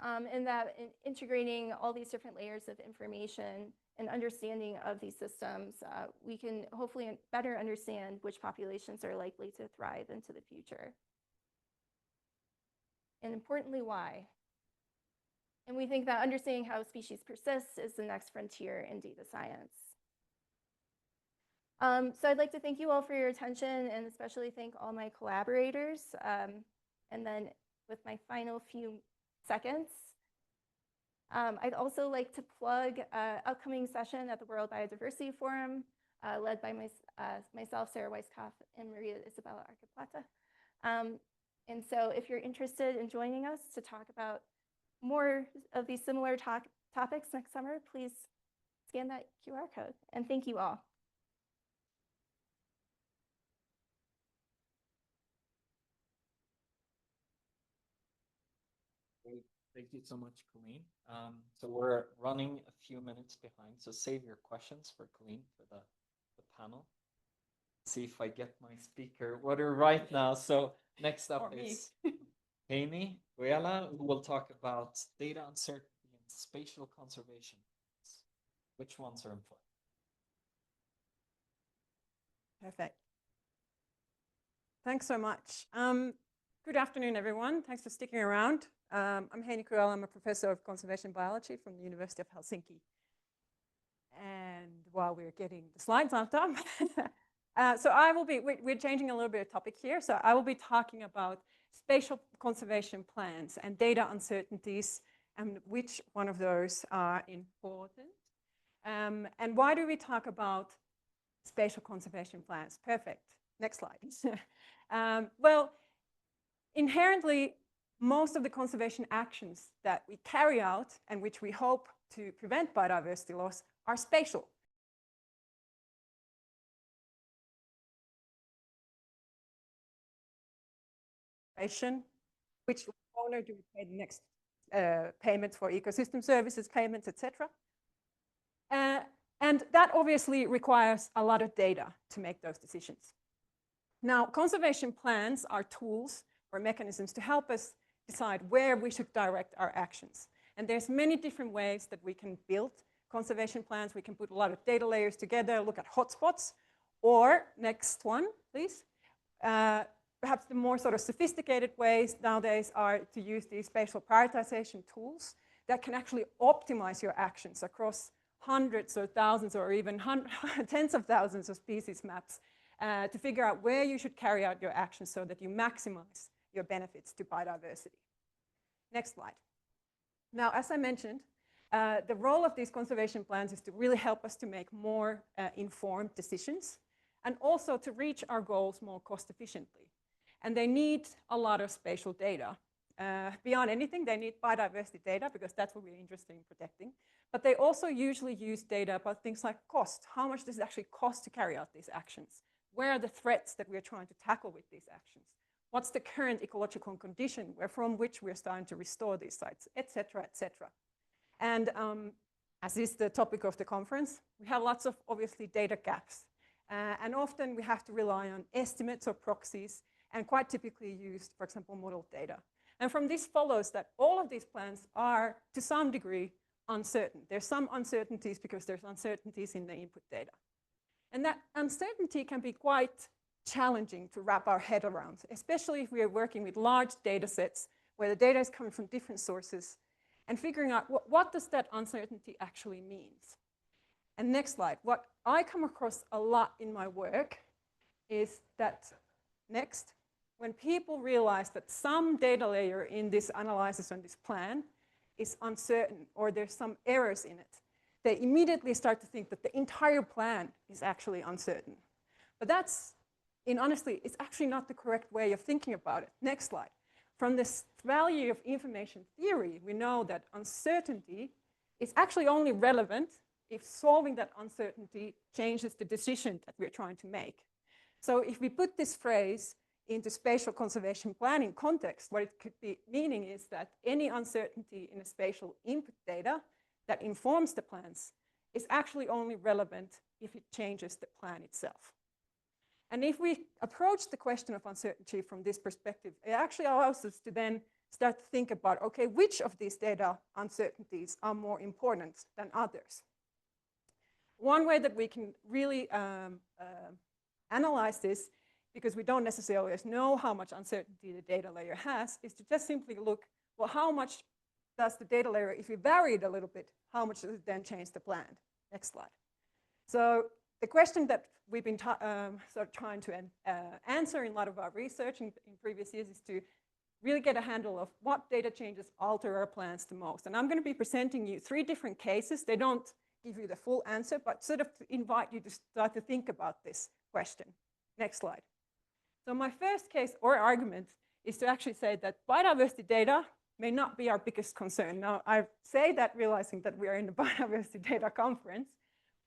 and that in integrating all these different layers of information and understanding of these systems, we can hopefully better understand which populations are likely to thrive into the future. And importantly, why? And we think that understanding how species persist is the next frontier in data science. So I'd like to thank you all for your attention, and especially thank all my collaborators. And then with my final few seconds, I'd also like to plug an upcoming session at the World Biodiversity Forum, led by myself, Sarah Weisskopf, and Maria Isabella Arqueplata. And so if you're interested in joining us to talk about more of these similar topics next summer, please scan that QR code. And thank you all. Thank you so much, Colleen. So we're running a few minutes behind, so save your questions for Colleen for the panel. See if I get my speaker order right now. So next up is Heini Guela, who will talk about data uncertainty and spatial conservation. Which ones are important? Perfect. Thanks so much. Good afternoon, everyone. Thanks for sticking around. I'm Heini Guela. I'm a professor of conservation biology from the University of Helsinki. And while we're getting the slides up, so I will be, we're changing a little bit of topic here. So I will be talking about spatial conservation plans and data uncertainties and which one of those are important. And why do we talk about spatial conservation plans? Perfect. Next slide. Well, inherently, most of the conservation actions that we carry out and which we hope to prevent biodiversity loss are spatial. Which owner do we pay the next payments for ecosystem services, payments, etc. And that obviously requires a lot of data to make those decisions. Now, conservation plans are tools or mechanisms to help us decide where we should direct our actions. And there's many different ways that we can build conservation plans. We can put a lot of data layers together, look at hotspots, or next one, please. Perhaps the more sort of sophisticated ways nowadays are to use these spatial prioritization tools that can actually optimize your actions across hundreds or thousands or even tens of thousands of species maps to figure out where you should carry out your actions so that you maximize your benefits to biodiversity. Next slide. Now, as I mentioned, the role of these conservation plans is to really help us to make more informed decisions and also to reach our goals more cost efficiently. And they need a lot of spatial data. Beyond anything, they need biodiversity data because that's what we're interested in protecting. But they also usually use data about things like cost. How much does it actually cost to carry out these actions? Where are the threats that we're trying to tackle with these actions? What's the current ecological condition from which we're starting to restore these sites, et cetera, et cetera. And as is the topic of the conference, we have lots of obviously data gaps. And often we have to rely on estimates or proxies and quite typically used, for example, modeled data. And from this follows that all of these plans are, to some degree, uncertain. There's some uncertainties because there's uncertainties in the input data. And that uncertainty can be quite challenging to wrap our head around, especially if we are working with large data sets where the data is coming from different sources and figuring out what does that uncertainty actually means. And next slide. What I come across a lot in my work is that, next, when people realize that some data layer in this analysis on this plan is uncertain or there's some errors in it, they immediately start to think that the entire plan is actually uncertain. But that's, honestly, it's actually not the correct way of thinking about it. Next slide. From this value of information theory, we know that uncertainty is actually only relevant if solving that uncertainty changes the decision that we're trying to make. So if we put this phrase into spatial conservation planning context, what it could be meaning is that any uncertainty in a spatial input data that informs the plans is actually only relevant if it changes the plan itself. And if we approach the question of uncertainty from this perspective, it actually allows us to then start to think about, okay, which of these data uncertainties are more important than others? One way that we can really analyze this, because we don't necessarily know how much uncertainty the data layer has, is to just simply look, well, how much does the data layer, if we vary it a little bit, how much does it then change the plan? Next slide. So the question that we've been sort of trying to answer in a lot of our research in previous years is to really get a handle of what data changes alter our plans the most. And I'm going to be presenting you 3 different cases. They don't give you the full answer, but sort of to invite you to start to think about this question. Next slide. So my first case or argument is to actually say that biodiversity data may not be our biggest concern. Now, I say that realizing that we are in the biodiversity data conference,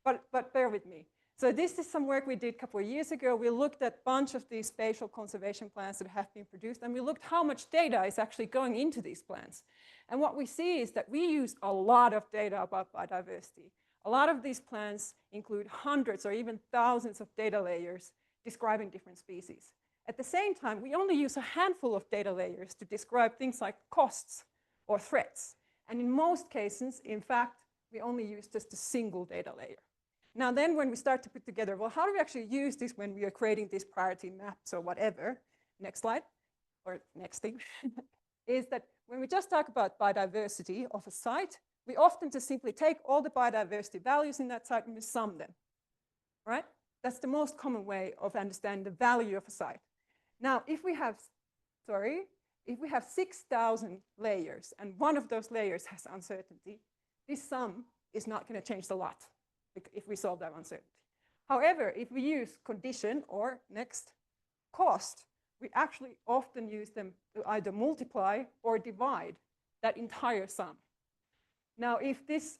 but bear with me. So this is some work we did a couple of years ago. We looked at a bunch of these spatial conservation plans that have been produced, and we looked how much data is actually going into these plans. And what we see is that we use a lot of data about biodiversity. A lot of these plans include hundreds or even thousands of data layers describing different species. At the same time, we only use a handful of data layers to describe things like costs or threats. And in most cases, in fact, we only use just a single data layer. Now then, when we start to put together, well, how do we actually use this when we are creating these priority maps or whatever? Next slide, or next thing, is that when we just talk about biodiversity of a site, we often just simply take all the biodiversity values in that site and we sum them, right? That's the most common way of understanding the value of a site. Now, if we have 6,000 layers and one of those layers has uncertainty, this sum is not going to change a lot if we solve that uncertainty. However, if we use condition or next cost, we actually often use them to either multiply or divide that entire sum. Now, if this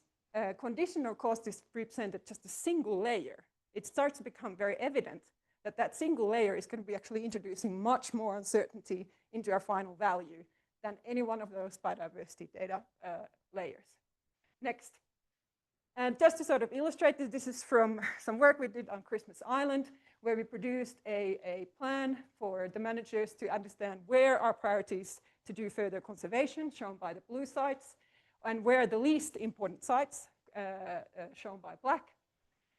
condition or cost is represented just a single layer, it starts to become very evident that that single layer is going to be actually introducing much more uncertainty into our final value than any one of those biodiversity data layers. Next. And just to sort of illustrate this, this is from some work we did on Christmas Island, where we produced a plan for the managers to understand where are priorities to do further conservation, shown by the blue sites, and where are the least important sites, shown by black.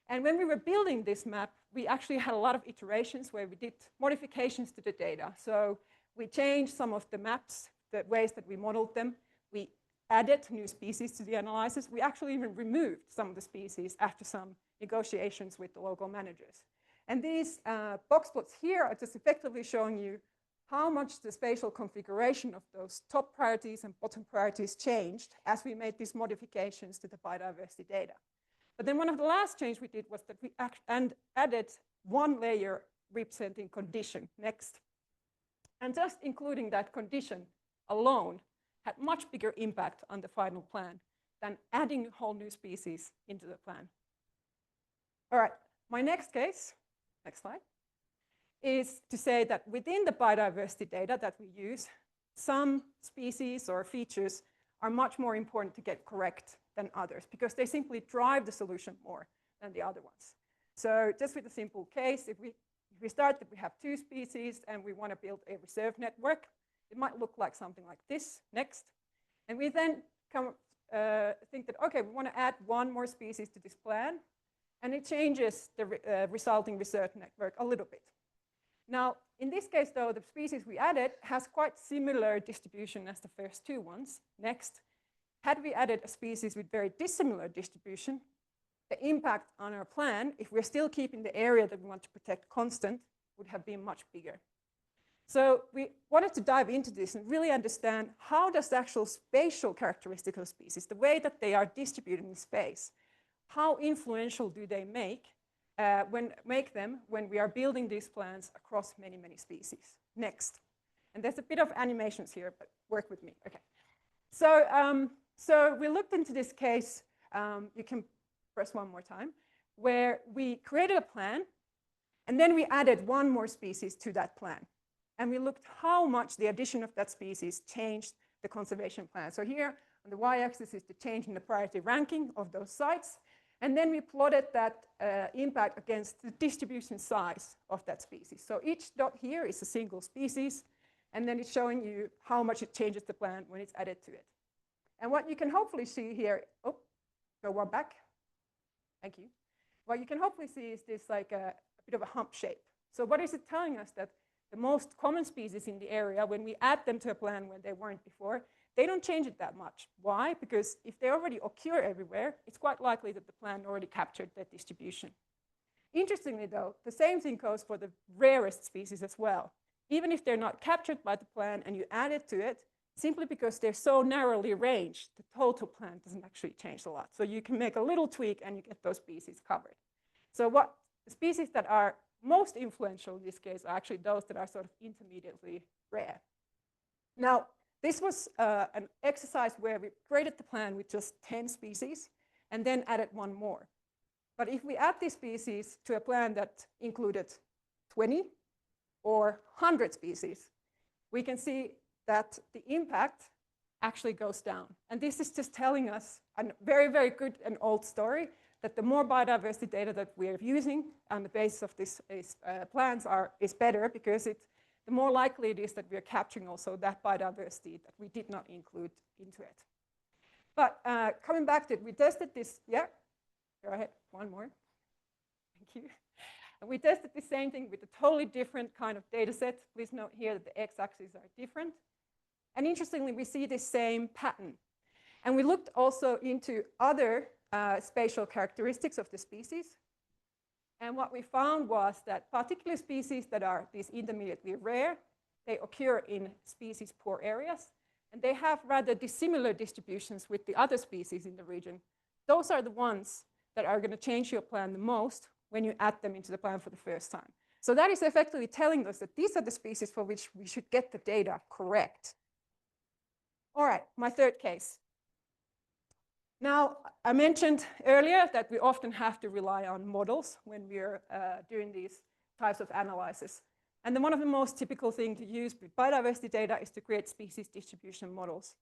And when we were building this map, we actually had a lot of iterations where we did modifications to the data. So we changed some of the maps, the ways that we modeled them. We added new species to the analysis. We actually even removed some of the species after some negotiations with the local managers. And these box plots here are just effectively showing you how much the spatial configuration of those top priorities and bottom priorities changed as we made these modifications to the biodiversity data. But then one of the last changes we did was that we added one layer representing condition. Next. And just including that condition alone had much bigger impact on the final plan than adding whole new species into the plan. All right, my next case, next slide, is to say that within the biodiversity data that we use, some species or features are much more important to get correct than others because they simply drive the solution more than the other ones. So just with a simple case, if we start that we have two species and we want to build a reserve network, it might look like something like this. Next. And we then think that, okay, we want to add one more species to this plan, and it changes the resulting reserve network a little bit. Now, in this case, though, the species we added has quite similar distribution as the first two ones. Next. Had we added a species with very dissimilar distribution, the impact on our plan, if we're still keeping the area that we want to protect constant, would have been much bigger. So we wanted to dive into this and really understand how does the actual spatial characteristic of species, the way that they are distributed in space, how influential do they make them when we are building these plans across many, many species. Next. And there's a bit of animations here, but work with me. Okay. So we looked into this case, you can press one more time, where we created a plan, and then we added one more species to that plan. And we looked how much the addition of that species changed the conservation plan. So here on the y-axis is the change in the priority ranking of those sites. And then we plotted that impact against the distribution size of that species. So each dot here is a single species, and then it's showing you how much it changes the plan when it's added to it. And what you can hopefully see here, oh, go one back. Thank you. What you can hopefully see is this like a bit of a hump shape. So what is it telling us? That the most common species in the area, when we add them to a plan when they weren't before, they don't change it that much. Why? Because if they already occur everywhere, it's quite likely that the plan already captured that distribution. Interestingly, though, the same thing goes for the rarest species as well. Even if they're not captured by the plan and you add it to it, simply because they're so narrowly ranged, the total plan doesn't actually change a lot. So you can make a little tweak and you get those species covered. So what the species that are most influential in this case are actually those that are sort of intermediately rare. Now, this was an exercise where we created the plan with just 10 species and then added one more. But if we add these species to a plan that included 20 or 100 species, we can see that the impact actually goes down. And this is just telling us a very, very good and old story that the more biodiversity data that we are using on the basis of these plans is better, because the more likely it is that we are capturing also that biodiversity that we did not include into it. But coming back to it, we tested this. Yeah, go ahead, one more. Thank you. And we tested the same thing with a totally different kind of data set. Please note here that the x-axes are different. And interestingly, we see the same pattern. And we looked also into other spatial characteristics of the species. And what we found was that particular species that are these intermediately rare, they occur in species poor areas, and they have rather dissimilar distributions with the other species in the region. Those are the ones that are going to change your plan the most when you add them into the plan for the first time. So that is effectively telling us that these are the species for which we should get the data correct. All right, my third case. Now, I mentioned earlier that we often have to rely on models when we're doing these types of analysis. And then one of the most typical things to use with biodiversity data is to create species distribution models.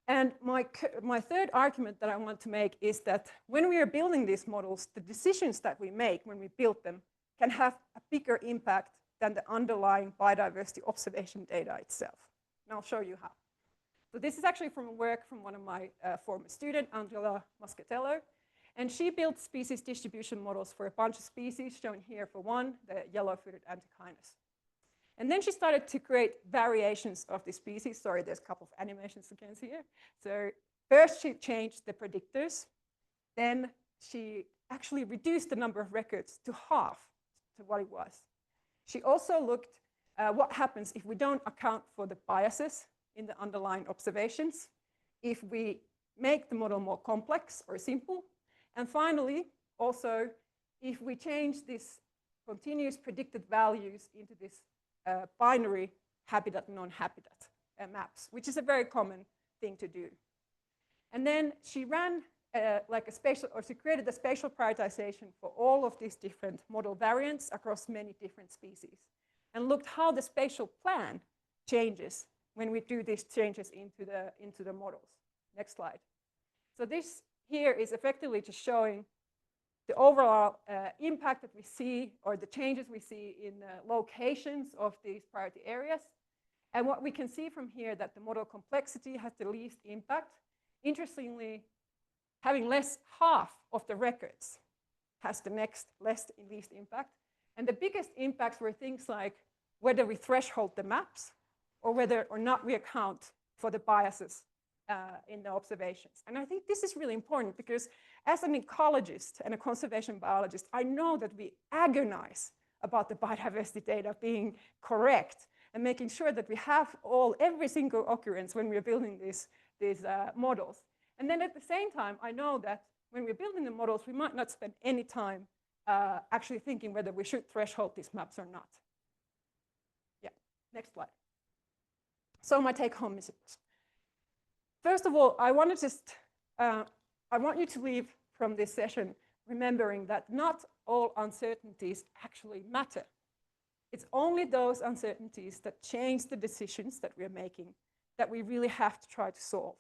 And my third argument that I want to make is that when we are building these models, the decisions that we make when we build them can have a bigger impact than the underlying biodiversity observation data itself. And I'll show you how. So this is actually from a work from one of my former students, Angela Moschatello. And she built species distribution models for a bunch of species, shown here for one, the yellow-footed antechinus. And then she started to create variations of the species. Sorry, there's a couple of animations you can see here. So first she changed the predictors. Then she actually reduced the number of records to half to what it was. She also looked at what happens if we don't account for the biases in the underlying observations, if we make the model more complex or simple, and finally, also, if we change this continuous predicted values into this binary habitat, non-habitat maps, which is a very common thing to do. And then she ran she created a spatial prioritization for all of these different model variants across many different species, and looked how the spatial plan changes when we do these changes into the models. Next slide. So this here is effectively just showing the overall impact that we see, or the changes we see in the locations of these priority areas. And what we can see from here, that the model complexity has the least impact. Interestingly, having half of the records has the least impact. And the biggest impacts were things like whether we threshold the maps, or whether or not we account for the biases in the observations. And I think this is really important, because as an ecologist and a conservation biologist, I know that we agonize about the biodiversity data being correct and making sure that we have every single occurrence when we're building these models. And then at the same time, I know that when we're building the models, we might not spend any time actually thinking whether we should threshold these maps or not. Yeah, next slide. So my take-home messages. First of all, I want you to leave from this session remembering that not all uncertainties actually matter. It's only those uncertainties that change the decisions that we're making that we really have to try to solve.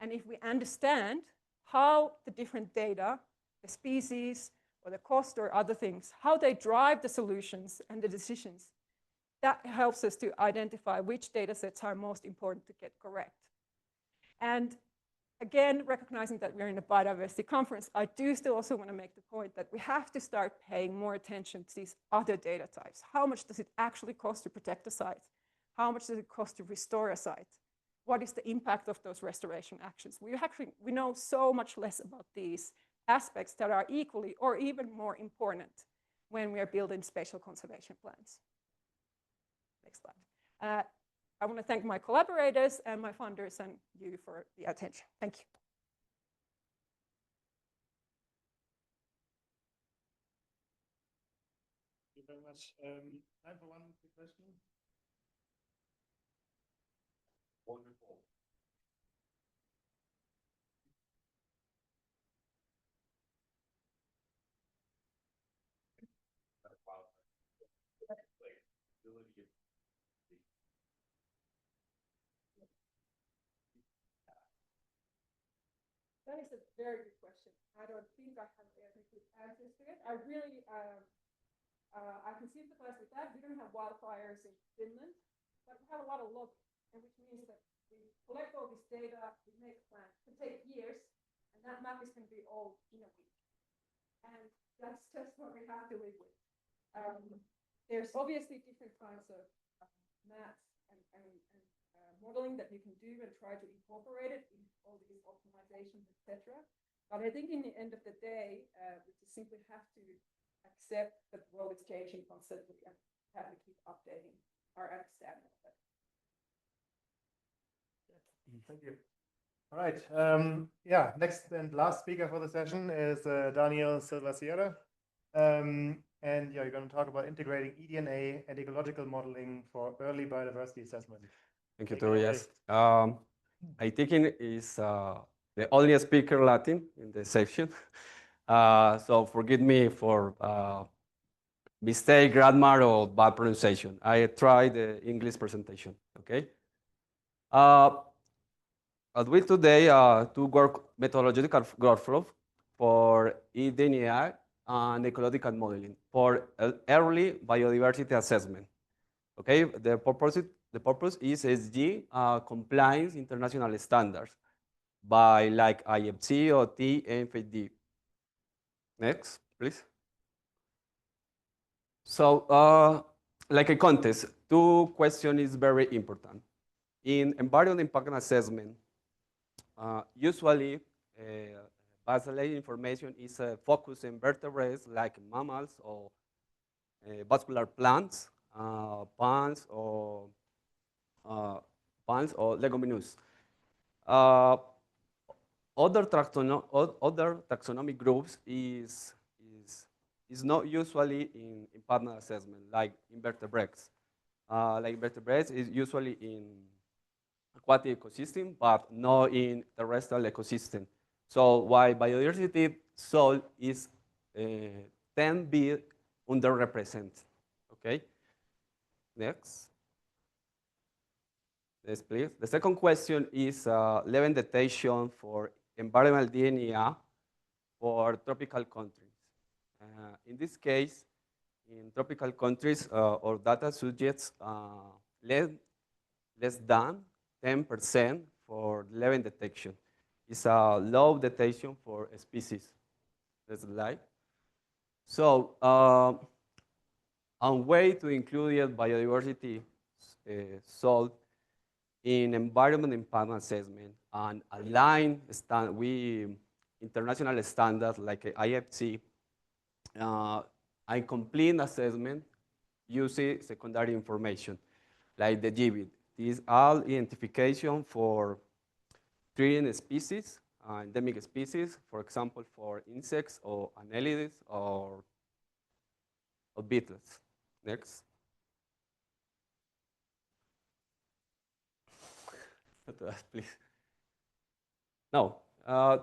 And if we understand how the different data, the species, or the cost, or other things, how they drive the solutions and the decisions, that helps us to identify which data sets are most important to get correct. And again, recognizing that we're in a biodiversity conference, I do still also want to make the point that we have to start paying more attention to these other data types. How much does it actually cost to protect a site? How much does it cost to restore a site? What is the impact of those restoration actions? We know so much less about these aspects that are equally or even more important when we are building spatial conservation plans. Next slide. I want to thank my collaborators and my funders and you for the attention. Thank you. Thank you very much. Time for one quick question. Wonderful. predictability of That is a very good question. I don't think I have any good answers to it. I really, I can sympathize with that. We don't have wildfires in Finland, but we have a lot of logging, and which means that we collect all this data, we make plans. It can take years, and that map is going to be old in a week. And that's just what we have to live with. There's obviously different kinds of maps and modeling that you can do and try to incorporate it in all these optimizations, etc. But I think in the end of the day, we just simply have to accept that the world is changing constantly and have to keep updating our understanding of it. Thank you. All right. Yeah, next and last speaker for the session is Daniel Silva Sierra. And yeah, you're going to talk about integrating eDNA and ecological modeling for early biodiversity assessment. Thank you, Take it away. Tobias. I think it is the only speaker Latin in the section. So forgive me for mistake, grammar, or bad pronunciation. I tried the English presentation, okay? As with today, two methodological workflow for eDNA and ecological modeling for early biodiversity assessment. Okay, the purpose is SG compliance international standards by like IFC or TNFD. Next, please. So, like a context, two questions is very important. In environmental impact assessment, usually baseline information is focused in vertebrates like mammals or vascular plants, plants or leguminous. Other taxonomic groups is not usually in partner assessment, like invertebrates. Like invertebrates is usually in aquatic ecosystem, but not in terrestrial ecosystem. So why biodiversity soil is tend to be underrepresented. Okay. Next. Yes, please. The second question is level detection for environmental DNA for tropical countries. In this case, in tropical countries, our data suggests less than 10% for level detection. It's a low detection for species. That's the slide. So, a way to include biodiversity solved in environment impact assessment and align with international standards like IFC and complete assessment using secondary information like the GBIT. This is all identification for threatened species, endemic species, for example, for insects or annelids or beetles. Next. Please. No,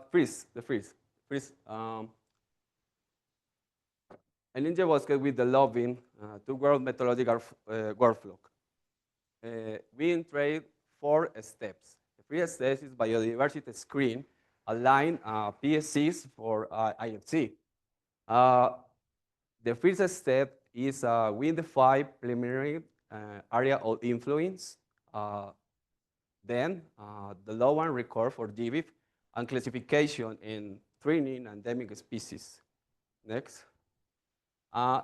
freeze. And Ninja was good with the loving two-world methodological workflow. We integrate 4 steps. The first step is biodiversity screen, align PSCs for IFC. The first step is we define preliminary area of influence. Then the low one record for GBIF and classification in threatened and endemic species. Next.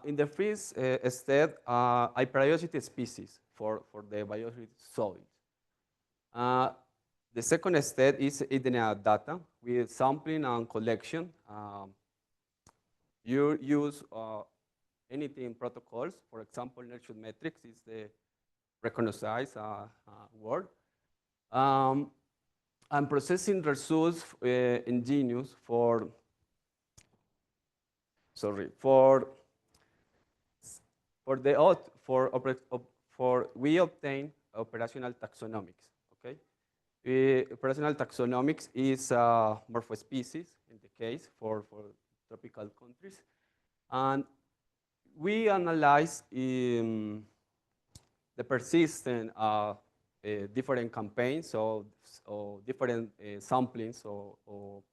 In the first step, I prioritize species for the biodiversity soils. The second step is eDNA data with sampling and collection. You use anything protocols. For example, nurture metrics is the recognized word. And processing results ingenious for we obtain operational taxonomics. Okay, operational taxonomics is morphospecies in the case for tropical countries, and we analyze the persistent different campaigns or different samplings or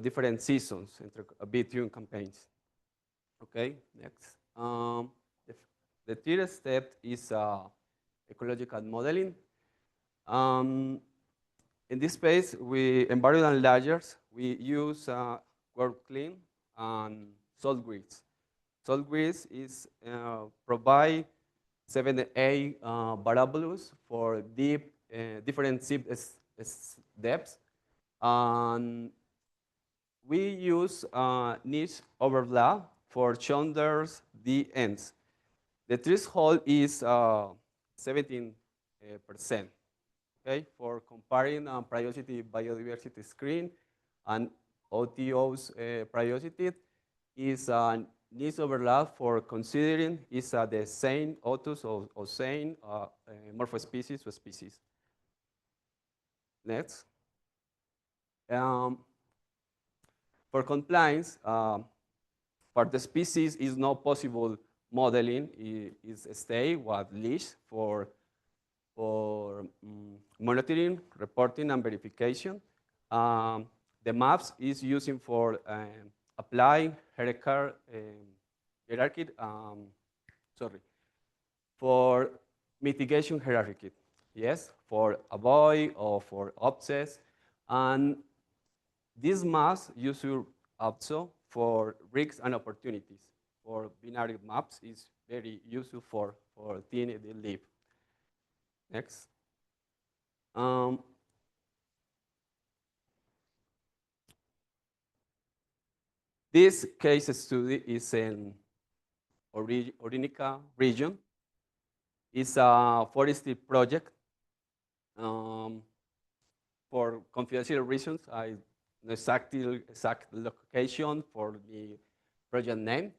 different seasons between campaigns. Okay, next. The third step is ecological modeling. In this space, we environmental layers. We use word clean and salt grids. Salt grids is provide 7 to 8 variables for different depths. And we use niche overlap for shoulders the ends. The threshold is 17%. Okay, for comparing priority biodiversity screen and OTO's priority is niche overlap for considering is the same OTOs or same morphospecies or species. Next. For compliance, for the species is not possible modeling is stay with leash for monitoring, reporting, and verification. The maps is using for applying hierarchy, for mitigation hierarchy. Yes, for avoid or for offsets. And these maps used also for risks and opportunities. For binary maps is very useful for DNA live. Next. This case study is in Orinica region. It's a forestry project. For confidential reasons, I exact location for the project name.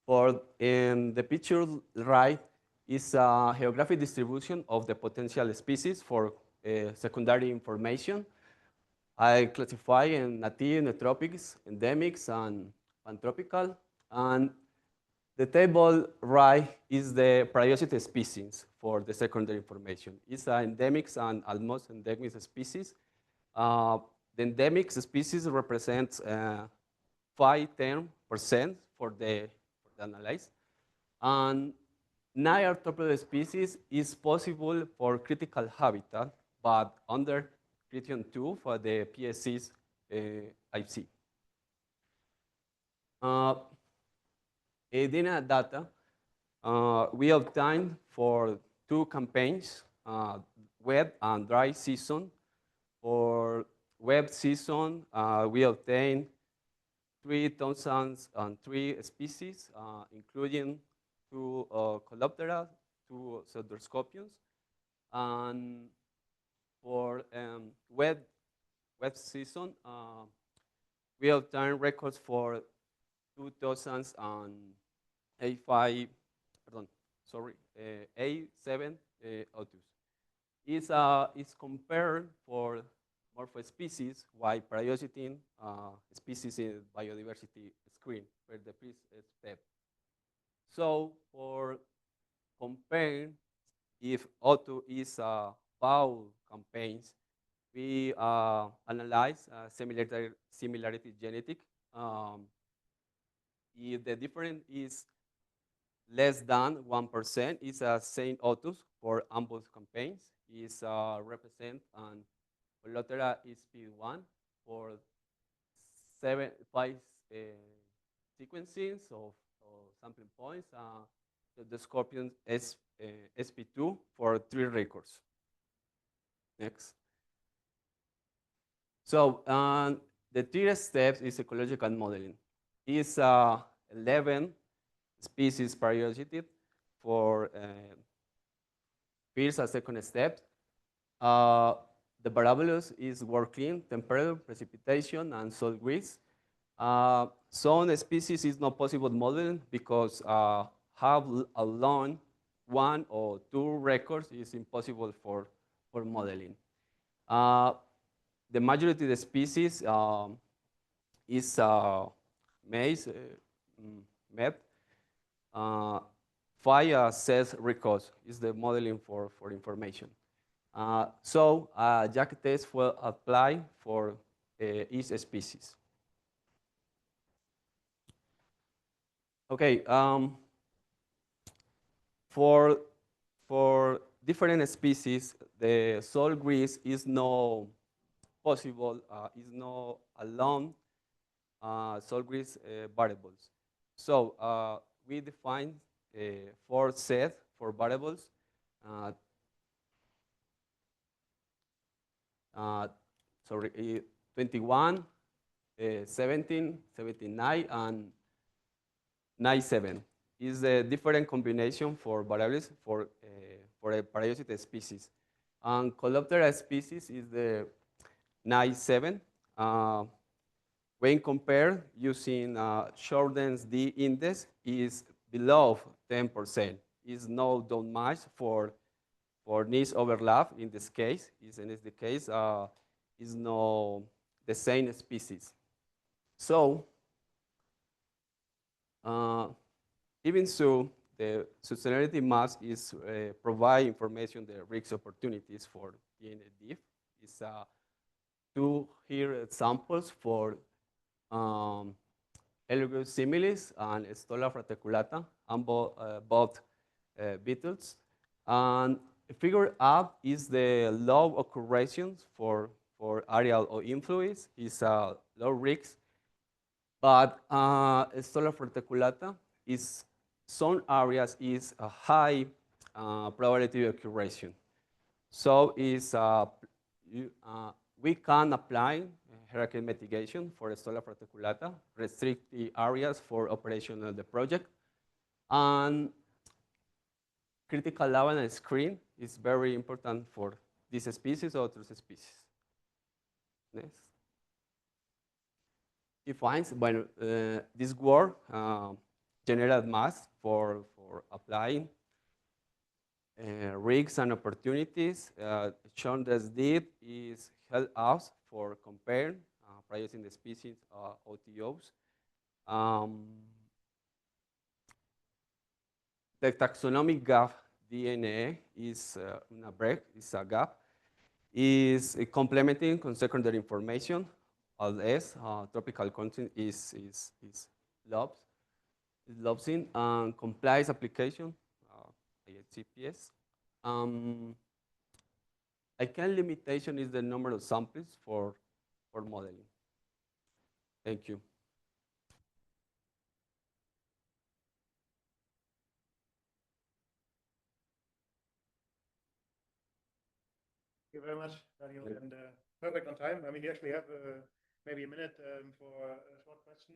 For in the picture right is a geographic distribution of the potential species for secondary information. I classify in native, neotropics, endemics, and pantropical. And the table right is the priority species for the secondary information. It's endemics and almost endemic species. The endemic species represents 5–10% for the analysis. And non-arthropod species is possible for critical habitat, but under criterion 2 for the PSC's IC. Data we obtained for 2 campaigns, wet and dry season. For wet season, we obtained 3,003 species, including 2 Coleoptera, 2 Pseudoscorpions. And for wet season, we obtained records for 2,085, A7 otus. It's compared for morphospecies while prioritizing species in biodiversity screen for the first step. So for comparing if auto is foul campaigns, we analyze similarity genetic. If the difference is less than 1%, it's a same autos for ambush campaigns. Is represent and Coleoptera is P1 for 5 sequences of sampling points. The Scorpion is SP2 for 3 records. Next. So the third step is ecological modeling. It's 11 species priority for first and second step. The variables is working, temperature, precipitation, and salt grids. Some species is not possible modeling because have alone 1 or 2 records is impossible for modeling. The majority of the species is maize, meth, 5 says records, is the modeling for information. So Jack test will apply for each species. Okay, for different species, the salt grease is not possible, is not alone salt grease variables. So we define 4 sets for variables. Sorry, 21, 17, 79, and 97 is a different combination for variables for a parasitic species. And Coleoptera species is the 97. When compared using Jordan's D index is below 10%. Is no don't match for niche overlap in this case. In this case, is no the same species. So even so, the sustainability must is provide information the risk opportunities for DNA diff. Is two here examples for Elegos similis and Stola fraticulata, and both beetles. And figure out is the low occurrence for aerial or influence is low risk, but Stola fraticulata is some areas is a high probability of occurrence. So is we can apply hierarchical mitigation for Stola fraticulata, restrict the areas for operation of the project, and critical allowance screen is very important for this species or other species. Next. Defines when this word general mass for applying risks and opportunities. Shown as did is help us for comparing pricing the species OTOs. The taxonomic gap DNA is a break, is a gap, is complementing con secondary information, as tropical content is lobsing and complies application, CPS. A key limitation is the number of samples for modeling. Thank you. Thank you very much, Daniel, and perfect on time. I mean, you actually have maybe a minute for a short question.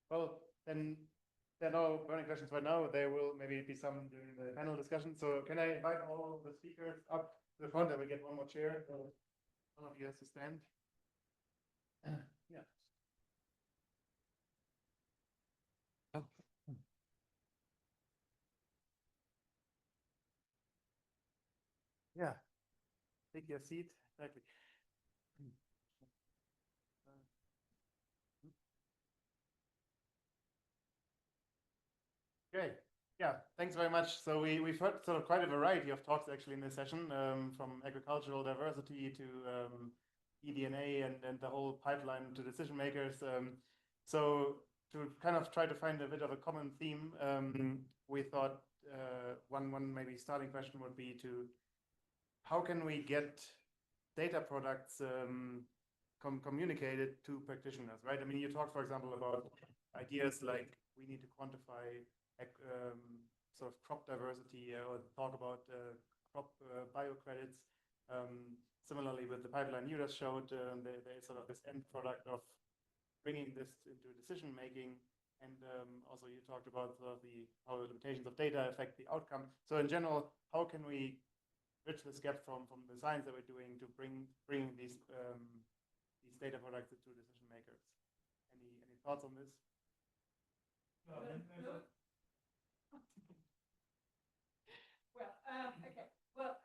Well, then there are no burning questions right now. There will maybe be some during the panel discussion. So can I invite all the speakers up to the front? I will get one more chair. So one of you has to stand. Yeah. Oh. Yeah. Take your seat. Exactly. Great. Yeah, thanks very much. So we've heard sort of quite a variety of talks actually in this session, from agricultural diversity to eDNA and the whole pipeline to decision makers. So to kind of try to find a bit of a common theme, we thought one maybe starting question would be to how can we get data products communicated to practitioners, right? I mean, you talked, for example, about ideas like we need to quantify sort of crop diversity or talk about crop biocredits. Similarly, with the pipeline you just showed, there is sort of this end product of bringing this into decision making. And also you talked about sort of how the limitations of data affect the outcome. So in general, how can we bridge this gap from the science that we're doing to bring these data products to decision makers? Any thoughts on this? Well, okay. Well,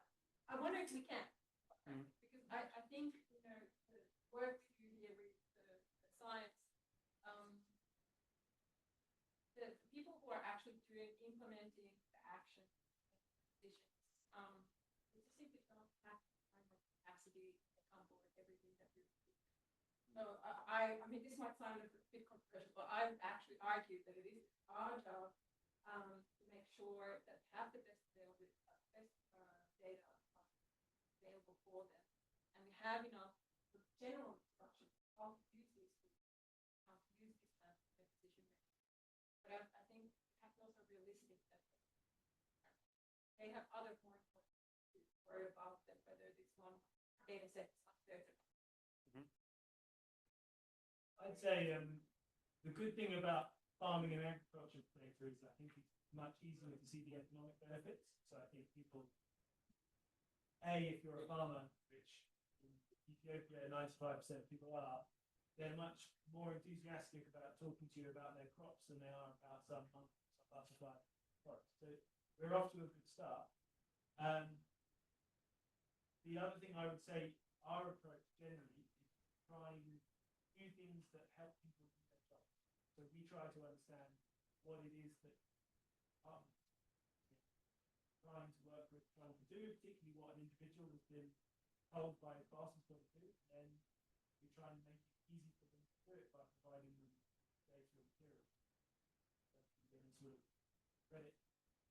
I wonder if we can, because I think the work we do here with the science through implementing the action decisions, we just simply don't have kind of capacity to onboard everything that we're doing. So I mean, this might sound a bit controversial, but I would actually argue that it is our job to make sure that we have the best available data available for them, and we have enough general instruction how to use these tools, how to use these plans to make decision making. But I think we have to also be realistic that they have other more important to worry about than whether this one data set is up there. I'd say the good thing about farming and agriculture data is I think it's much easier to see the economic benefits. So I think people, if you're a farmer, which in Ethiopia 95% of people are, they're much more enthusiastic about talking to you about their crops than they are about some butterfly products. So we're off to a good start. The other thing I would say, our approach generally is trying new things that help people do their job. So we try to understand what it is that trying to work with trying to do, particularly what an individual has been told by his boss is going to do, and then we try and make it easy for them to do it by providing them data and material. So we can sort of credit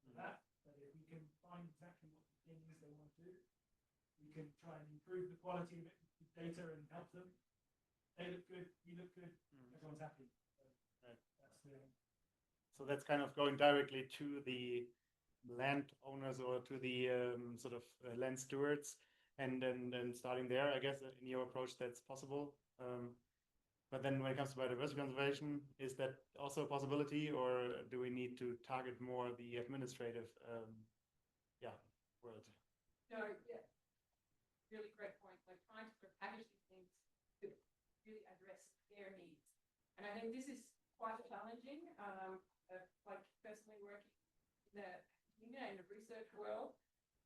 for that. But if we can find exactly what the thing is they want to do, we can try and improve the quality of it with data and help them. They look good, we look good, everyone's happy. So right. That's the So that's kind of going directly to the landowners or to the sort of land stewards, and then starting there, I guess in your approach that's possible. But then when it comes to biodiversity conservation, is that also a possibility, or do we need to target more the administrative world? No, yeah, really great point. Like trying to package these things to really address their needs, and I think this is quite challenging. Like personally working in the research world,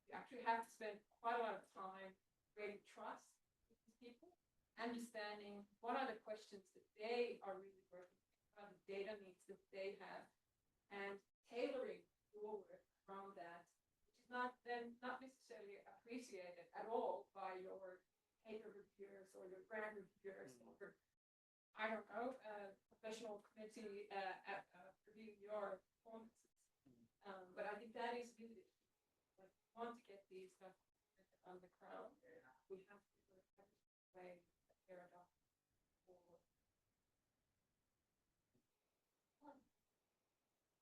you actually have to spend quite a lot of time creating trust with these people, understanding what are the questions that they are really working with, what are the data needs that they have, and tailoring your work around that, which is not necessarily appreciated at all by your paper reviewers or your grant reviewers or, I don't know, professional committee reviewing your performances. But I think that is really, like, want to get these stuff on the ground, we have to sort of have a way that they're adopted for.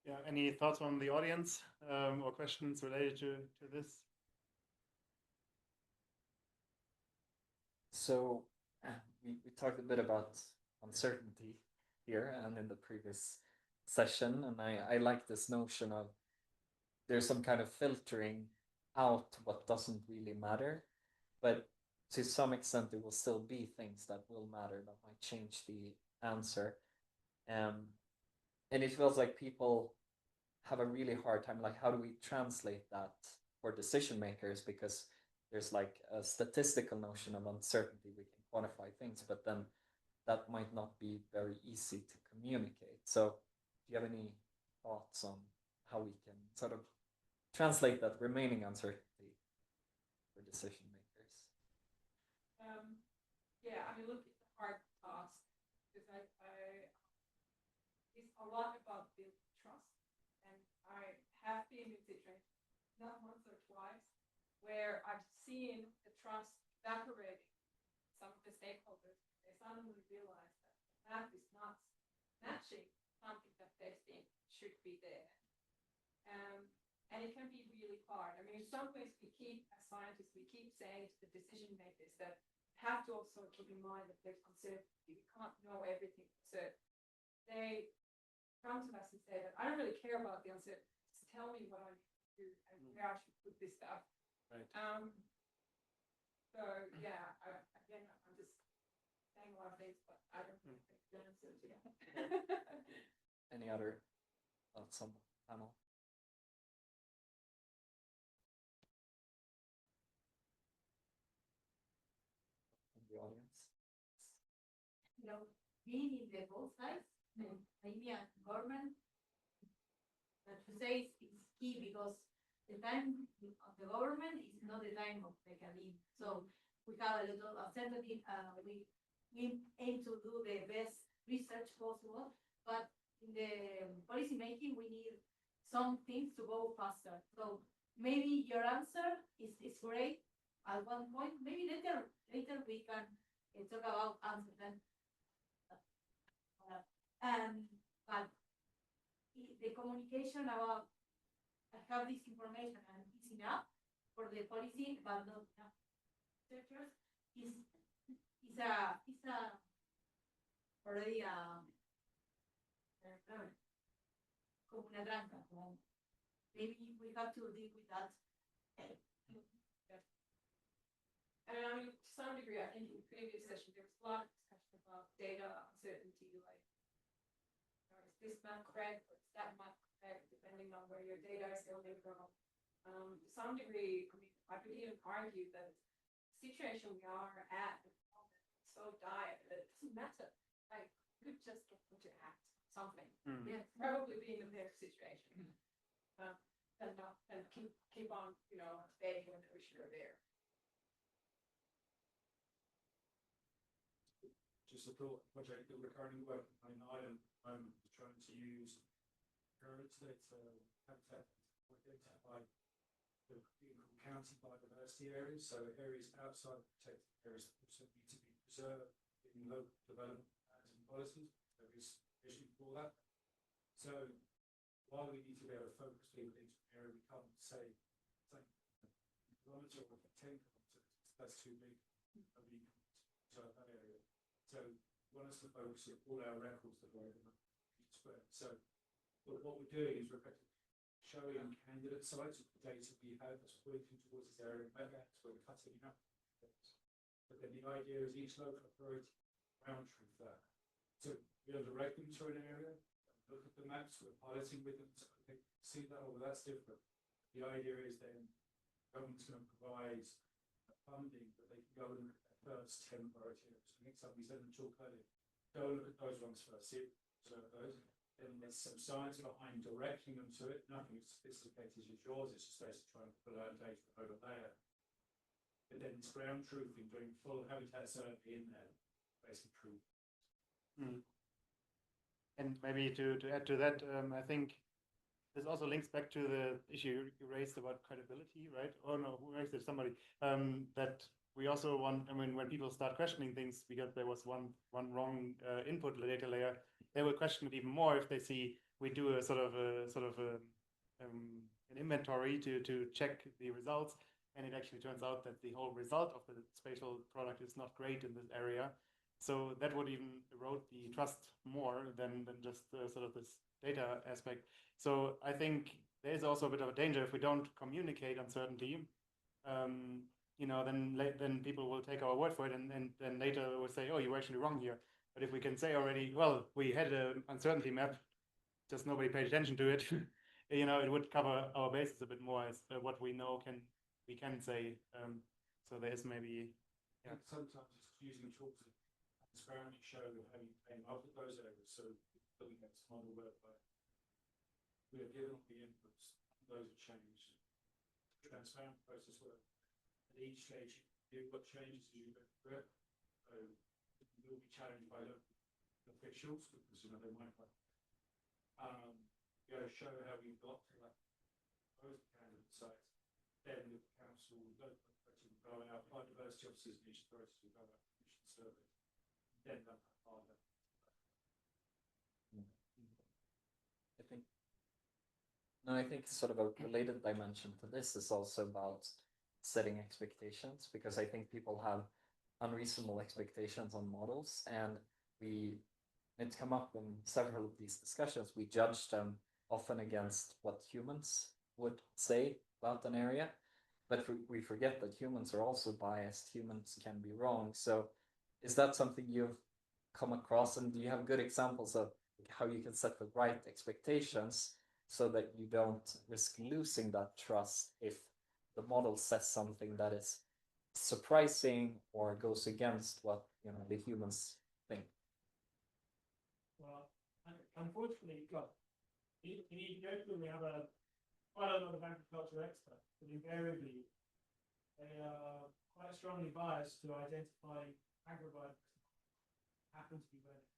Yeah, any thoughts from the audience or questions related to this? So we talked a bit about uncertainty here and in the previous session, and I like this notion of there's some kind of filtering out what doesn't really matter, but to some extent there will still be things that will matter that might change the answer. And it feels like people have a really hard time, like how do we translate that for decision makers, because there's like a statistical notion of uncertainty, we can quantify things, but then that might not be very easy to communicate. So do you have any thoughts on how we can sort of translate that remaining uncertainty for decision makers? Yeah, I mean, look, it's a hard task because it's a lot about building trust, and I have been in situations, not once or twice, where I've seen the trust evaporating. Some of the stakeholders, they suddenly realize that the map is not matching something that they think should be there. And it can be really hard. I mean, in some ways, as scientists, we keep saying to the decision makers that you have to also keep in mind that there's uncertainty. We can't know everything for certain. They come to us and say that I don't really care about the uncertainty. Just tell me what I need to do and where I should put this stuff. Right. So yeah, again, I'm just saying a lot of things, but I don't really think the answers yet. Any other thoughts on the panel? The audience. Being in the both sides, the academia and government, But to say it's key because the time of the government is not the time of the academia. So we have a lot of uncertainty. We aim to do the best research possible, but in the policy making, we need some things to go faster. So maybe your answer is great at one point. Maybe later we can talk about answer then. But the communication about have this information and it's enough for the policy, but not enough researchers is already como una tranca. Maybe we have to deal with that. And I mean, to some degree, I think in the previous session, there was a lot of discussion about data uncertainty, like, is this map correct or is that map correct, depending on where your data is coming from. To some degree, I mean, I could even argue that the situation we are at is so dire that it doesn't matter. Like, you could just get them to act something. Yeah, probably be in a better situation. And keep on, debating when the issue are there. Just a thought project that we're currently working on in Ireland, trying to use current data habitat to identify the county biodiversity areas, so areas outside of protected areas that also need to be preserved in local development plans and policies. There is vision for that. So while we need to be able to focus people into an area, we can't say kilometre or 10 kilometres, that's too big. Nobody can preserve that area. So we want us to focus on all our records that we're in each square. So what we're doing is we're showing candidate sites of the data we have that's pointing towards this area, maybe that's where we're cutting out. But then the idea is each local authority round truth that. So we direct them to an area, look at the maps, we're piloting with them, so they see that, oh, well, that's different. The idea is then government's going to provide funding that they can go and look at their first 10 priority areas. I think somebody said in the talk earlier, go look at those ones first, see observe those. Then there's some science behind directing them to it. Nothing as sophisticated as yours, it's just basically trying to pull out data over there. But then it's ground truthing, doing full habitat survey in there, basic truth. And maybe to add to that, I think this also links back to the issue you raised about credibility, right? Oh no, who raised it? Somebody. That we also want, I mean, when people start questioning things because there was one wrong input data layer, they will question it even more if they see we do a sort of an inventory to check the results, and it actually turns out that the whole result of the spatial product is not great in this area. So that would even erode the trust more than just sort of this data aspect. So I think there's also a bit of a danger if we don't communicate uncertainty. Then people will take our word for it, and then later will say, oh, you were actually wrong here. But if we can say already, well, we had an uncertainty map, just nobody paid attention to it, it would cover our bases a bit more as what we know we can say. So there is maybe, yeah. Sometimes it's using tools that transparently show how you came up with those areas. So looking at this model whereby we are given the inputs, those are changed. Transparent process where at each stage you've got changes as you go through it. So you'll be challenged by local officials because they might be able to show how we got to that both candidate sites. Then the council, local authority will go out, biodiversity officers and each authority will go out and commission surveys. Then that part of it. I think sort of a related dimension to this is also about setting expectations, because I think people have unreasonable expectations on models, and it's come up in several of these discussions. We judge them often against what humans would say about an area, but we forget that humans are also biased. Humans can be wrong. So is that something you've come across, and do you have good examples of how you can set the right expectations so that you don't risk losing that trust if the model says something that is surprising or goes against what the humans think? Well, unfortunately, in Ethiopia, we have quite a lot of agriculture experts, but invariably they are quite strongly biased to identify agribiodiversity happen to be better,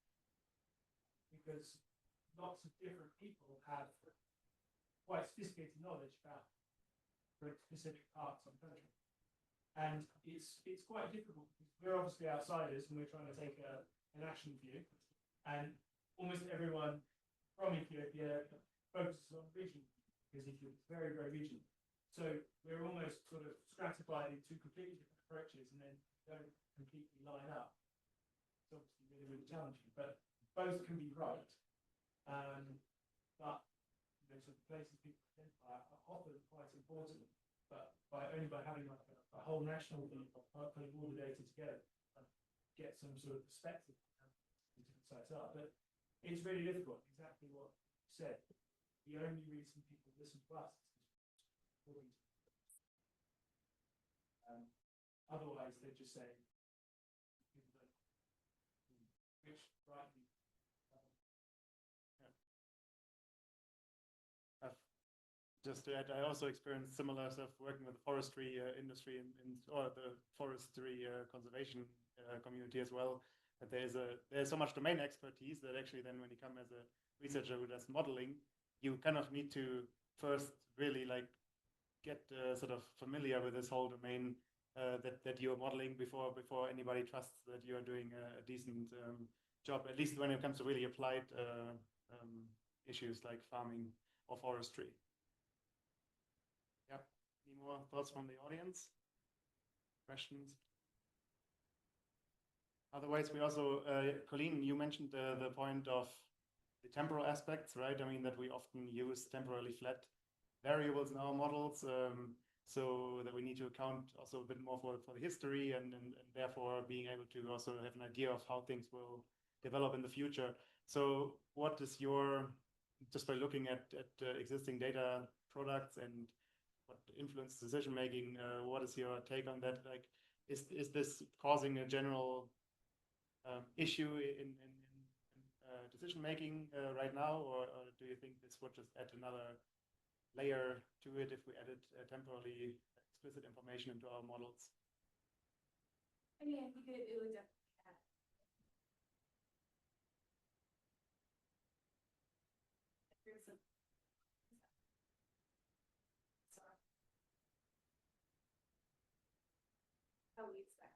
because lots of different people have quite sophisticated knowledge about specific parts of the country. And it's quite difficult because we're obviously outsiders and we're trying to take an action view. And almost everyone from Ethiopia focuses on region because Ethiopia is very, very regional. So we're almost sort of stratified into completely different approaches and then don't completely line up. It's obviously really, really challenging, but both can be right. But you know, sort of places people identify are often quite important. But only by having like a whole national view of putting all the data together, get some sort of perspective on how different sites are. But it's really difficult. Exactly what you said. The only reason people listen to us is otherwise they just say which rightly. Just to add, I also experienced similar stuff working with the forestry industry or the forestry conservation community as well. That there's so much domain expertise that actually then when you come as a researcher who does modeling, you kind of need to first really like get sort of familiar with this whole domain that you're modeling before anybody trusts that you're doing a decent job, at least when it comes to really applied issues like farming or forestry. Yep. Any more thoughts from the audience? Questions? Otherwise, we also, Colleen, you mentioned the point of the temporal aspects, right? I mean, that we often use temporally flat variables in our models, so that we need to account also a bit more for the history and therefore being able to also have an idea of how things will develop in the future. So what is your, just by looking at existing data products and what influences decision making, what is your take on that? Like, is this causing a general issue in decision making right now, or do you think this would just add another layer to it if we added temporally explicit information into our models? I mean, I think it would definitely add. How we expect.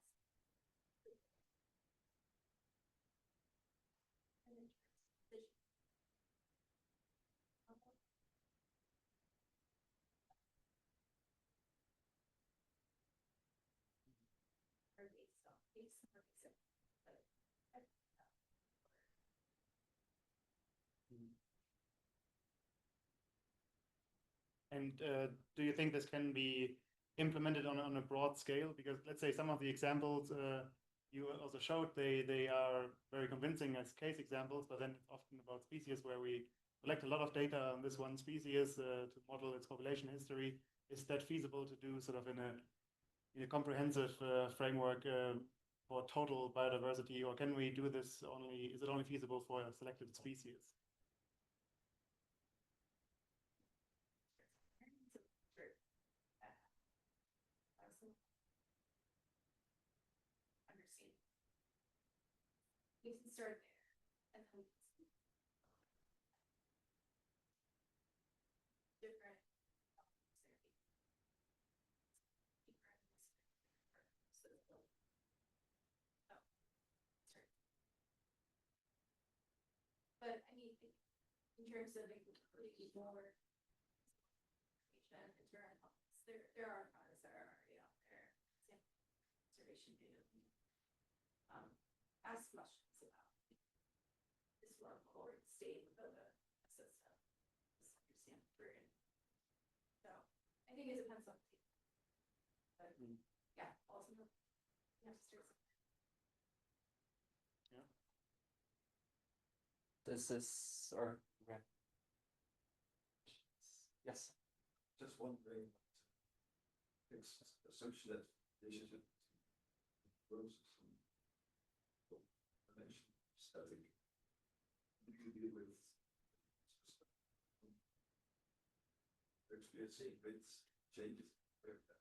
And do you think this can be implemented on a broad scale? Because let's say some of the examples you also showed, they are very convincing as case examples, but then it's often about species where we collect a lot of data on this one species to model its population history. Is that feasible to do sort of in a comprehensive framework for total biodiversity, or can we do this only, is it only feasible for a selected species? We can start there and then different but I mean, in terms of including more information, there are products that are already out there. Conservation data. Ask questions about historical state of the system. Just understand where it. So I think it depends on the team. But yeah, ultimately you have to start somewhere. Yeah. This is or okay. Yes. Just wondering, it's associated relationship process and information static. You deal with you're seeing with changes with that.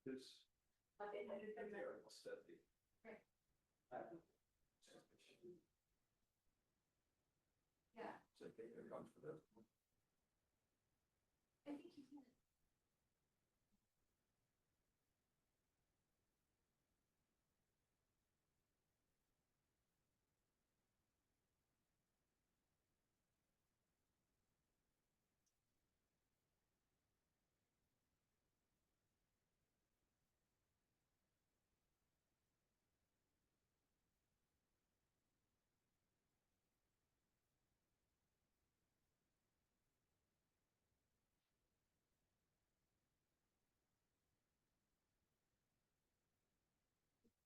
This. Yeah. So I think they're confident. I think you can.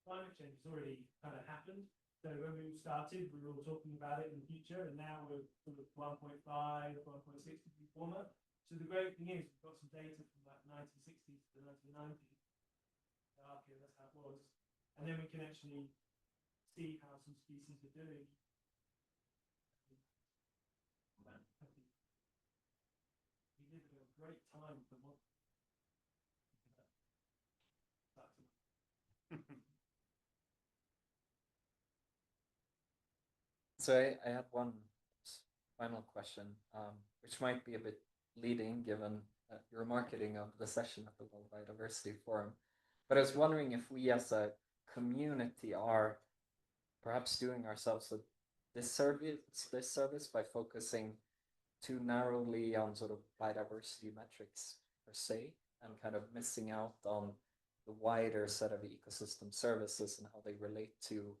Climate change has already kind of happened. So when we started, we were all talking about it in the future, and now we're sort of 1.5, 1.6 degrees warmer. So the great thing is we've got some data from like 1960s to the 1990s. Okay, that's how it was. And then we can actually see how some species are doing. We live at a great time for modern. So I had one final question, which might be a bit leading given your marketing of the session at the World Biodiversity Forum. But I was wondering if we as a community are perhaps doing ourselves a disservice by focusing too narrowly on sort of biodiversity metrics per se, and kind of missing out on the wider set of ecosystem services and how they relate to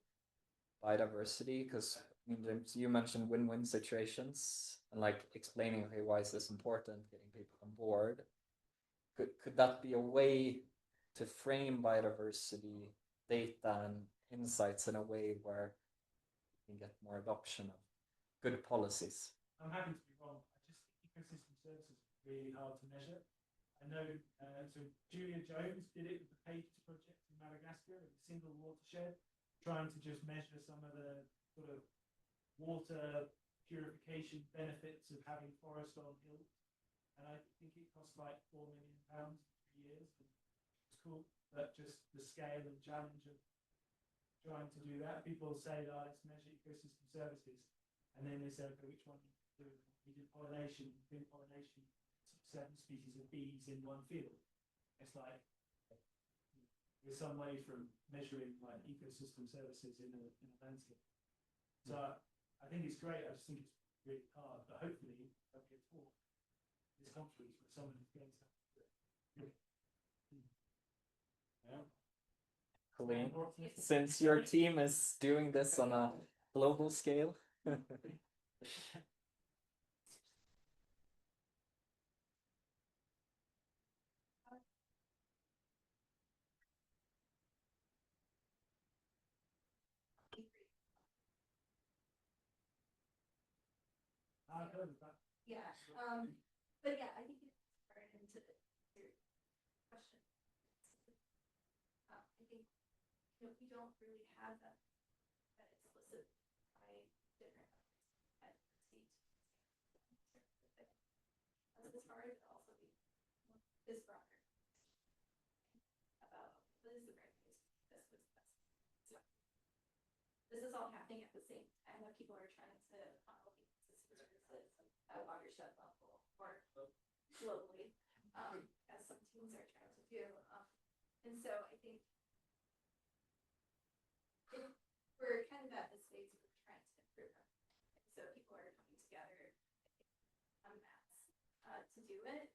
biodiversity. Because I mean, James, you mentioned win-win situations and like explaining, okay, why is this important, getting people on board. Could that be a way to frame biodiversity data and insights in a way where you can get more adoption of good policies? I'm happy to be wrong. I just think ecosystem services is really hard to measure. I know, so Julia Jones did it with the Pages project in Madagascar, with a single watershed, trying to just measure some of the sort of water purification benefits of having forest on hills. And I think it cost like £4 million for 3 years. It's cool, but just the scale and challenge of trying to do that. People say, oh, let's measure ecosystem services. And then they say, okay, which one do you do? We did pollination, bee pollination, 7 species of bees in one field. It's like, we're some way from measuring like ecosystem services in a landscape. So I think it's great. I just think it's really hard, but hopefully I'll get taught this conference where someone is going to. Yeah. Colleen, since your team is doing this on a global scale. Yeah, but yeah, I think it's part into your question. I think we don't really have that explicit by different entities. As far as also be this broader about what is the right place this was best. So this is all happening at the same time that people are trying to funnel ecosystem services at a watershed level or globally, as some teams are trying to do. And so I think we're kind of at the space where we're trying to improve them. So people are coming together en masse to do it.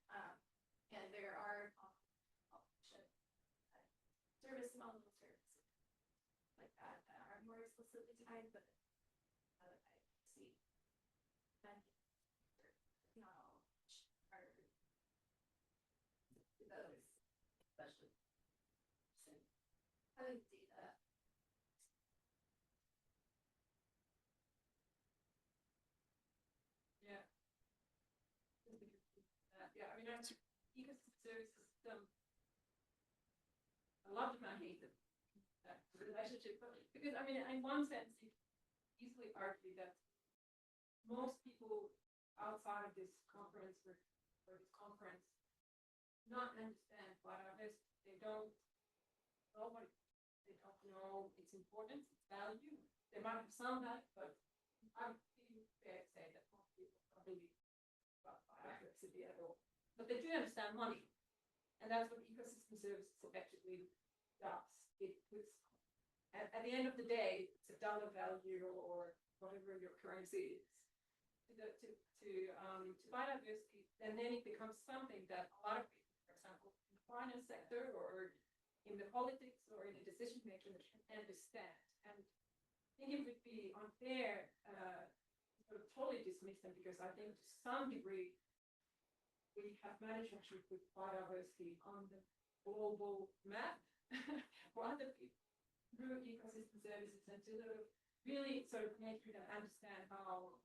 And there are service model services like that are more explicitly tied, but I see that not all are those, especially having data. ecosystem services, I love them, I hate them, that relationship. But because, I mean, in one sense, you easily argue that most people outside of this conference or this conference not understand biodiversity. They don't know what they don't know its importance, its value. They might have some value, but I think fair to say that most people don't really about biodiversity at all. But they do understand money, and that's what ecosystem services effectively does. It puts at the end of the day, it's a dollar value or whatever your currency is to biodiversity, and then it becomes something that a lot of people, for example, in the finance sector or in the politics or in the decision making, can understand. And I think it would be unfair to sort of totally dismiss them, because I think to some degree we have managed to actually put biodiversity on the global map for other people through ecosystem services, and to really sort of make them understand how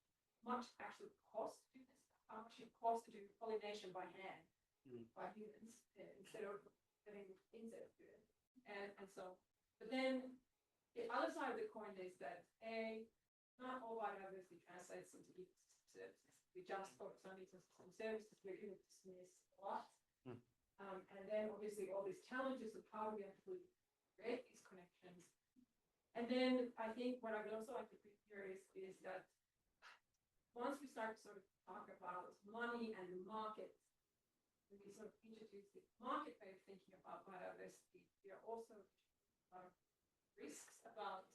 much actually costs to do this, how much it costs to do pollination by hand, by humans, instead of having insects do it. And so, but then the other side of the coin is that not all biodiversity translates into ecosystem services. We just focus on ecosystem services, we're going to dismiss a lot. And then obviously all these challenges of how we actually create these connections. And then I think what I would also like to put here is that once we start to sort of talk about money and the market, when we sort of introduce the market way of thinking about biodiversity, we are also risks about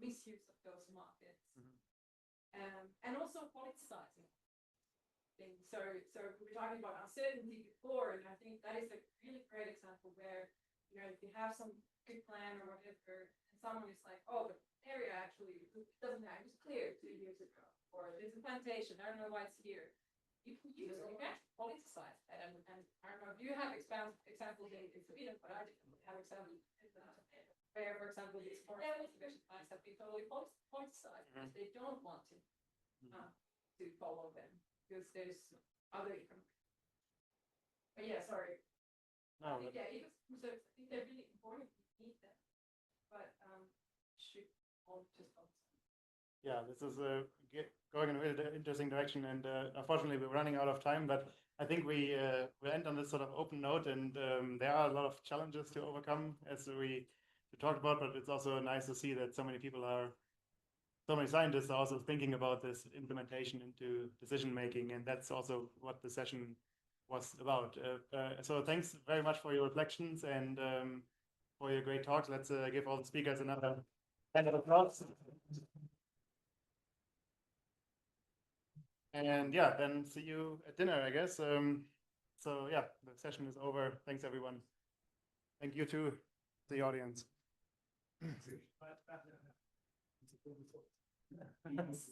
misuse of those markets, and also politicizing things. So we were talking about uncertainty before, and I think that is a really great example where, you know, if you have some good plan or whatever, and someone is like, oh, the area actually doesn't have, it was clear 2 years ago, or there's a plantation, I don't know why it's here. You can use it, you can politicize that, and I don't know if you have examples in Sweden, but I didn't have examples where, for example, these forest conservation plans have been totally politicized because they don't want to follow them because there's other economic. But yeah, sorry. No, I think, yeah, ecosystem services, I think they're really important. We need them, but should all just focus on. Yeah, this is going in a really interesting direction, and unfortunately we're running out of time, but I think we end on this sort of open note, and there are a lot of challenges to overcome as we talked about, but it's also nice to see that so many scientists are also thinking about this implementation into decision making, and that's also what the session was about. So thanks very much for your reflections and for your great talks. Let's give all the speakers another round of applause. And yeah, then see you at dinner, I guess. So yeah, the session is over. Thanks, everyone. Thank you to the audience. Yes.